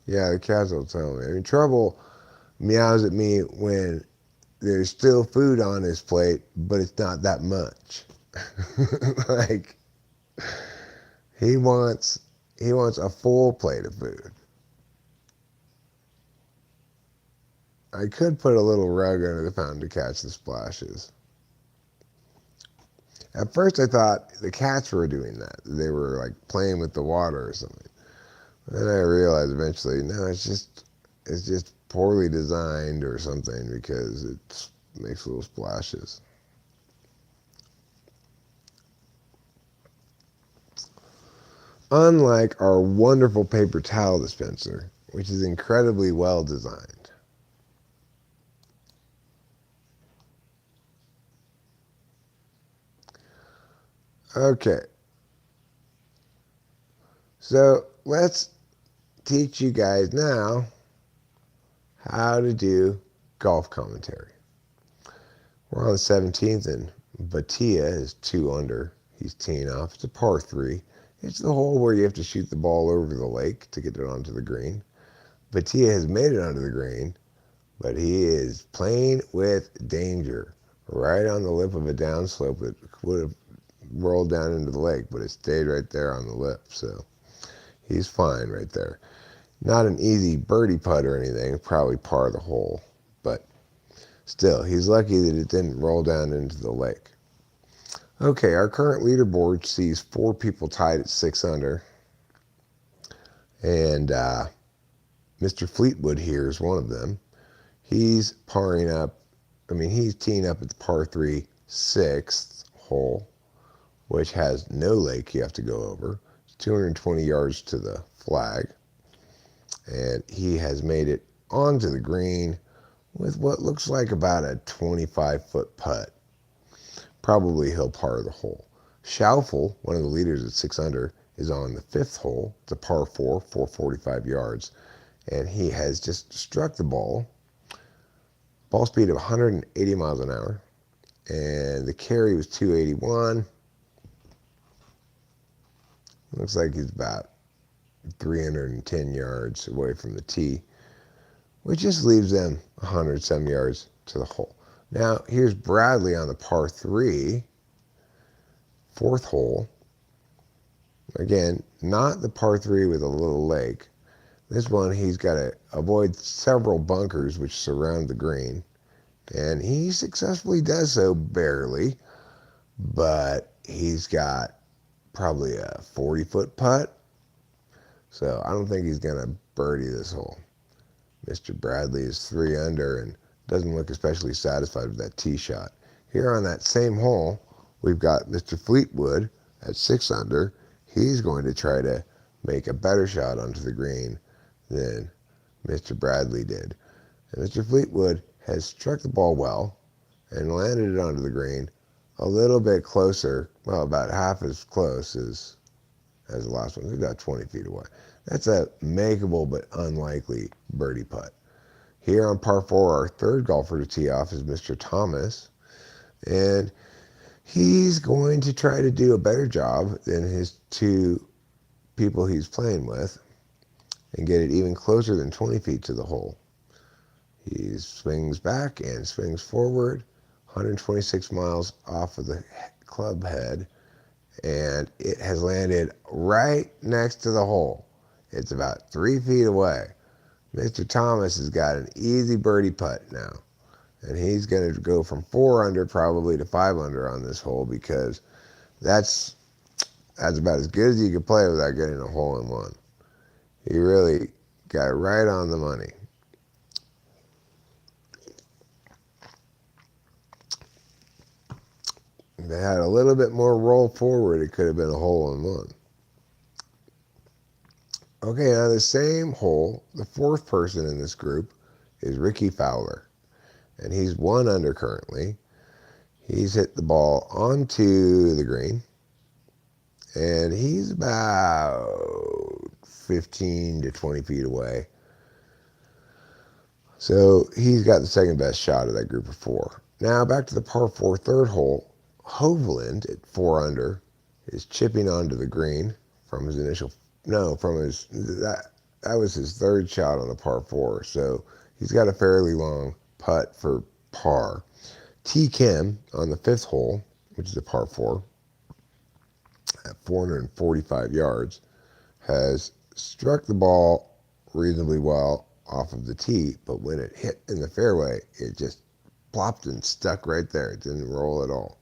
Yeah, the cats will tell me. I mean, Trouble meows at me when there's still food on his plate, but it's not that much. Like he wants a full plate of food. I could put a little rug under the fountain to catch the splashes. At first I thought the cats were doing that. They were like playing with the water or something. Then I realized eventually, no, it's just poorly designed or something because it makes little splashes. Unlike our wonderful paper towel dispenser, which is incredibly well designed. Okay, so let's teach you guys now how to do golf commentary. We're on the 17th, and Batia is 2 under. He's teeing off. It's a par 3. It's the hole where you have to shoot the ball over the lake to get it onto the green. Batia has made it onto the green, but he is playing with danger. Right on the lip of a downslope that would have rolled down into the lake, but it stayed right there on the lip, so he's fine right there. Not an easy birdie putt or anything, probably par the hole, but still, he's lucky that it didn't roll down into the lake. Okay, our current leaderboard sees 4 people tied at 6 under, and Mr. Fleetwood here is one of them. He's he's teeing up at the par 3 6th hole, which has no lake you have to go over. It's 220 yards to the flag, and he has made it onto the green with what looks like about a 25-foot putt. Probably he'll par the hole. Schaufel, one of the leaders at 6 under, is on the 5th hole. It's a par 4, 445 yards, and he has just struck the ball speed of 180 miles an hour, and the carry was 281. Looks like he's about 310 yards away from the tee, which just leaves them 100-some yards to the hole. Now, here's Bradley on the par 3, 4th hole. Again, not the par 3 with a little lake. This one, he's got to avoid several bunkers which surround the green, and he successfully does so barely, but he's got probably a 40-foot putt, so I don't think he's going to birdie this hole. Mr. Bradley is 3 under and doesn't look especially satisfied with that tee shot. Here on that same hole, we've got Mr. Fleetwood at 6 under. He's going to try to make a better shot onto the green than Mr. Bradley did. And Mr. Fleetwood has struck the ball well and landed it onto the green a little bit closer, well, about half as close as the last one. He's about 20 feet away. That's a makeable but unlikely birdie putt. Here on par 4, our third golfer to tee off is Mr. Thomas, and he's going to try to do a better job than his 2 people he's playing with and get it even closer than 20 feet to the hole. He swings back and swings forward, 126 miles off of the club head, and it has landed right next to the hole. It's about 3 feet away. Mr. Thomas has got an easy birdie putt now, and he's going to go from 4 under probably to 5 under on this hole, because that's about as good as you can play without getting a hole in one. He really got it right on the money. If they had a little bit more roll forward, it could have been a hole in one. Okay, now the same hole, the 4th person in this group is Ricky Fowler, and he's 1 under currently. He's hit the ball onto the green, and he's about 15 to 20 feet away. So he's got the second best shot of that group of 4. Now back to the par 4 3rd hole. Hovland at 4 under is chipping onto the green from his that was his 3rd shot on the par 4. So he's got a fairly long putt for par. T. Kim on the 5th hole, which is a par 4, at 445 yards, has struck the ball reasonably well off of the tee, but when it hit in the fairway, it just plopped and stuck right there. It didn't roll at all.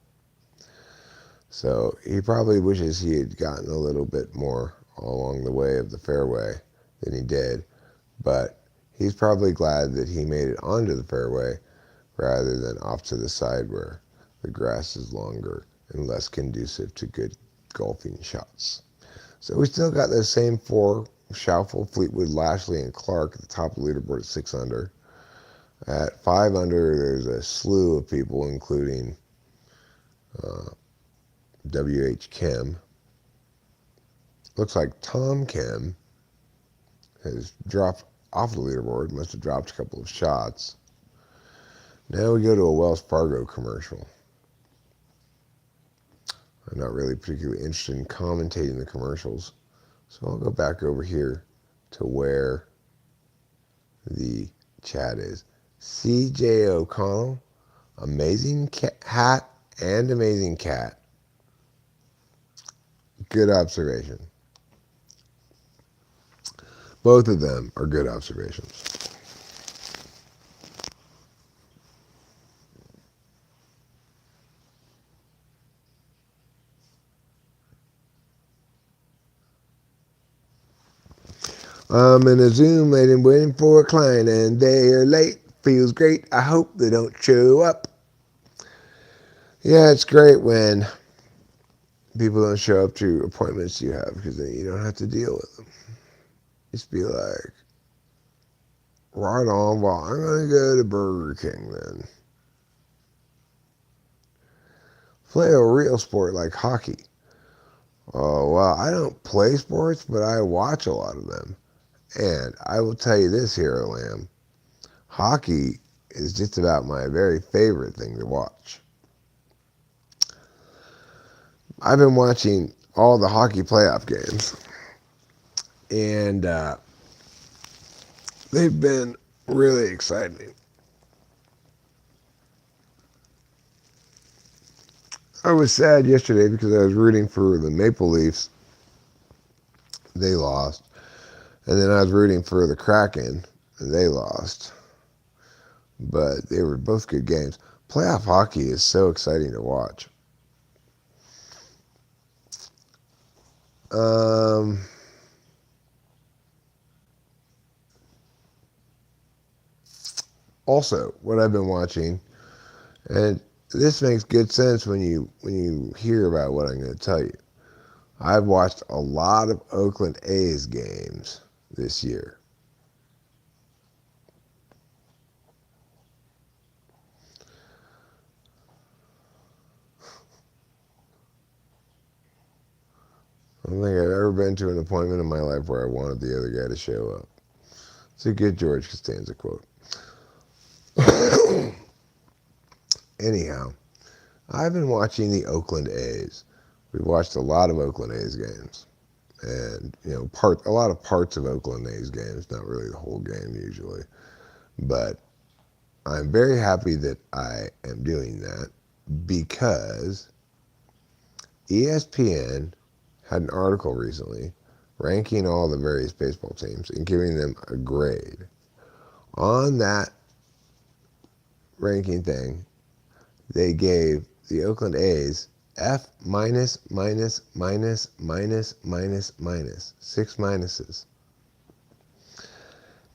So he probably wishes he had gotten a little bit more along the way of the fairway than he did, but he's probably glad that he made it onto the fairway rather than off to the side where the grass is longer and less conducive to good golfing shots. So we still got those same 4, Schaufel, Fleetwood, Lashley, and Clark at the top of the leaderboard at 6 under. At 5 under, there's a slew of people, including W.H. Kim. Looks like Tom Kim has dropped off the leaderboard, must have dropped a couple of shots. Now we go to a Wells Fargo commercial. I'm not really particularly interested in commentating the commercials, so I'll go back over here to where the chat is. C.J. O'Connell, amazing hat and amazing cat. Good observation. Both of them are good observations. I'm in a Zoom waiting for a client and they're late. Feels great. I hope they don't show up. Yeah, it's great when people don't show up to appointments you have because then you don't have to deal with them. Just be like, right on, well, I'm going to go to Burger King then. Play a real sport like hockey. Oh, well, I don't play sports, but I watch a lot of them. And I will tell you this, Hero Lamb. Hockey is just about my very favorite thing to watch. I've been watching all the hockey playoff games, and they've been really exciting. I was sad yesterday because I was rooting for the Maple Leafs. They lost. And then I was rooting for the Kraken, and they lost. But they were both good games. Playoff hockey is so exciting to watch. Also, what I've been watching, and this makes good sense when you hear about what I'm going to tell you. I've watched a lot of Oakland A's games this year. I don't think I've ever been to an appointment in my life where I wanted the other guy to show up. It's a good George Costanza quote. Anyhow, I've been watching the Oakland A's. We've watched a lot of Oakland A's games. And, a lot of parts of Oakland A's games, not really the whole game usually. But I'm very happy that I am doing that because ESPN had an article recently ranking all the various baseball teams and giving them a grade. On that ranking thing, they gave the Oakland A's F minus, minus, minus, minus, minus, minus. 6 minuses.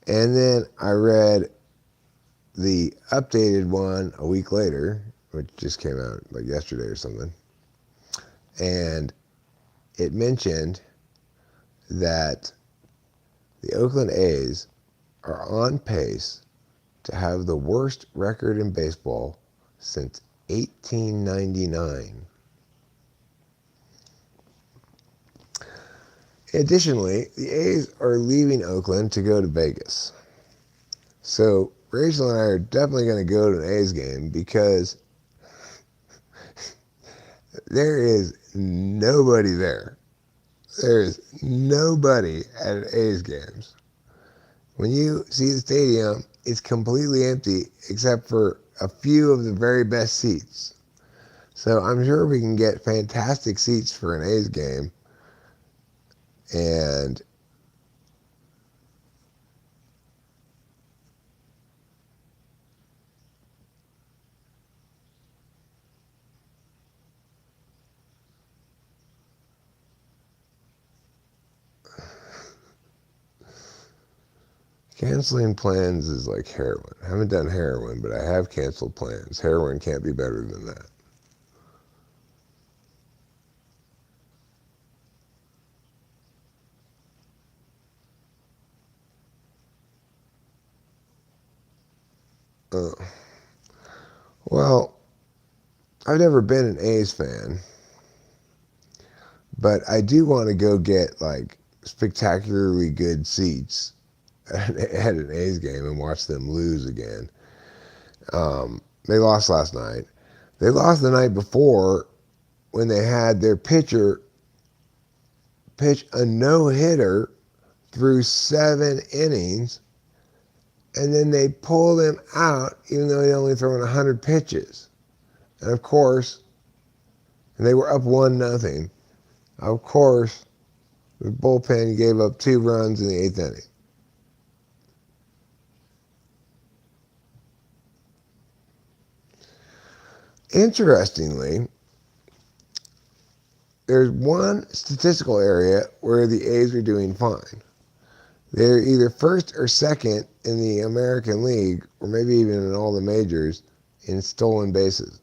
And then I read the updated one a week later, which just came out like yesterday or something. And it mentioned that the Oakland A's are on pace to have the worst record in baseball since 1899. Additionally, the A's are leaving Oakland to go to Vegas. So Rachel and I are definitely going to go to an A's game because there is nobody there. There is nobody at A's games. When you see the stadium, it's completely empty except for a few of the very best seats. So I'm sure we can get fantastic seats for an A's game. And canceling plans is like heroin. I haven't done heroin, but I have canceled plans. Heroin can't be better than that. Well, I've never been an A's fan, but I do want to go get like spectacularly good seats at an A's game and watch them lose again. They lost last night. They lost the night before when they had their pitcher pitch a no-hitter through 7 innings, and then they pulled him out even though he only thrown 100 pitches. And of course, they were up 1-0. Of course, the bullpen gave up 2 runs in the 8th inning. Interestingly, there's one statistical area where the A's are doing fine. They're either first or second in the American League, or maybe even in all the majors, in stolen bases.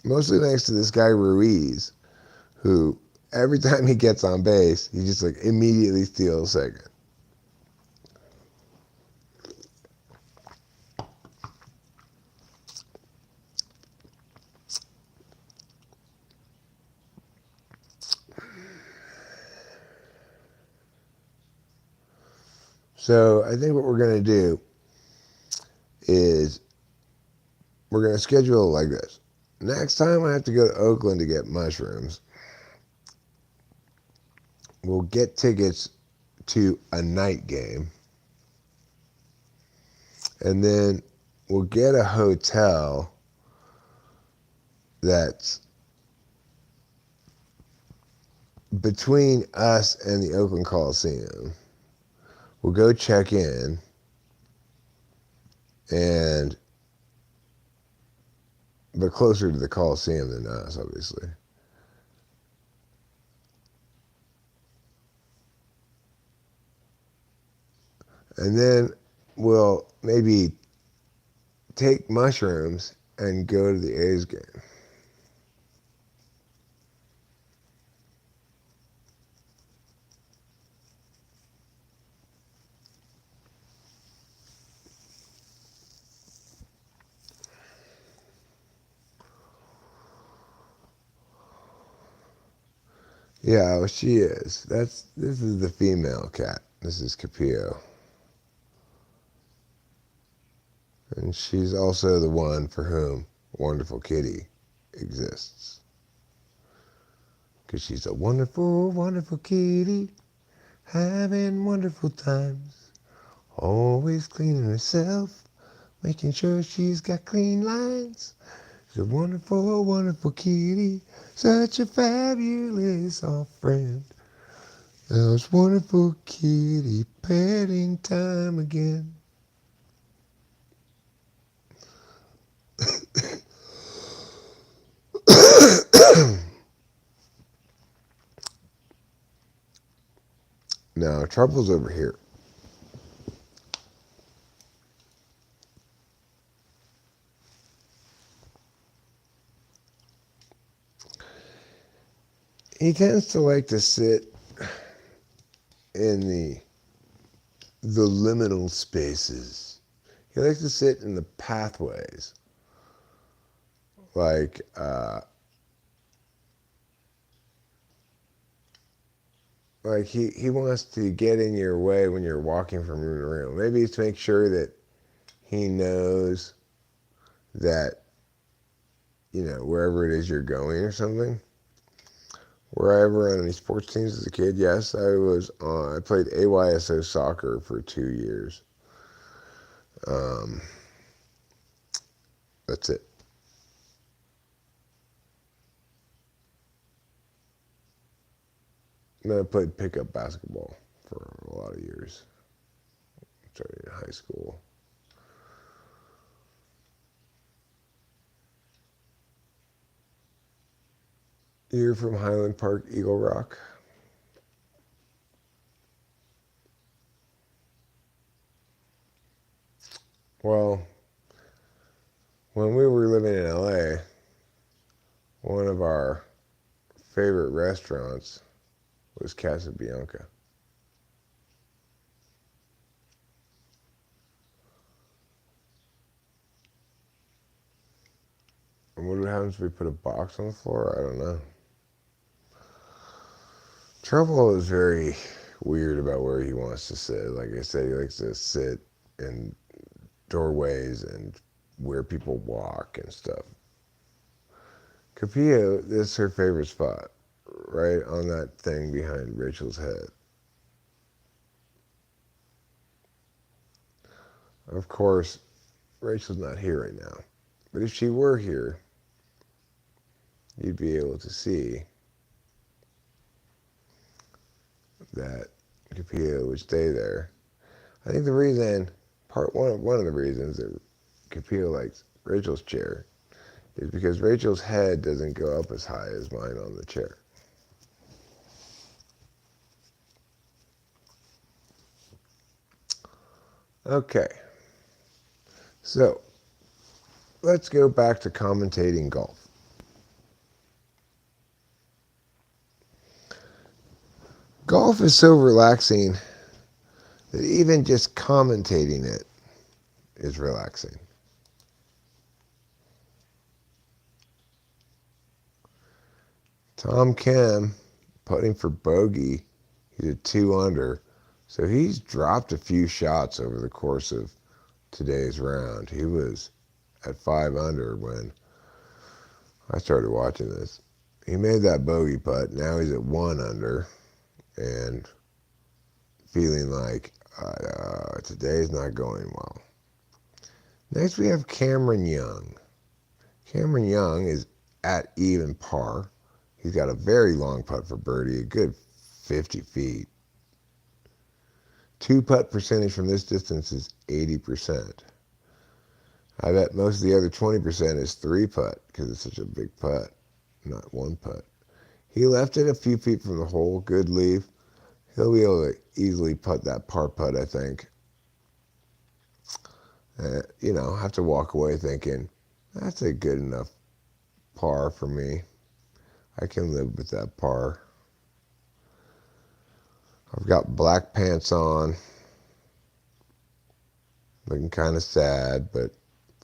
Mostly thanks to this guy Ruiz, who every time he gets on base, he just like immediately steals second. So I think what we're going to do is we're going to schedule it like this. Next time I have to go to Oakland to get mushrooms, we'll get tickets to a night game. And then we'll get a hotel that's between us and the Oakland Coliseum. We'll go check in, but closer to the Coliseum than us, obviously. And then we'll maybe take mushrooms and go to the A's game. Yeah, well, she is. This is the female cat. This is Capillo. And she's also the one for whom Wonderful Kitty exists. Because she's a wonderful, wonderful kitty, having wonderful times. Always cleaning herself, making sure she's got clean lines. She's a wonderful, wonderful kitty, such a fabulous old friend. Now it's wonderful kitty, petting time again. Now, trouble's over here. He tends to like to sit in the liminal spaces. He likes to sit in the pathways. Like, he wants to get in your way when you're walking from room to room. Maybe it's to make sure that he knows that, wherever it is you're going or something. Wherever on any sports teams as a kid, yes, I played AYSO soccer for 2 years. That's it. And then I played pickup basketball for a lot of years. Started in high school. You're from Highland Park, Eagle Rock? Well, when we were living in LA, one of our favorite restaurants was Casabianca. And what happens if we put a box on the floor? I don't know. Trouble is very weird about where he wants to sit. Like I said, he likes to sit in doorways and where people walk and stuff. Capillo, this is her favorite spot, right on that thing behind Rachel's head. Of course, Rachel's not here right now. But if she were here, you'd be able to see that Capillo would stay there. I think the reason, one of the reasons that Capillo likes Rachel's chair is because Rachel's head doesn't go up as high as mine on the chair. Okay, so let's go back to commentating golf. Golf is so relaxing that even just commentating it is relaxing. Tom Kim putting for bogey. He's a 2 under. So he's dropped a few shots over the course of today's round. He was at 5 under when I started watching this. He made that bogey putt. Now he's at 1 under and feeling like today's not going well. Next we have Cameron Young. Cameron Young is at even par. He's got a very long putt for birdie, a good 50 feet. 2-putt percentage from this distance is 80%. I bet most of the other 20% is 3-putt because it's such a big putt, not 1-putt. He left it a few feet from the hole, good leave. He'll be able to easily putt that par putt, I think. Have to walk away thinking, that's a good enough par for me. I can live with that par. I've got black pants on. Looking kind of sad, but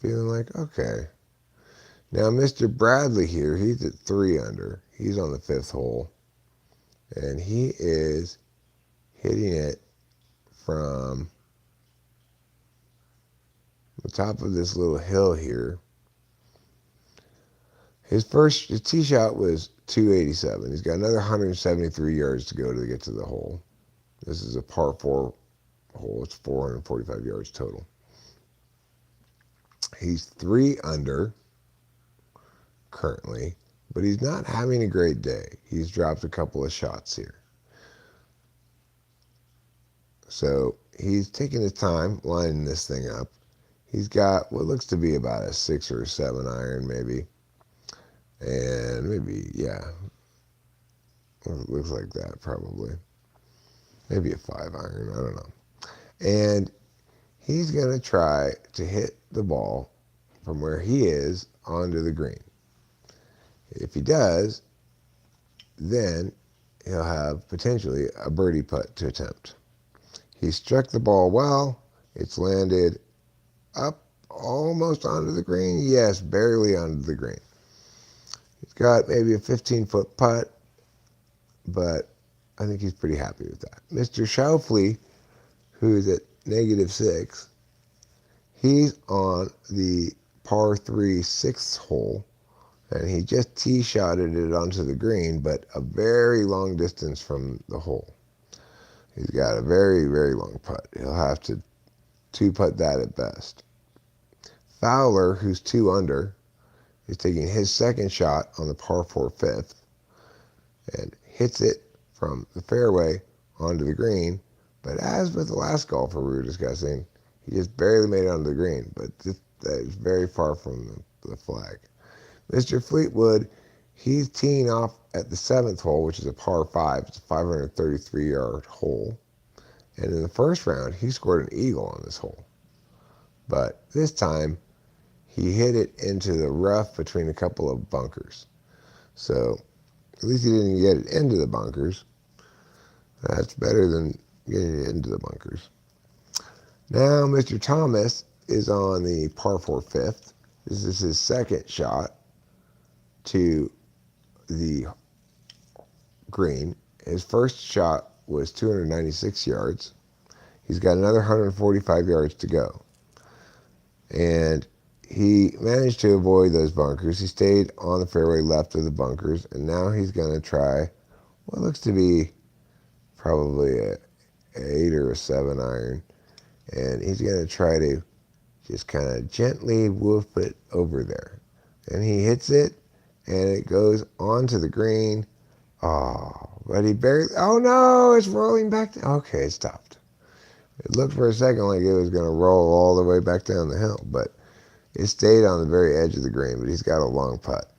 feeling like, okay. Now, Mr. Bradley here, he's at 3 under. He's on the 5th hole. And he is hitting it from the top of this little hill here. His tee shot was 287. He's got another 173 yards to go to get to the hole. This is a par 4 hole. It's 445 yards total. He's 3 under currently, but he's not having a great day. He's dropped a couple of shots here. So he's taking his time lining this thing up. He's got what looks to be about a 6 or 7 iron maybe. And maybe, yeah, it looks like that probably. Maybe a 5 iron, I don't know. And he's going to try to hit the ball from where he is onto the green. If he does, then he'll have potentially a birdie putt to attempt. He struck the ball well. It's landed up almost onto the green. Yes, barely onto the green. He's got maybe a 15-foot putt, but I think he's pretty happy with that. Mr. Schauffele, who's at -6, he's on the par 3 6th hole, and he just tee-shotted it onto the green, but a very long distance from the hole. He's got a very, very long putt. He'll have to 2-putt that at best. Fowler, who's 2 under, is taking his second shot on the par 4 5th and hits it from the fairway onto the green. But as with the last golfer we were discussing, he just barely made it onto the green, but that is very far from the flag. Mr. Fleetwood, he's teeing off at the 7th hole, which is a par 5. It's a 533-yard hole. And in the first round, he scored an eagle on this hole. But this time, he hit it into the rough between a couple of bunkers. So at least he didn't get it into the bunkers. That's better than getting it into the bunkers. Now, Mr. Thomas is on the par 4 5th. This is his second shot to the green. His first shot was 296 yards. He's got another 145 yards to go. And he managed to avoid those bunkers. He stayed on the fairway left of the bunkers, and now he's going to try what looks to be probably an 8 or a 7 iron. And he's going to try to just kind of gently whoop it over there. And he hits it, and it goes onto the green. Oh, but he barely, oh no, it's rolling back. Okay, it stopped. It looked for a second like it was going to roll all the way back down the hill, but it stayed on the very edge of the green, but he's got a long putt.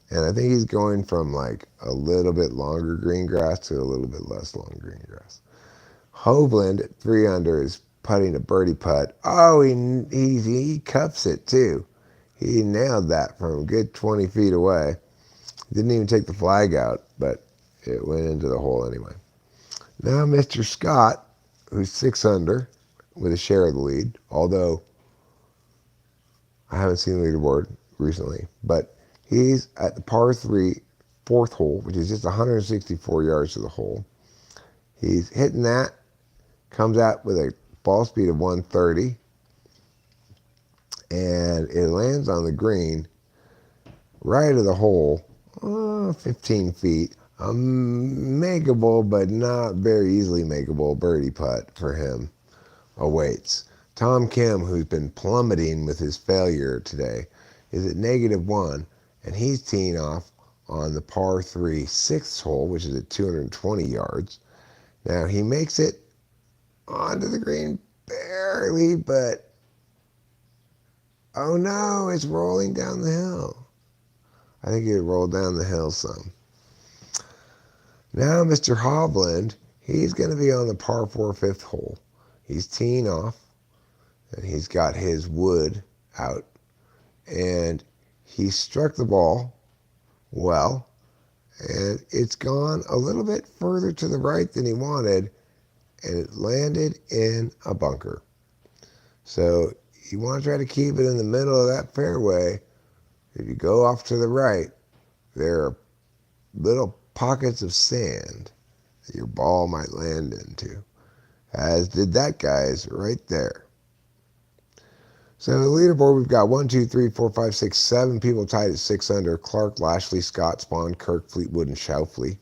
And I think he's going from like a little bit longer green grass to a little bit less long green grass. Hovland at 3 under is putting a birdie putt. Oh, he cups it too. He nailed that from a good 20 feet away. Didn't even take the flag out, but it went into the hole anyway. Now Mr. Scott, who's 6 under with a share of the lead, although I haven't seen the leaderboard recently, but he's at the par 3 fourth hole, which is just 164 yards to the hole. He's hitting that, comes out with a ball speed of 130, and it lands on the green right of the hole, 15 feet. A makeable, but not very easily makeable birdie putt for him awaits. Tom Kim, who's been plummeting with his failure today, is at -1, and he's teeing off on the par 3 sixth hole, which is at 220 yards. Now, he makes it onto the green barely, but oh no, it's rolling down the hill. I think it rolled down the hill some. Now, Mr. Hovland, he's going to be on the par 4 fifth hole. He's teeing off, and he's got his wood out, and he struck the ball well, and it's gone a little bit further to the right than he wanted, and it landed in a bunker. So you want to try to keep it in the middle of that fairway. If you go off to the right, there are little pockets of sand that your ball might land into, as did that guy's right there. So the leaderboard, we've got 1, 2, 3, 4, 5, 6, 7 people tied at 6 under. Clark, Lashley, Scott, Spawn, Kirk, Fleetwood, and Schauffele.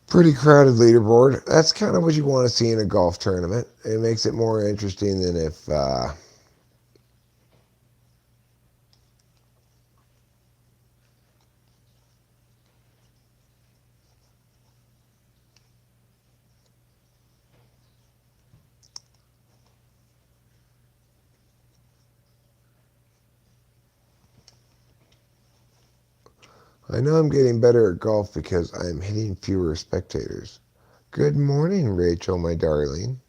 Pretty crowded leaderboard. That's kind of what you want to see in a golf tournament. It makes it more interesting than if I know I'm getting better at golf because I'm hitting fewer spectators. Good morning, Rachel, my darling.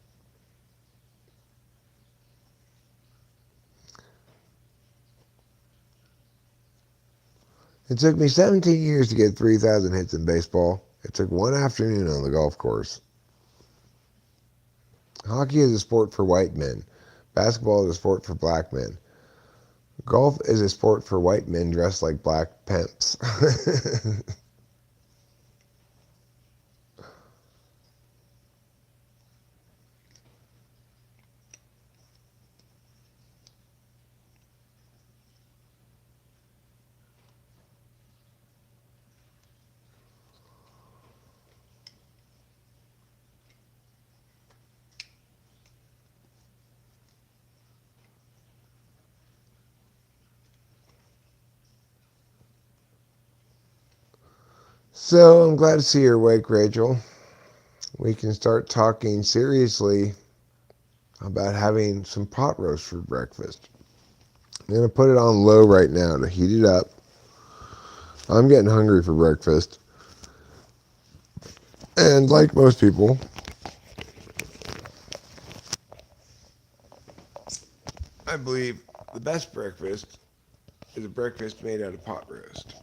It took me 17 years to get 3,000 hits in baseball. It took one afternoon on the golf course. Hockey is a sport for white men. Basketball is a sport for black men. Golf is a sport for white men dressed like black pimps. So I'm glad to see you're awake, Rachel. We can start talking seriously about having some pot roast for breakfast. I'm going to put it on low right now to heat it up. I'm getting hungry for breakfast. And like most people, I believe the best breakfast is a breakfast made out of pot roast.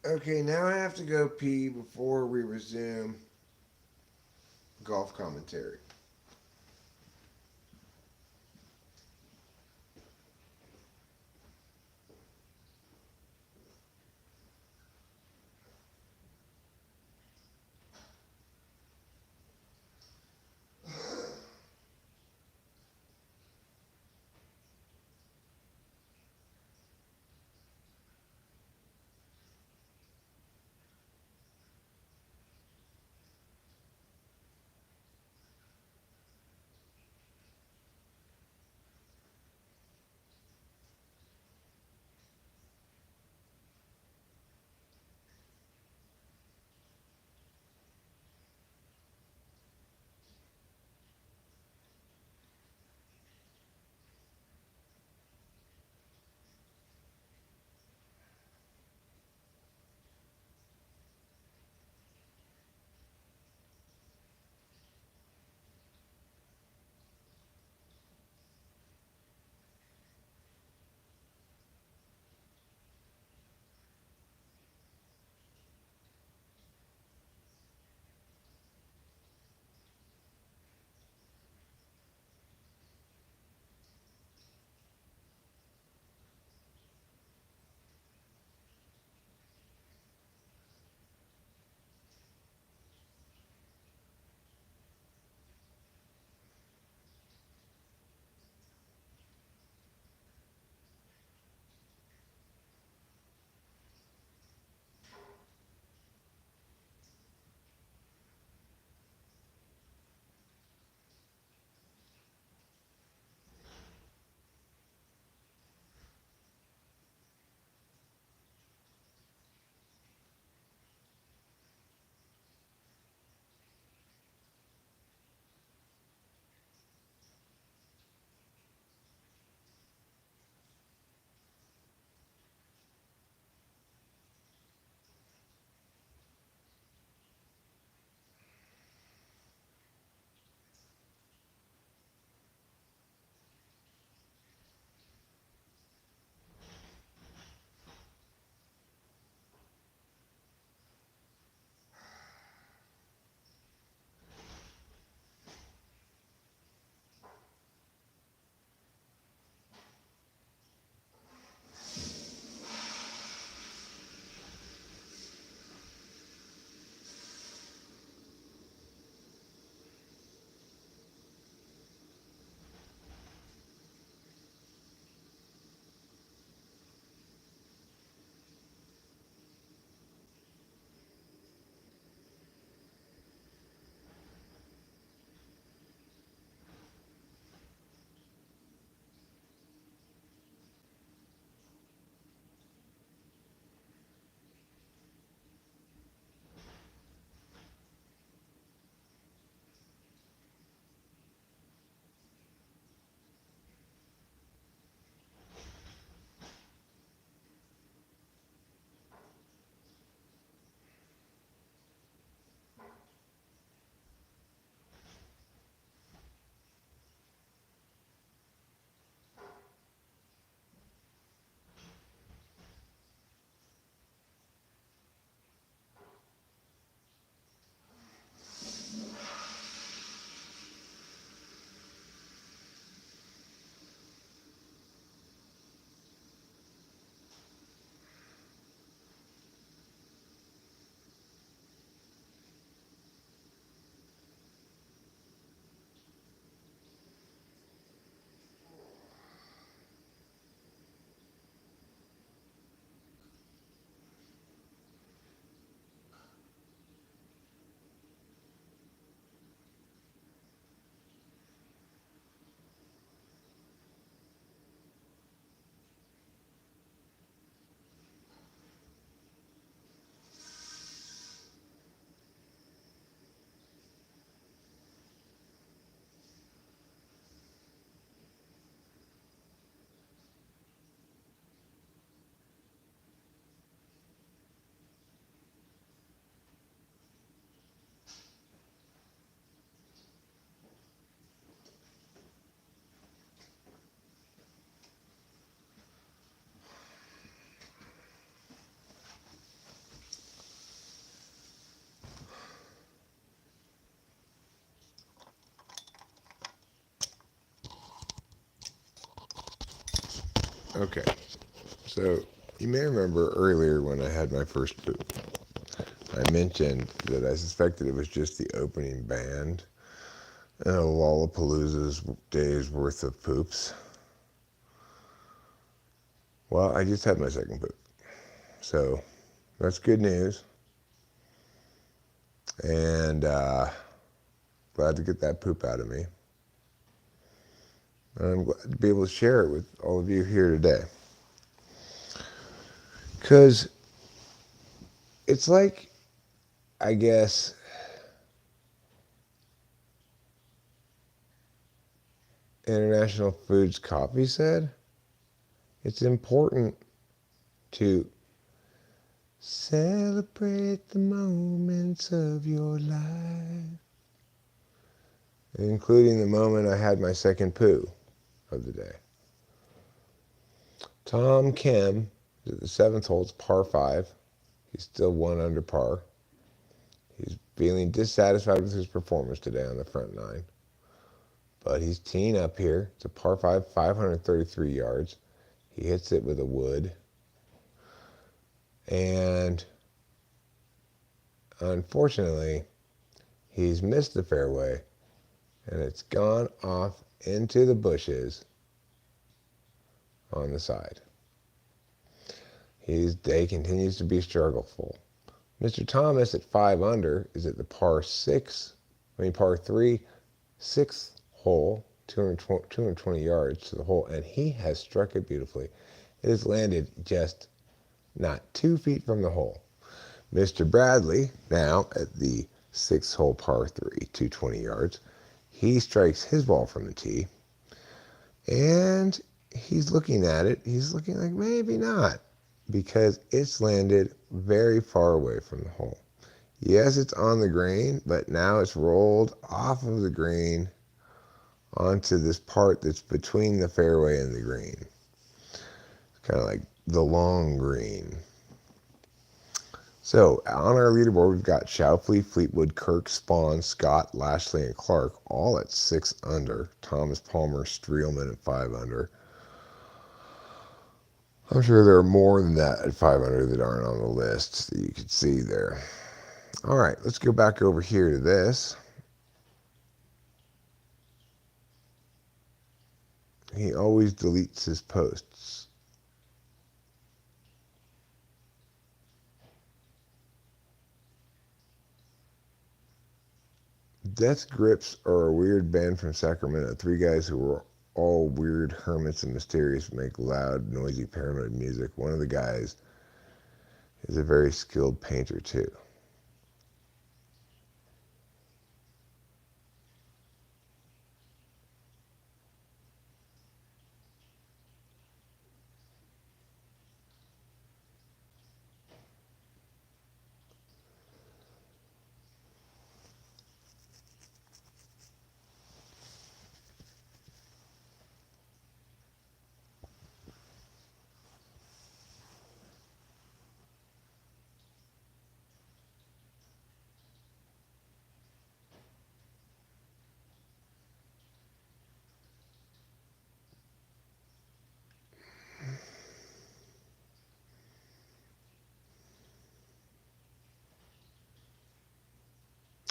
Okay, now I have to go pee before we resume golf commentary. Okay, so you may remember earlier when I had my first poop, I mentioned that I suspected it was just the opening band in a Lollapalooza's days worth of poops. Well, I just had my second poop, so that's good news, and glad to get that poop out of me. And I'm glad to be able to share it with all of you here today. Because it's like, I guess, International Foods Copy said, it's important to celebrate the moments of your life, including the moment I had my second poo of the day. Tom Kim is at the seventh hole. It's par 5. He's still 1 under par. He's feeling dissatisfied with his performance today on the front 9. But he's teeing up here. It's a par 5, 533 yards. He hits it with a wood. And unfortunately, he's missed the fairway. And it's gone off into the bushes on the side. His day continues to be struggleful. Mr. Thomas at 5 under is at the par 3, 6th hole, 220 yards to the hole, and he has struck it beautifully. It has landed just not 2 feet from the hole. Mr. Bradley, now at the 6th hole, par 3, 220 yards, he strikes his ball from the tee, and he's looking at it. He's looking like maybe not, because it's landed very far away from the hole. Yes, it's on the green, but now it's rolled off of the green onto this part that's between the fairway and the green. It's kind of like the long green. So on our leaderboard, we've got Shoufley, Fleetwood, Kirk, Spahn, Scott, Lashley, and Clark all at 6 under. Thomas, Palmer, Streelman at 5 under. I'm sure there are more than that at 5 under that aren't on the list that you can see there. All right, let's go back over here to this. He always deletes his posts. Death Grips are a weird band from Sacramento. 3 guys who were all weird hermits and mysterious, make loud, noisy, paranoid music. One of the guys is a very skilled painter, too.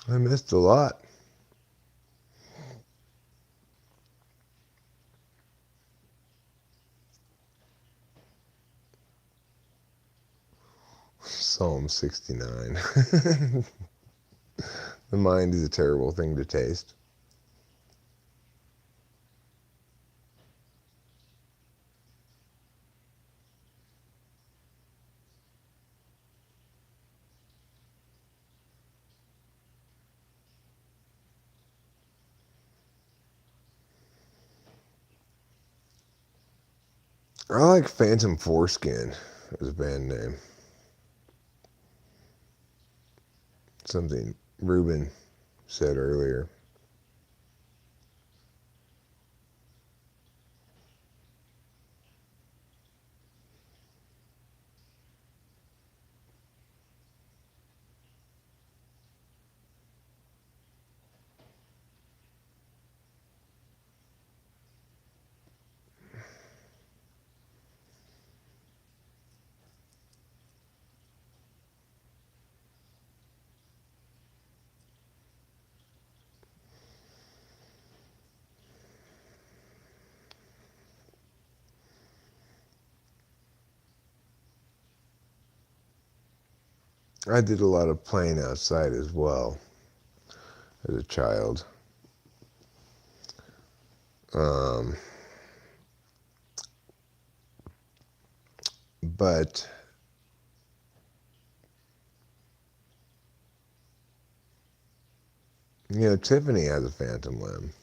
I missed a lot. Psalm 69. The mind is a terrible thing to taste. I like Phantom Foreskin as a band name. Something Ruben said earlier. I did a lot of playing outside as well as a child. Um, but Tiffany has a phantom limb,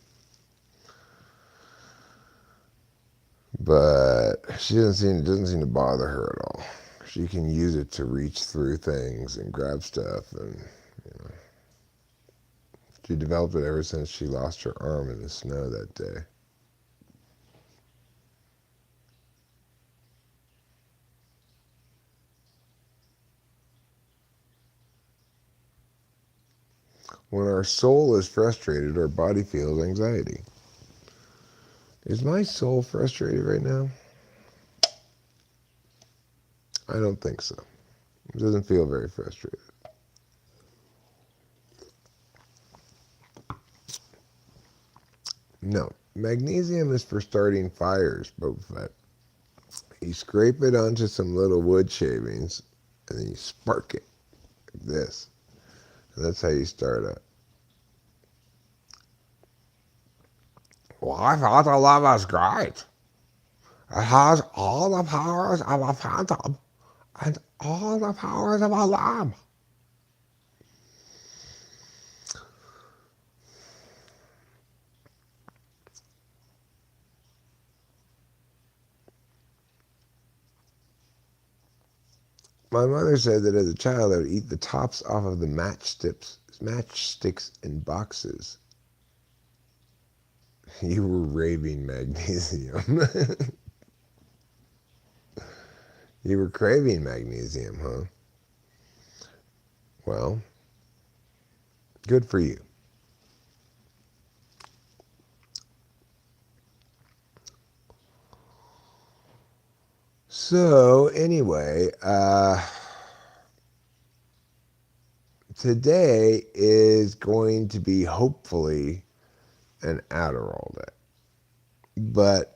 but she doesn't seem to bother her at all. She can use it to reach through things and grab stuff, and she developed it ever since she lost her arm in the snow that day. When our soul is frustrated, our body feels anxiety. Is my soul frustrated right now? I don't think so. It doesn't feel very frustrated. No. Magnesium is for starting fires, Boba Fett. You scrape it onto some little wood shavings, and then you spark it like this. And that's how you start it. Well, I thought the love was great. It has all the powers of a phantom and all the powers of a lamb. My mother said that as a child I would eat the tops off of the matchsticks in boxes. You were raving magnesium. You were craving magnesium, huh? Well, good for you. So, anyway, today is going to be hopefully an Adderall day. But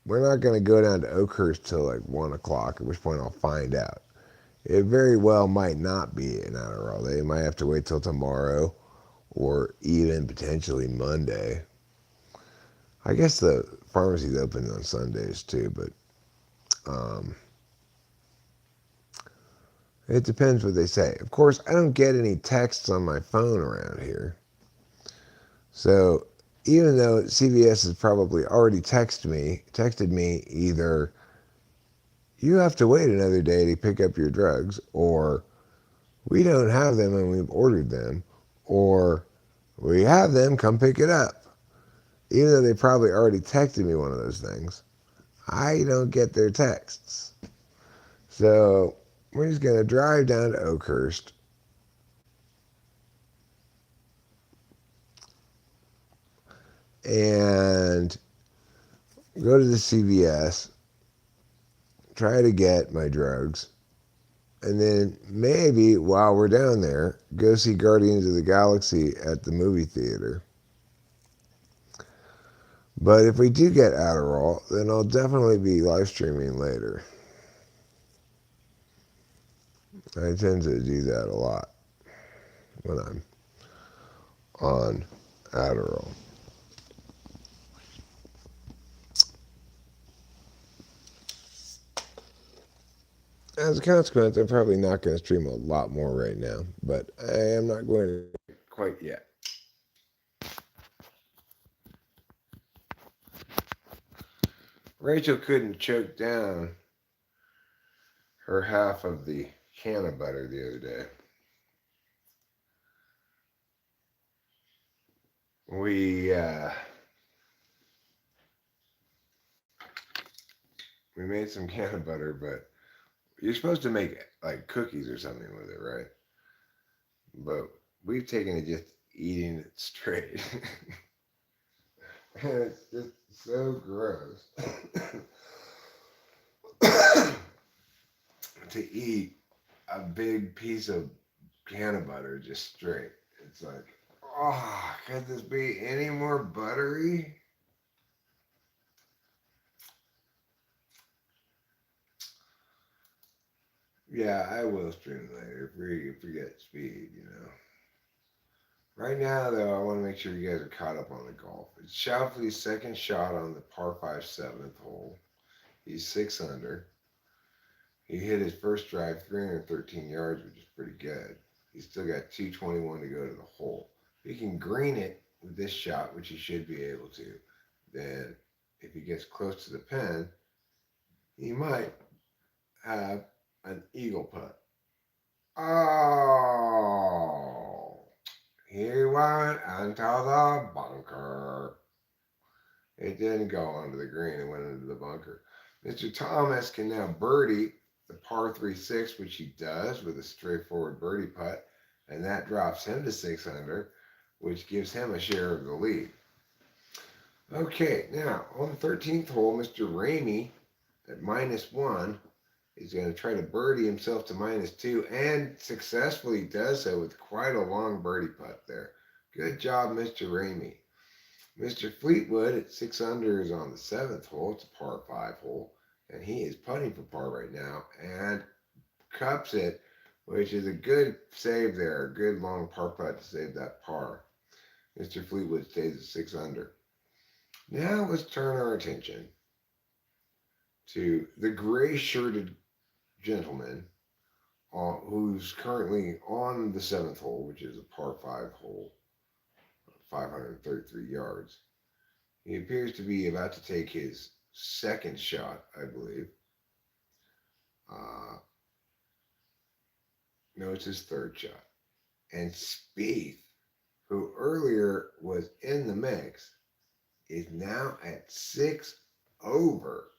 we're not going to go down to Oakhurst till like 1 o'clock, at which point I'll find out. It very well might not be an Adderall day. It might have to wait till tomorrow or even potentially Monday. I guess the pharmacy's open on Sundays too, but um, it depends what they say. Of course, I don't get any texts on my phone around here. So even though CVS has probably already texted me either you have to wait another day to pick up your drugs, or we don't have them and we've ordered them, or we have them, come pick it up. Even though they probably already texted me one of those things, I don't get their texts. So we're just going to drive down to Oakhurst and go to the CVS, try to get my drugs, and then maybe while we're down there, go see Guardians of the Galaxy at the movie theater. But if we do get Adderall, then I'll definitely be live streaming later. I tend to do that a lot when I'm on Adderall. As a consequence, I'm probably not going to stream a lot more right now, but I am not going to quite yet. Rachel couldn't choke down her half of the can of butter the other day. We we made some can of butter, but you're supposed to make like cookies or something with it, right? But we've taken it just eating it straight. And it's just so gross to eat a big piece of can of butter just straight. It's like, oh, could this be any more buttery? Yeah, I will stream later if we get speed. Right now, though, I want to make sure you guys are caught up on the golf. It's Shoufley's second shot on the par 5 seventh hole. He's 6 under. He hit his first drive 313 yards, which is pretty good. He's still got 221 to go to the hole. If he can green it with this shot, which he should be able to, then if he gets close to the pin, he might have an eagle putt. Oh, he went into the bunker. It didn't go onto the green, it went into the bunker. Mr. Thomas can now birdie the par 3 6, which he does with a straightforward birdie putt, and that drops him to 6 under, which gives him a share of the lead. Okay, now on the 13th hole, Mr. Ramey at -1 is going to try to birdie himself to -2 and successfully does so with quite a long birdie putt there. Good job, Mr. Ramey. Mr. Fleetwood at 6 under is on the 7th hole. It's a par 5 hole, and he is putting for par right now and cups it, which is a good save there, a good long par putt to save that par. Mr. Fleetwood stays at 6 under. Now let's turn our attention to the gray shirted gentleman who's currently on the 7th hole, which is a par 5 hole, 533 yards. He appears to be about to take his second shot, I believe. No, it's his third shot. And Spieth, who earlier was in the mix, is now at 6 over.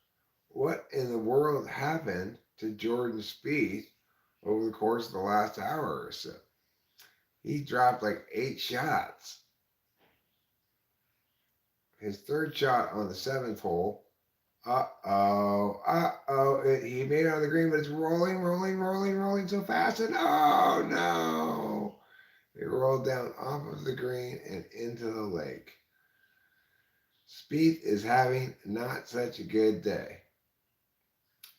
What in the world happened to Jordan Spieth over the course of the last hour or so? He dropped like 8 shots. His third shot on the 7th hole. He made it on the green, but it's rolling so fast. And oh no! It rolled down off of the green and into the lake. Spieth is having not such a good day.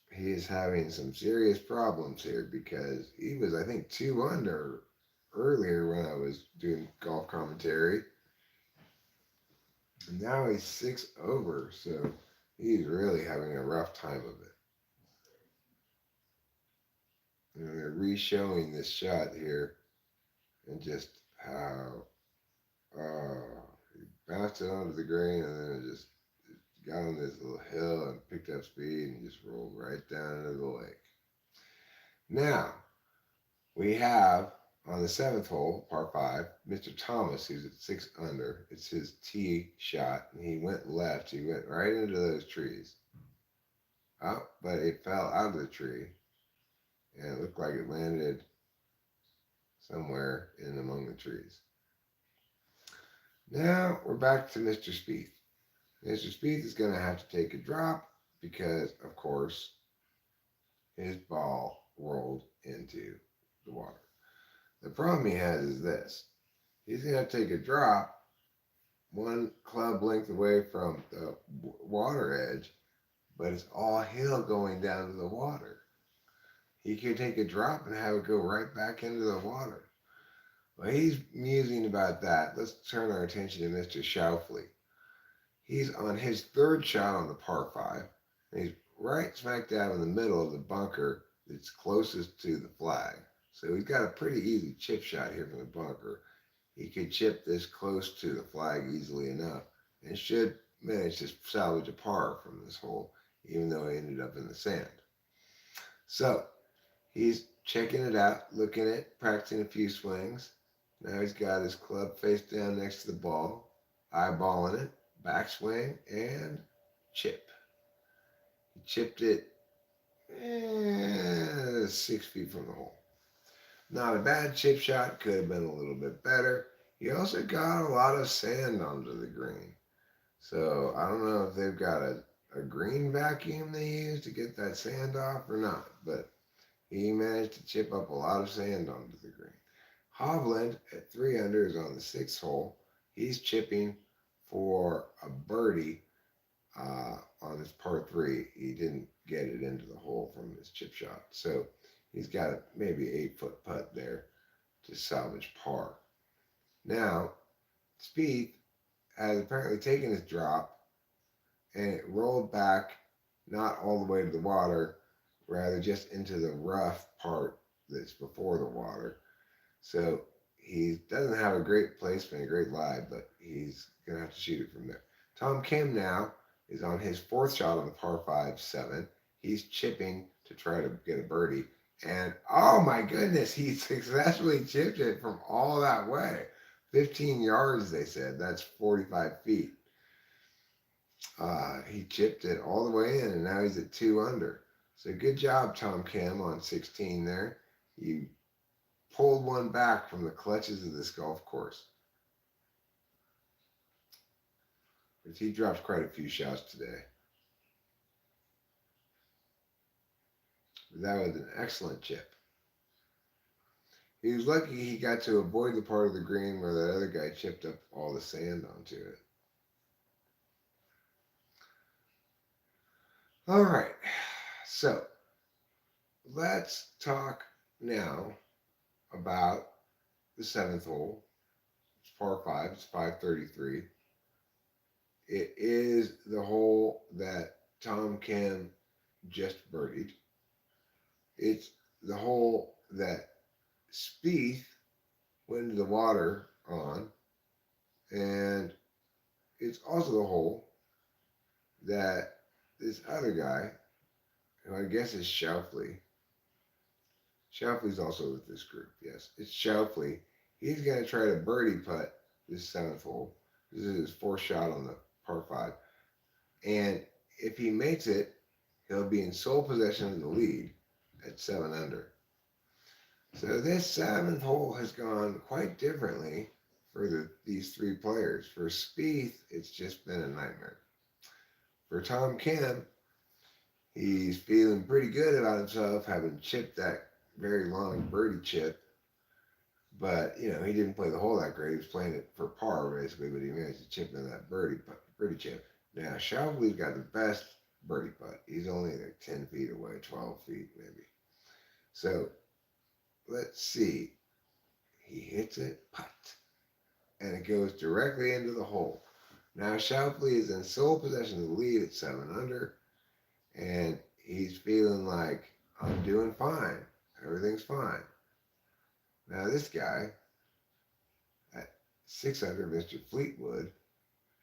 He is having some serious problems here because he was, I think, 2 under earlier when I was doing golf commentary. And now he's 6 over, so he's really having a rough time of it. And they're re-showing this shot here and just how he bounced it onto the green and then it just got on this little hill and picked up speed and just rolled right down into the lake. Now, we have on the 7th hole, par 5, Mr. Thomas, who's at 6 under. It's his tee shot, and he went left. He went right into those trees. Oh, but it fell out of the tree, and it looked like it landed somewhere in among the trees. Now we're back to Mr. Spieth. Mr. Spieth is going to have to take a drop because, of course, his ball rolled into the water. The problem he has is this. He's going to take a drop 1 club length away from the water edge, but it's all hill going down to the water. He could take a drop and have it go right back into the water. Well, he's musing about that. Let's turn our attention to Mr. Shoufley. He's on his third shot on the par 5, and he's right smack dab in the middle of the bunker that's closest to the flag. So he's got a pretty easy chip shot here from the bunker. He could chip this close to the flag easily enough and should manage to salvage a par from this hole, even though he ended up in the sand. So he's checking it out, looking at it, practicing a few swings. Now he's got his club face down next to the ball, eyeballing it, backswing, and chip. He chipped it 6 feet from the hole. Not a bad chip shot, could have been a little bit better. He also got a lot of sand onto the green. So I don't know if they've got a green vacuum they use to get that sand off or not, but he managed to chip up a lot of sand onto the green. Hovland at 3 under is on the 6th hole. He's chipping for a birdie on his par 3. He didn't get it into the hole from his chip shot. So He's got a maybe 8-foot putt there to salvage par. Now, Spieth has apparently taken his drop and it rolled back not all the way to the water, rather just into the rough part that's before the water. So he doesn't have a great placement, a great lie, but he's going to have to shoot it from there. Tom Kim now is on his fourth shot on the par 5 7. He's chipping to try to get a birdie. And oh my goodness, he successfully chipped it from all that way. 15 yards, they said. That's 45 feet. He chipped it all the way in, and now he's at 2 under. So good job, Tom Kim, on 16 there. You pulled one back from the clutches of this golf course. But he dropped quite a few shots today. But that was an excellent chip. He was lucky he got to avoid the part of the green where that other guy chipped up all the sand onto it. All right, so let's talk now about the 7th hole. It's par 5, it's 533. It is the hole that Tom Kim just birdied. It's the hole that Spieth went into the water on, and it's also the hole that this other guy, who I guess is Schauffele. Schauffele's also with this group, yes. It's Schauffele. He's going to try to birdie putt this 7th hole. This is his 4th shot on the par 5. And if he makes it, he'll be in sole possession of the lead at 7 under. So this 7th hole has gone quite differently for these 3 players. For Spieth, it's just been a nightmare. For Tom Kim, he's feeling pretty good about himself, having chipped that very long birdie chip. But, he didn't play the hole that great. He was playing it for par, basically, but he managed to chip in that birdie chip. Now, Schauffele's got the best birdie putt. He's only like 10 feet away, 12 feet maybe. So, let's see. He hits it, putt, and it goes directly into the hole. Now, Schauffele is in sole possession of the lead at 7 under, and he's feeling like, I'm doing fine. Everything's fine. Now, this guy, at 6 under, Mr. Fleetwood,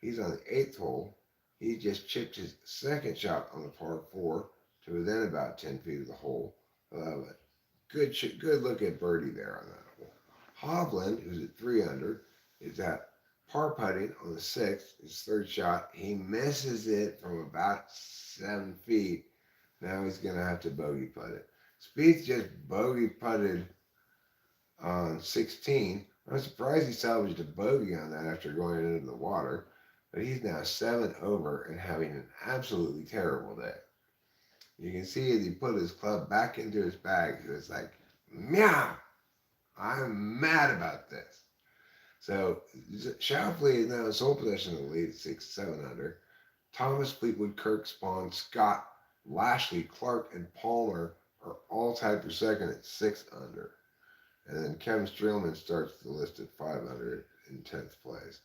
he's on the 8th hole. He just chipped his 2nd shot on the par 4 to within about 10 feet of the hole. Good look at birdie there on that hole. Hovland, who's at 3 under, is at par putting on the 6th, his 3rd shot. He misses it from about 7 feet. Now he's going to have to bogey putt it. Spieth just bogey putted on 16. I'm surprised he salvaged a bogey on that after going into the water. But he's now 7 over and having an absolutely terrible day. You can see as he put his club back into his bag, he was like, meow, I'm mad about this. So Schauffele is now in sole possession of the lead at 6, 7 under. Thomas, Fleetwood, Kirk, Spawn, Scott, Lashley, Clark, and Palmer are all tied for 2nd at 6 under. And then Kevin Streelman starts the list at 5 under in 10th place.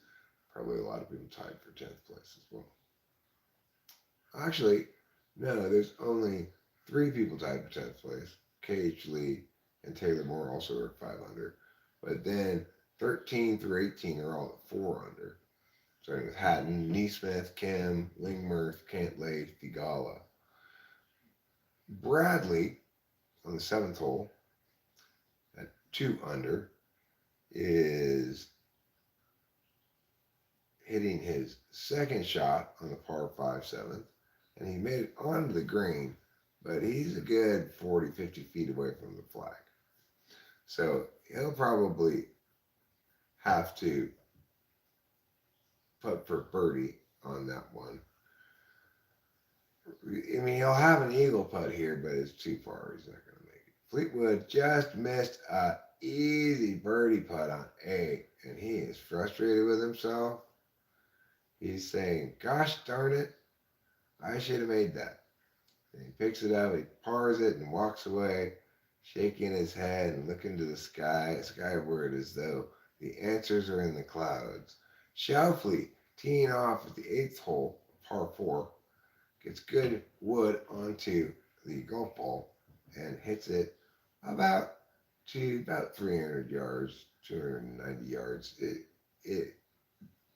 Probably a lot of people tied for 10th place as well. Actually, no, there's only 3 people tied for 10th place. K.H. Lee and Taylor Moore also are at 5 under. But then 13 through 18 are all at 4 under. Starting with Hatton, Neesmith, Kim, Lingmerth, Cantlay, Thigala. Bradley, on the 7th hole, at 2 under, is hitting his 2nd shot on the par 5 7th, and he made it onto the green, but he's a good 40, 50 feet away from the flag. So he'll probably have to putt for birdie on that one. I mean, he'll have an eagle putt here, but it's too far. He's not going to make it. Fleetwood just missed a easy birdie putt on 8, and he is frustrated with himself. He's saying, gosh darn it, I should have made that. And he picks it up, he pars it, and walks away. shaking his head and looking to the sky, skyward as though the answers are in the clouds. Shoutfleet, teeing off at the eighth hole, par four, gets good wood onto the golf ball and hits it about about 300 yards, 290 yards. It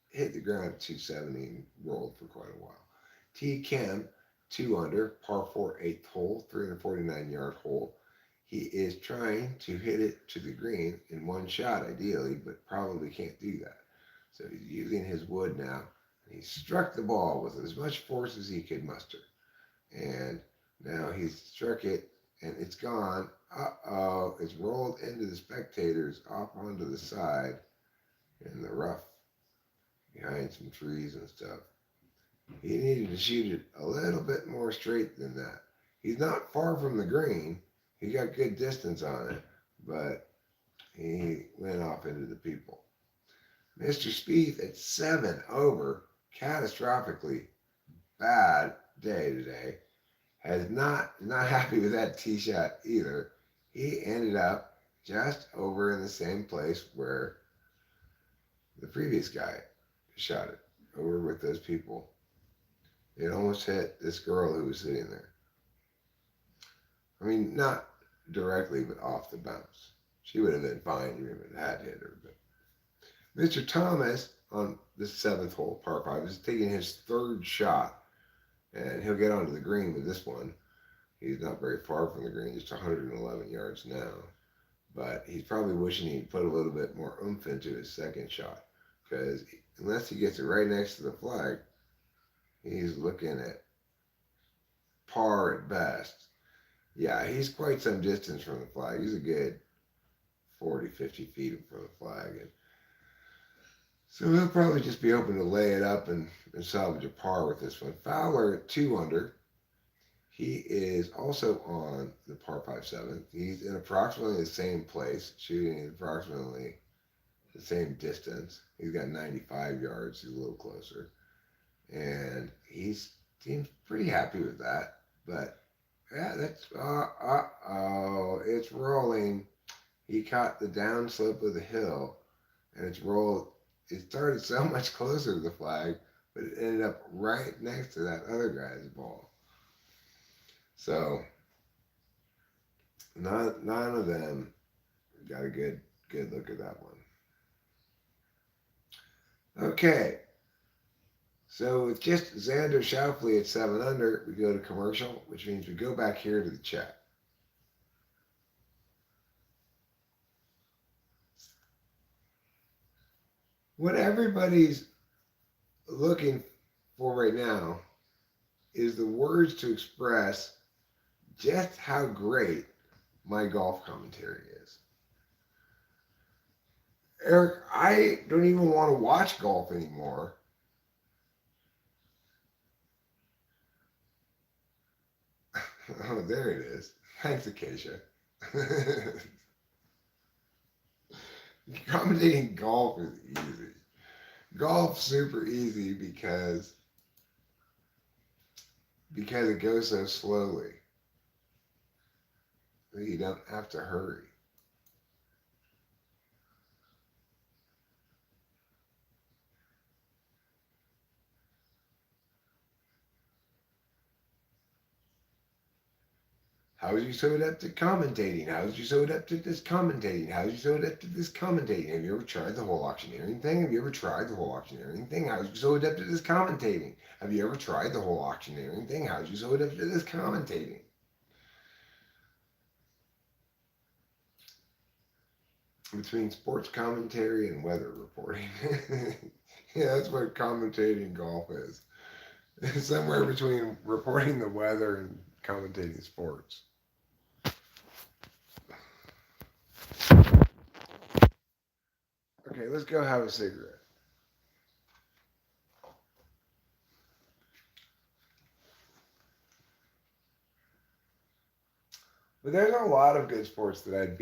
hit the ground at 270 and rolled for quite a while. T. Kim, 2 under, par 4, eighth hole, 349-yard hole. He is trying to hit it to the green in one shot, ideally, but probably can't do that. So he's using his wood now. He struck the ball with as much force as he could muster. And now he's struck it, and it's gone. Uh-oh, it's rolled into the spectators off onto the side in the rough behind some trees and stuff. He needed to shoot it a little bit more straight than that. He's not far from the green. He got good distance on it, but he went off into the people. Mr. Spieth at 7 over, catastrophically bad day today, has not happy with that tee shot either. He ended up just over in the same place where the previous guy shot it, over with those people. It almost hit this girl who was sitting there. I mean, not directly, but off the bounce. She would have been fine even if it had hit her. But Mr. Thomas on the seventh hole, par 5, is taking his third shot, and he'll get onto the green with this one. He's not very far from the green, just 111 yards now. But he's probably wishing he'd put a little bit more oomph into his second shot, because unless he gets it right next to the flag, he's looking at par at best. Yeah, he's quite some distance from the flag. He's a good 40, 50 feet from the flag. And so he'll probably just be hoping to lay it up and salvage a par with this one. Fowler at 2 under. He is also on the par 5 7th. He's in approximately the same place, shooting approximately the same distance. He's got 95 yards. He's a little closer. And he seems pretty happy with that. But, yeah, that's, it's rolling. He caught the downslope of the hill, and it's rolled. It started so much closer to the flag, but it ended up right next to that other guy's ball. So, none of them got a good look at that one. Okay. So with just Xander Schauffele at 7 under, we go to commercial, which means we go back here to the chat. What everybody's looking for right now is the words to express just how great my golf commentary is. Eric, I don't even want to watch golf anymore. Oh, there it is. Thanks, Acacia. Commentating golf is easy. Golf's super easy because it goes so slowly. You don't have to hurry. How is you so adept at commentating? How is you so adept at this commentating? How is you so adept at this commentating? Have you ever tried the whole auctioneering thing? Have you ever tried the whole auctioneering thing? How is you so adept at this commentating? Have you ever tried the whole auctioneering thing? How is you so adept at this commentating? Between sports commentary and weather reporting. Yeah, that's what commentating golf is. It's somewhere between reporting the weather and commentating sports. Okay, let's go have a cigarette. But there's a lot of good sports that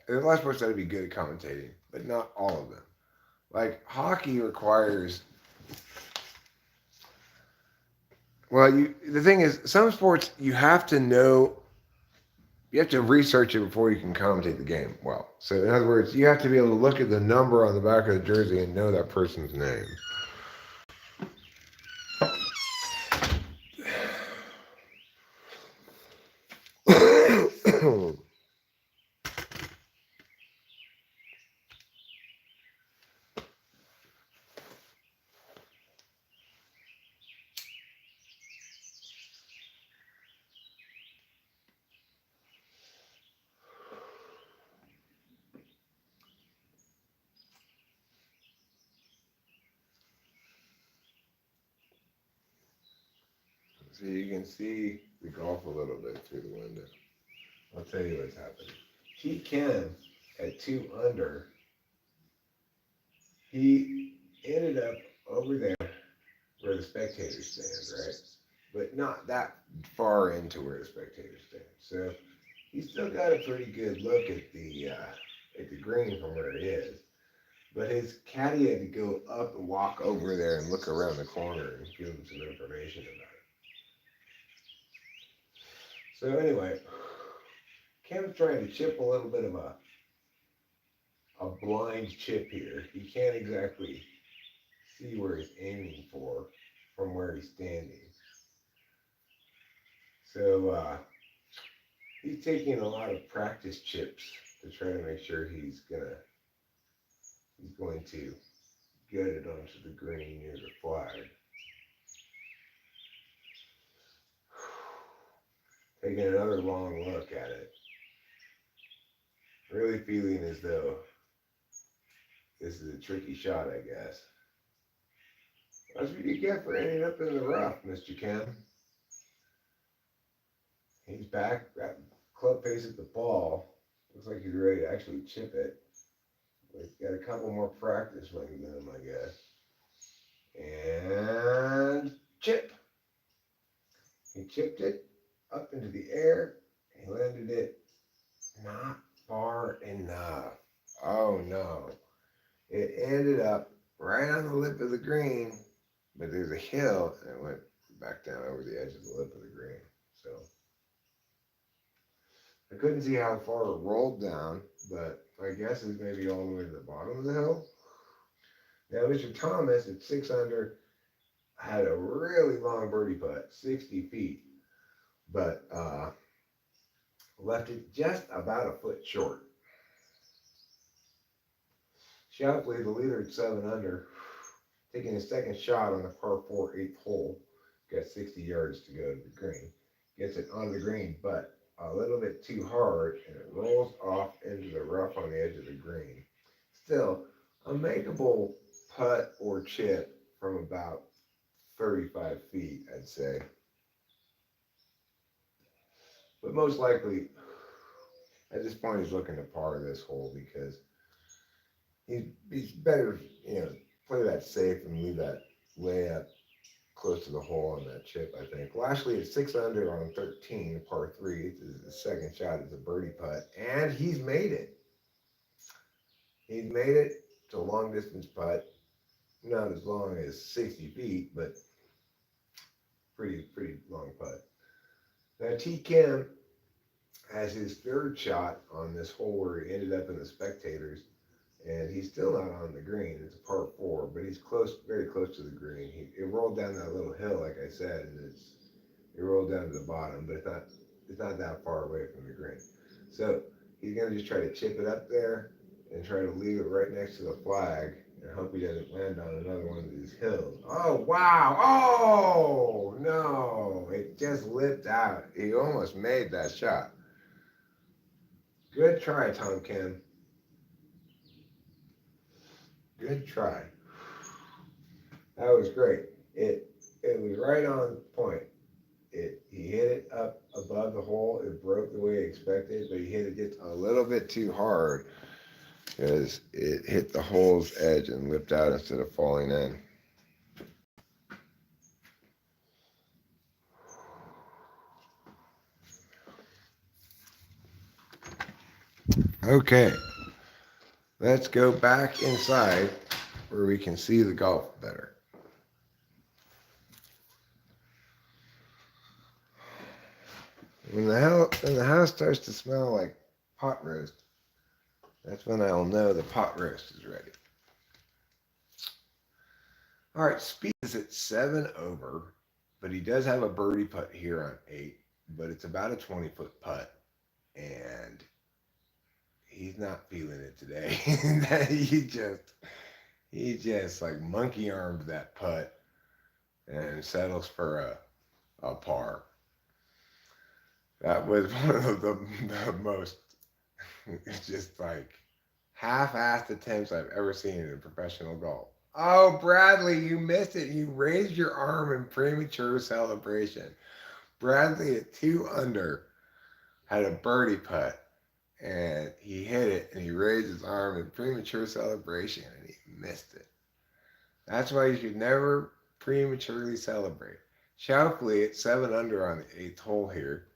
there's a lot of sports that I'd be good at commentating, but not all of them. Like hockey requires, the thing is, some sports you have to know you have to research it before you can commentate the game well. So in other words, you have to be able to look at the number on the back of the jersey and know that person's name. So you can see the golf a little bit through the window. I'll tell you what's happening. He Kim at 2 under, he ended up over there where the spectators stand, right? But not that far into where the spectators stand. So he's still got a pretty good look at the green from where he is. But his caddy had to go up and walk over there and look around the corner and give him some information about it. So anyway, Kim's trying to chip a little bit of a blind chip here. He can't exactly see where he's aiming for from where he's standing. So he's taking a lot of practice chips to try to make sure he's going to get it onto the green near the flag. Taking another long look at it. Really feeling as though this is a tricky shot, I guess. That's what you get for ending up in the rough, Mr. Kim. He's back, got club face at the ball. Looks like he's ready to actually chip it. He's got a couple more practice swings in him, I guess. And chip. He chipped it up into the air. He landed it not far enough. Oh no. It ended up right on the lip of the green, but there's a hill and it went back down over the edge of the lip of the green. So I couldn't see how far it rolled down, but my guess is maybe all the way to the bottom of the hill. Now, Mr. Thomas at 6 under had a really long birdie putt, 60 feet, but left it just about a foot short. Shapley, the leader at 7 under, taking his second shot on the par 4 8th hole, got 60 yards to go to the green. Gets it on the green, but a little bit too hard, and it rolls off into the rough on the edge of the green. Still, a makeable putt or chip from about 35 feet, I'd say. But most likely, at this point, he's looking to par this hole because he's better, play that safe and leave that layup close to the hole on that chip, I think. Lashley at 6 under on 13, par 3. His second shot is a birdie putt, and he's made it. He's made it. It's a long distance putt. Not as long as 60 feet, but pretty long putt. Now, T. Kim has his third shot on this hole where he ended up in the spectators, and he's still not on the green. It's a par 4, but he's very close to the green. It rolled down that little hill, like I said, and it rolled down to the bottom, but it's not that far away from the green. So he's gonna just try to chip it up there and try to leave it right next to the flag and hope he doesn't land on another one of these hills. Oh wow! Oh no! It just lipped out. He almost made that shot. Good try, Tom Kim. Good try. That was great. It was right on point. He hit it up above the hole. It broke the way he expected, but he hit it just a little bit too hard because it hit the hole's edge and lipped out instead of falling in. Okay, let's go back inside where we can see the golf better. when the house starts to smell like pot roast, that's when I'll know the pot roast is ready. All right, Speed is at 7 over, but he does have a birdie putt here on 8, but it's about a 20-foot putt, and he's not feeling it today. he just like monkey armed that putt and settles for a par. That was one of the most just like half-assed attempts I've ever seen in professional golf. Oh, Bradley, you missed it. You raised your arm in premature celebration. Bradley at 2 under had a birdie putt and he hit it and he raised his arm in premature celebration and he missed it. That's why you should never prematurely celebrate. Shoutfully at 7 under on the 8th hole here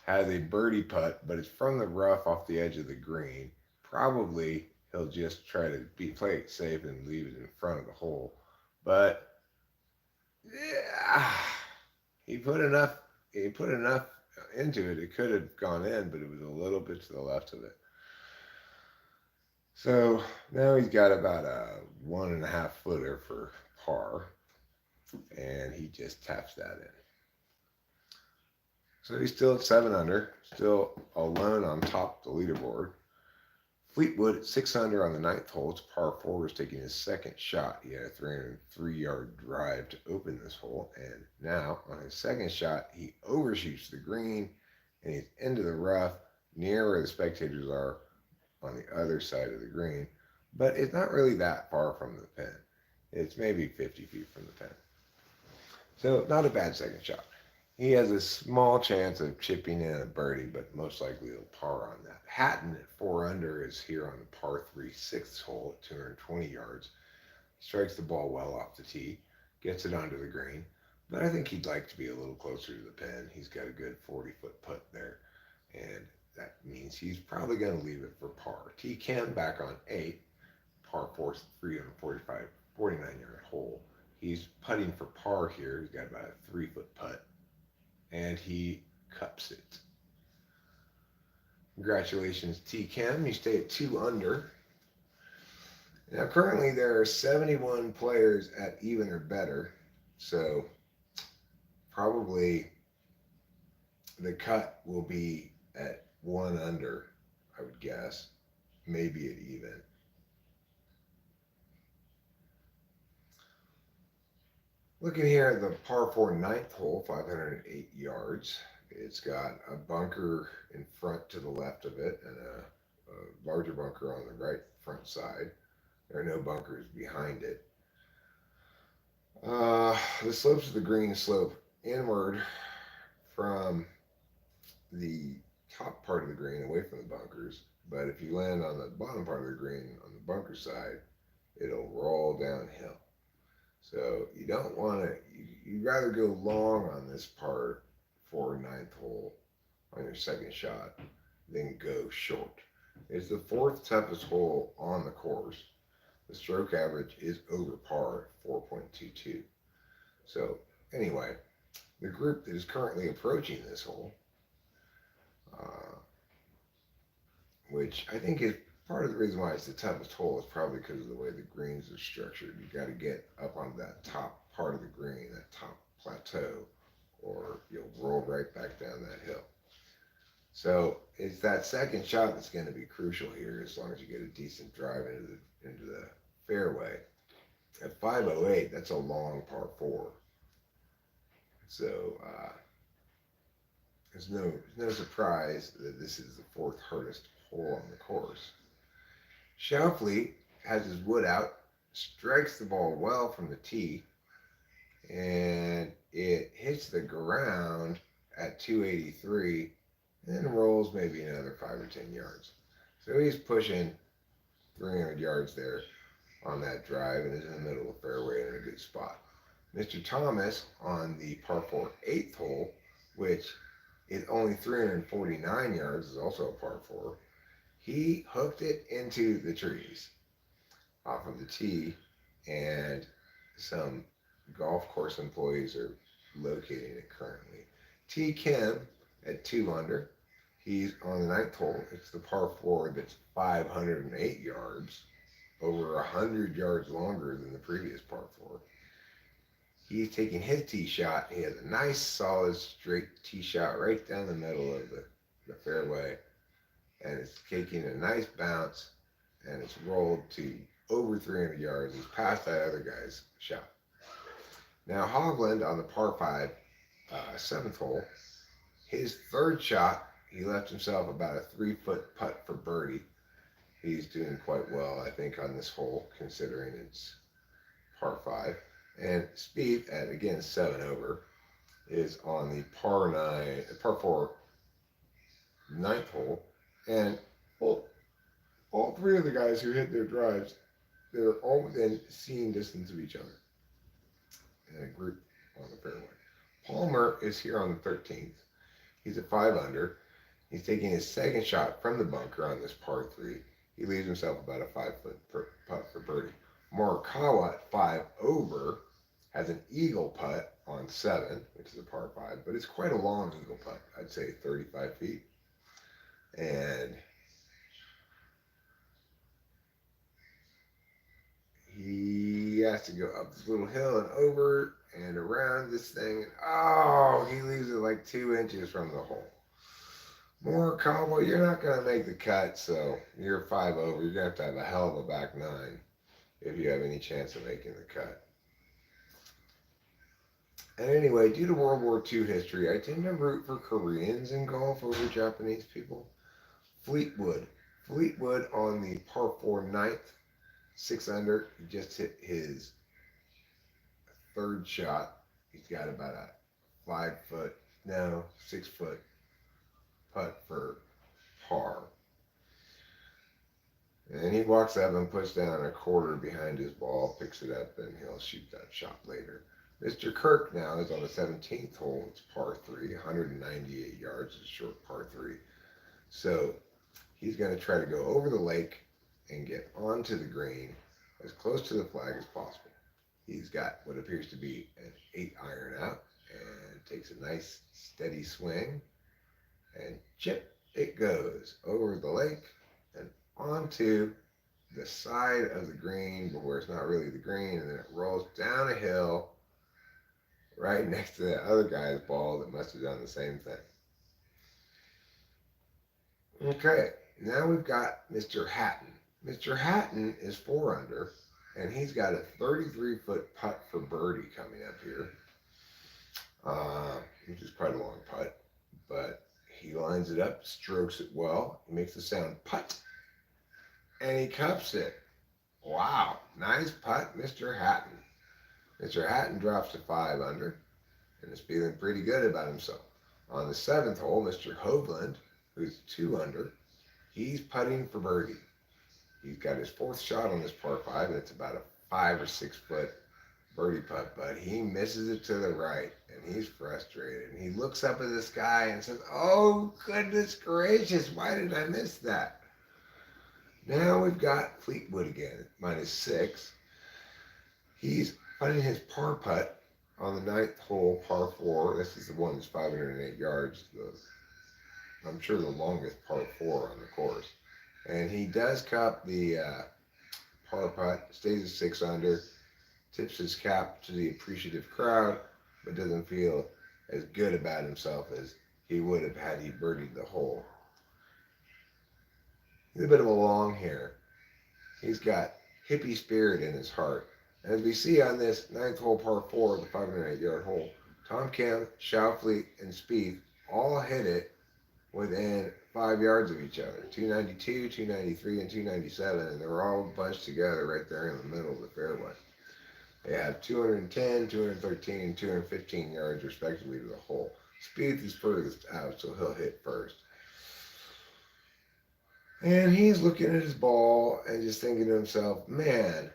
has a birdie putt, but it's from the rough off the edge of the green. Probably he'll just try to play it safe and leave it in front of the hole. But yeah, he put enough into it. It could have gone in, but it was a little bit to the left of it. So now he's got about a 1.5 footer for par, and he just taps that in. So he's still at 7 under, still alone on top of the leaderboard. Fleetwood at 6 under on the 9th hole. It's par 4. Is taking his second shot. He had a 303-yard drive to open this hole, and now on his second shot, he overshoots the green, and he's into the rough, near where the spectators are on the other side of the green. But it's not really that far from the pin. It's maybe 50 feet from the pin. So not a bad second shot. He has a small chance of chipping in a birdie, but most likely he'll par on that. Hatton at 4 under is here on the par 3 6th hole at 220 yards. Strikes the ball well off the tee, gets it onto the green, but I think he'd like to be a little closer to the pin. He's got a good 40-foot putt there, and that means he's probably going to leave it for par. T Cam back on 8, par 4, 49-yard hole. He's putting for par here. He's got about a 3-foot putt, and he cups it. Congratulations, T Cam. You stay at 2 under. Now, currently there are 71 players at even or better, so probably the cut will be at 1 under, I would guess, maybe at even. Looking here at the par 4 9th hole, 508 yards. It's got a bunker in front to the left of it and a larger bunker on the right front side. There are no bunkers behind it. The slopes of the green slope inward from the top part of the green away from the bunkers, but if you land on the bottom part of the green on the bunker side, it'll roll downhill. So you don't want to, you'd rather go long on this part for 9th hole on your second shot than go short. It's the 4th toughest hole on the course. The stroke average is over par at 4.22. So anyway, the group that is currently approaching this hole, which I think is part of the reason why it's the toughest hole, is probably because of the way the greens are structured. You got to get up on that top part of the green, that top plateau, or you'll roll right back down that hill. So it's that second shot that's going to be crucial here, as long as you get a decent drive into the fairway. At 508, that's a long par 4. So there's no surprise that this is the 4th hardest hole on the course. Schauffele has his wood out, strikes the ball well from the tee, and it hits the ground at 283 and then rolls maybe another 5 or 10 yards. So he's pushing 300 yards there on that drive and is in the middle of the fairway and in a good spot. Mr. Thomas on the par 4 8th hole, which is only 349 yards, is also a par 4. He hooked it into the trees off of the tee, and some golf course employees are locating it currently. T. Kim at 2 under. He's on the ninth hole. It's the par 4 that's 508 yards, over 100 yards longer than the previous par 4. He's taking his tee shot. He has a nice, solid, straight tee shot right down the middle of the fairway, and it's taking a nice bounce, and it's rolled to over 300 yards. He's past that other guy's shot. Now Hovland on the par 5, 7th hole, his third shot, he left himself about a 3-foot putt for birdie. He's doing quite well, I think, on this hole, considering it's par 5. And Spieth, at again 7 over, is on the par 4 ninth hole. And all three of the guys who hit their drives, they're all within seeing distance of each other in a group on the fairway. Palmer is here on the 13th. He's at 5 under. He's taking his second shot from the bunker on this par 3. He leaves himself about a 5-foot putt for birdie. Morikawa at 5 over has an eagle putt on 7, which is a par 5, but it's quite a long eagle putt. I'd say 35 feet. And he has to go up this little hill and over and around this thing. Oh, he leaves it like 2 inches from the hole. Morikawa, you're not going to make the cut, so you're 5 over. You're going to have a hell of a back 9 if you have any chance of making the cut. And anyway, due to World War II history, I tend to root for Koreans in golf over Japanese people. Fleetwood on the par 4 ninth, 6 under. He just hit his third shot. He's got about a 6-foot putt for par. And he walks up and puts down a quarter behind his ball, picks it up, and he'll shoot that shot later. Mr. Kirk now is on the 17th hole. It's par 3, 198 yards. It's a short par 3. So he's going to try to go over the lake and get onto the green as close to the flag as possible. He's got what appears to be an 8-iron out and takes a nice steady swing, and chip it goes over the lake and onto the side of the green, but where it's not really the green, and then it rolls down a hill right next to that other guy's ball that must have done the same thing. Okay, now we've got Mr. Hatton. Mr. Hatton is 4 under, and he's got a 33-foot putt for birdie coming up here, which is quite a long putt, but he lines it up, strokes it well. He makes the sound putt, and he cups it. Wow, nice putt, Mr. Hatton. Mr. Hatton drops to 5 under and is feeling pretty good about himself. On the 7th hole, Mr. Hovland, who's 2 under, he's putting for birdie. He's got his 4th shot on this par 5, and it's about a 5 or 6 foot birdie putt, but he misses it to the right, and he's frustrated. And he looks up at the sky and says, "Oh, goodness gracious, why did I miss that?" Now we've got Fleetwood again, -6. He's putting his par putt on the 9th hole, par 4. This is the one that's 508 yards. I'm sure the longest par 4 on the course. And he does cup the par putt, stays at 6 under, tips his cap to the appreciative crowd, but doesn't feel as good about himself as he would have had he birdied the hole. He's a bit of a long hair. He's got hippie spirit in his heart. And as we see on this 9th hole par 4, the 508-yard hole, Tom Kim, Schauffele, and Spieth all hit it within 5 yards of each other. 292, 293, and 297, and they were all bunched together right there in the middle of the fairway. They have 210, 213, and 215 yards respectively to the hole. Spieth is furthest out, so he'll hit first. And he's looking at his ball and just thinking to himself, man,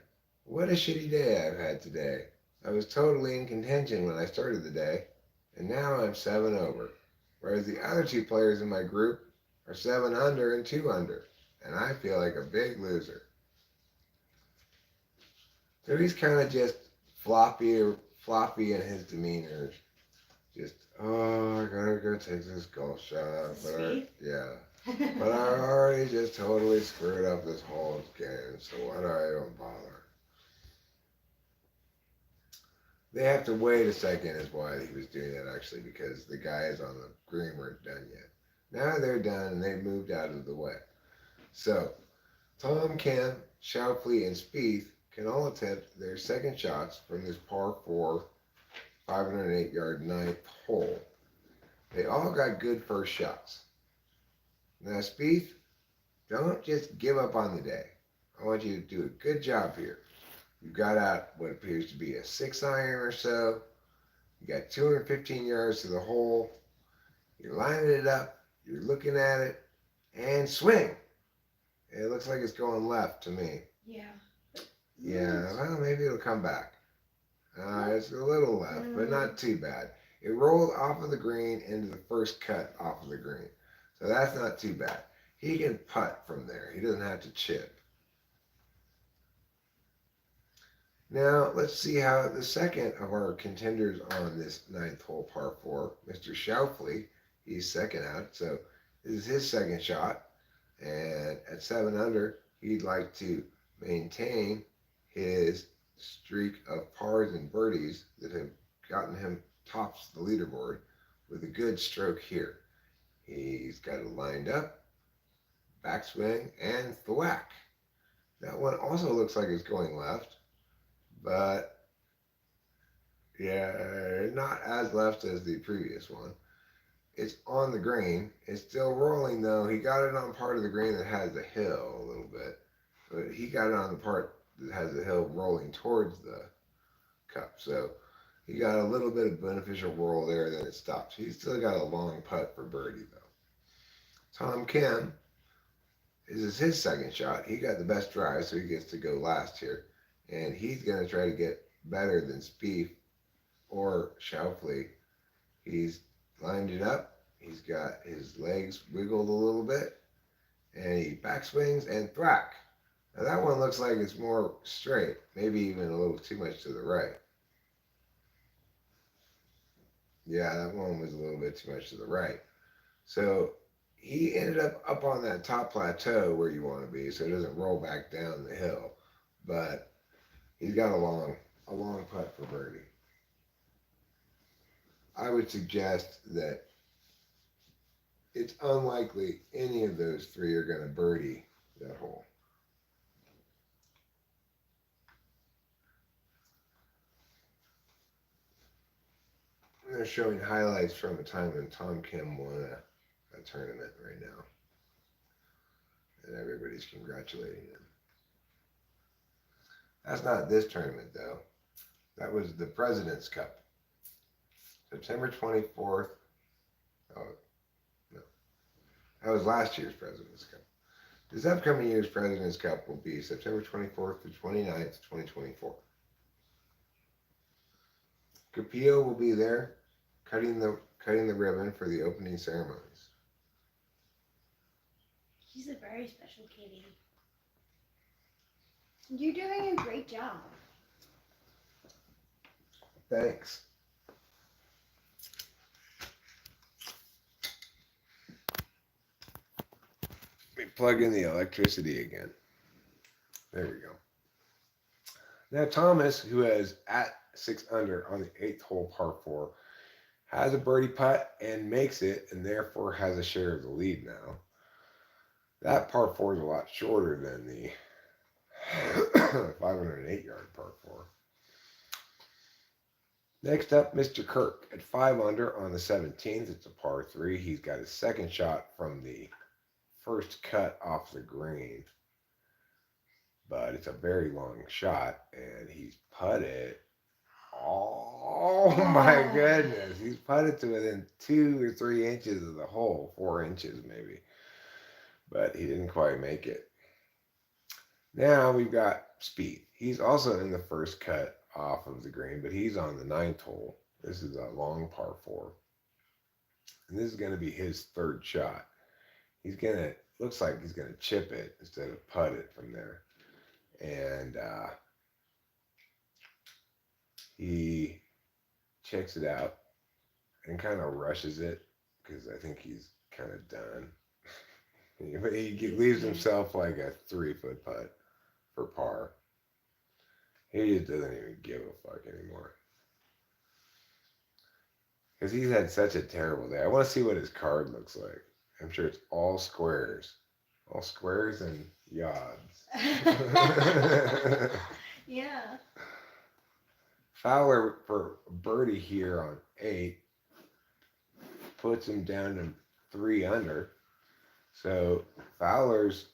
what a shitty day I've had today. I was totally in contention when I started the day, and now I'm 7 over. Whereas the other 2 players in my group are 7 under and 2 under, and I feel like a big loser. So he's kind of just floppy in his demeanor, Just, oh, I gotta go take this golf shot. Yeah. But I Yeah. already just totally screwed up this whole game, so why do I even bother? They have to wait a second, is why he was doing that actually, because the guys on the green weren't done yet. Now they're done and they've moved out of the way. So, Tom, Ken, Shoutfleet, and Spieth can all attempt their second shots from this par 4, 508-yard ninth hole. They all got good first shots. Now, Spieth, don't just give up on the day. I want you to do a good job here. You got out what appears to be a 6-iron or so. You got 215 yards to the hole. You're lining it up. You're looking at it. And swing. It looks like it's going left to me. Yeah. Yeah, well, maybe it'll come back. It's a little left, but not too bad. It rolled off of the green into the first cut off of the green. So that's not too bad. He can putt from there. He doesn't have to chip. Now, let's see how the second of our contenders on this ninth hole par 4, Mr. Shoufley, he's second out. So this is his second shot. And at 7 under, he'd like to maintain his streak of pars and birdies that have gotten him tops the leaderboard with a good stroke here. He's got it lined up, backswing, and thwack. That one also looks like it's going left, but yeah, not as left as the previous one. It's on the green. It's still rolling though. He got it on part of the green that has the hill a little bit, but he got it on the part that has the hill rolling towards the cup. So he got a little bit of beneficial roll there, then it stops. He's still got a long putt for birdie though. Tom Kim, this is his second shot. He got the best drive, so he gets to go last here, and he's gonna try to get better than Spieth or Shoufley. He's lined it up. He's got his legs wiggled a little bit, and he backswings and thwack. Now that one looks like it's more straight, maybe even a little too much to the right. Yeah, that one was a little bit too much to the right. So he ended up on that top plateau where you want to be, so it doesn't roll back down the hill. But he's got a long putt for birdie. I would suggest that it's unlikely any of those three are going to birdie that hole. They're showing highlights from a time when Tom Kim won a tournament right now. And everybody's congratulating him. That's not this tournament, though. That was the President's Cup. September 24th. Oh, no. That was last year's President's Cup. This upcoming year's President's Cup will be September 24th through 29th, 2024. Capillo will be there cutting the ribbon for the opening ceremonies. She's a very special kitty. You're doing a great job. Thanks. Let me plug in the electricity again. There we go. Now Thomas, who is at 6 under on the 8th hole par 4, has a birdie putt and makes it, and therefore has a share of the lead now. That par 4 is a lot shorter than the 508-yard par 4. Next up, Mr. Kirk at 5 under on the 17th. It's a par 3. He's got his second shot from the first cut off the green, but it's a very long shot, and he's putted. Oh my goodness! He's putted to within 2 or 3 inches of the hole, 4 inches maybe, but he didn't quite make it. Now we've got Spieth. He's also in the first cut off of the green, but he's on the 9th hole. This is a long par 4, and this is going to be his third shot. Looks like he's gonna chip it instead of putt it from there, and he checks it out, and kind of rushes it because I think he's kind of done. But he leaves himself like a 3 foot putt for par. He just doesn't even give a fuck anymore because he's had such a terrible day. I want to see what his card looks like. I'm sure it's all squares and yods. Yeah. Fowler for birdie here on 8 puts him down to 3 under. So Fowler's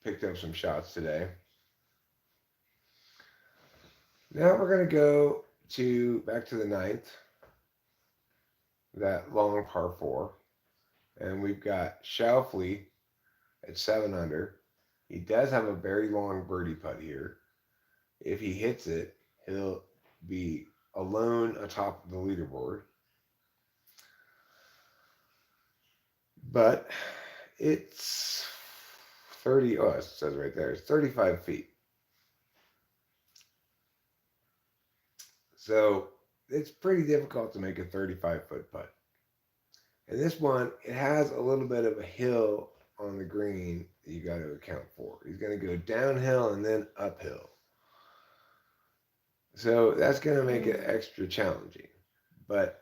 picked up some shots today. Now we're gonna go to back to the ninth, that long par 4, and we've got Shoufley at 7 under. He does have a very long birdie putt here. If he hits it, he'll be alone atop the leaderboard. But it's 30. Oh, it says right there. It's 35 feet. So it's pretty difficult to make a 35-foot putt. And this one, it has a little bit of a hill on the green that you got to account for. He's going to go downhill and then uphill. So that's going to make it extra challenging. But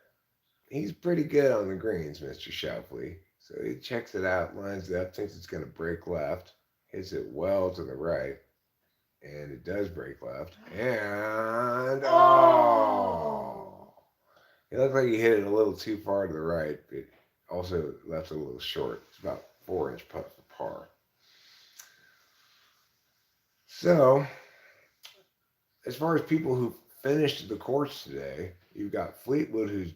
he's pretty good on the greens, Mr. Shoufley. So he checks it out, lines it up, thinks it's going to break left, hits it well to the right, and it does break left. And oh! It looked like he hit it a little too far to the right, but also left it a little short. It's about 4-inch putt for par. So, as far as people who finished the course today, you've got Fleetwood who's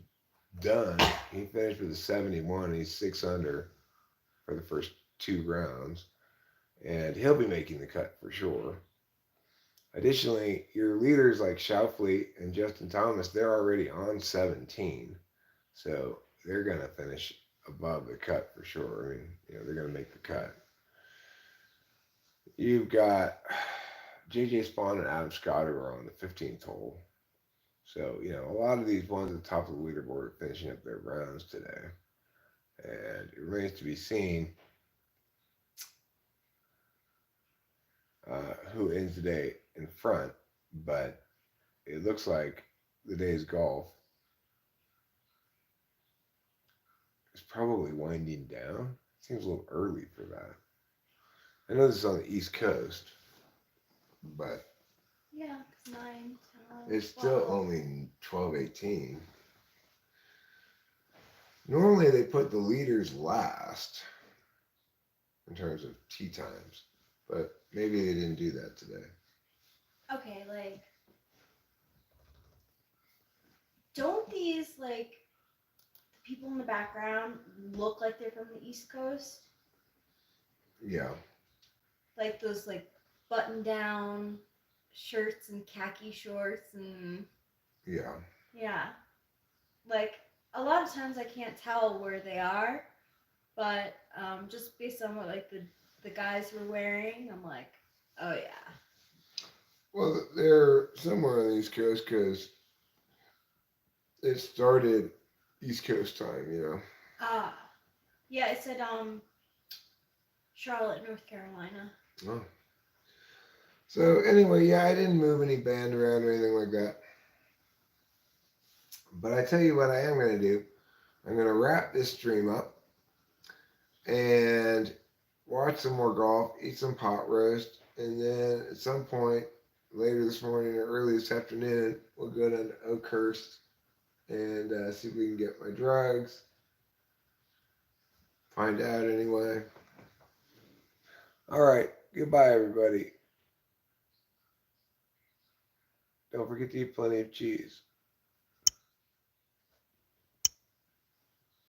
done. He finished with a 71. He's 6 under for the first 2 rounds, and he'll be making the cut for sure. Additionally, your leaders like Shoufley and Justin Thomas, they're already on 17, so they're gonna finish above the cut for sure. I mean, they're gonna make the cut. You've got JJ Spawn and Adam Scott who are on the 15th hole. So, a lot of these ones at the top of the leaderboard are finishing up their rounds today. And it remains to be seen who ends the day in front. But it looks like the day's golf is probably winding down. Seems a little early for that. I know this is on the East Coast, but Yeah, it's 9, 10, it's 12. still only 12:18. Normally they put the leaders last in terms of tee times, but maybe they didn't do that today. Okay, don't these, the people in the background look like they're from the East Coast? Yeah. Like those, button-down shirts and khaki shorts and... Yeah. Yeah. A lot of times I can't tell where they are, but just based on what, the guys were wearing, I'm like, oh, yeah. Well, they're somewhere on the East Coast because it started East Coast time. Ah. Yeah, it said, Charlotte, North Carolina. Oh. So anyway, yeah, I didn't move any band around or anything like that. But I tell you what I am going to do. I'm going to wrap this stream up and watch some more golf, eat some pot roast, and then at some point later this morning or early this afternoon, we'll go down to Oakhurst and see if we can get my drugs. Find out anyway. All right. Goodbye, everybody. Don't forget to eat plenty of cheese.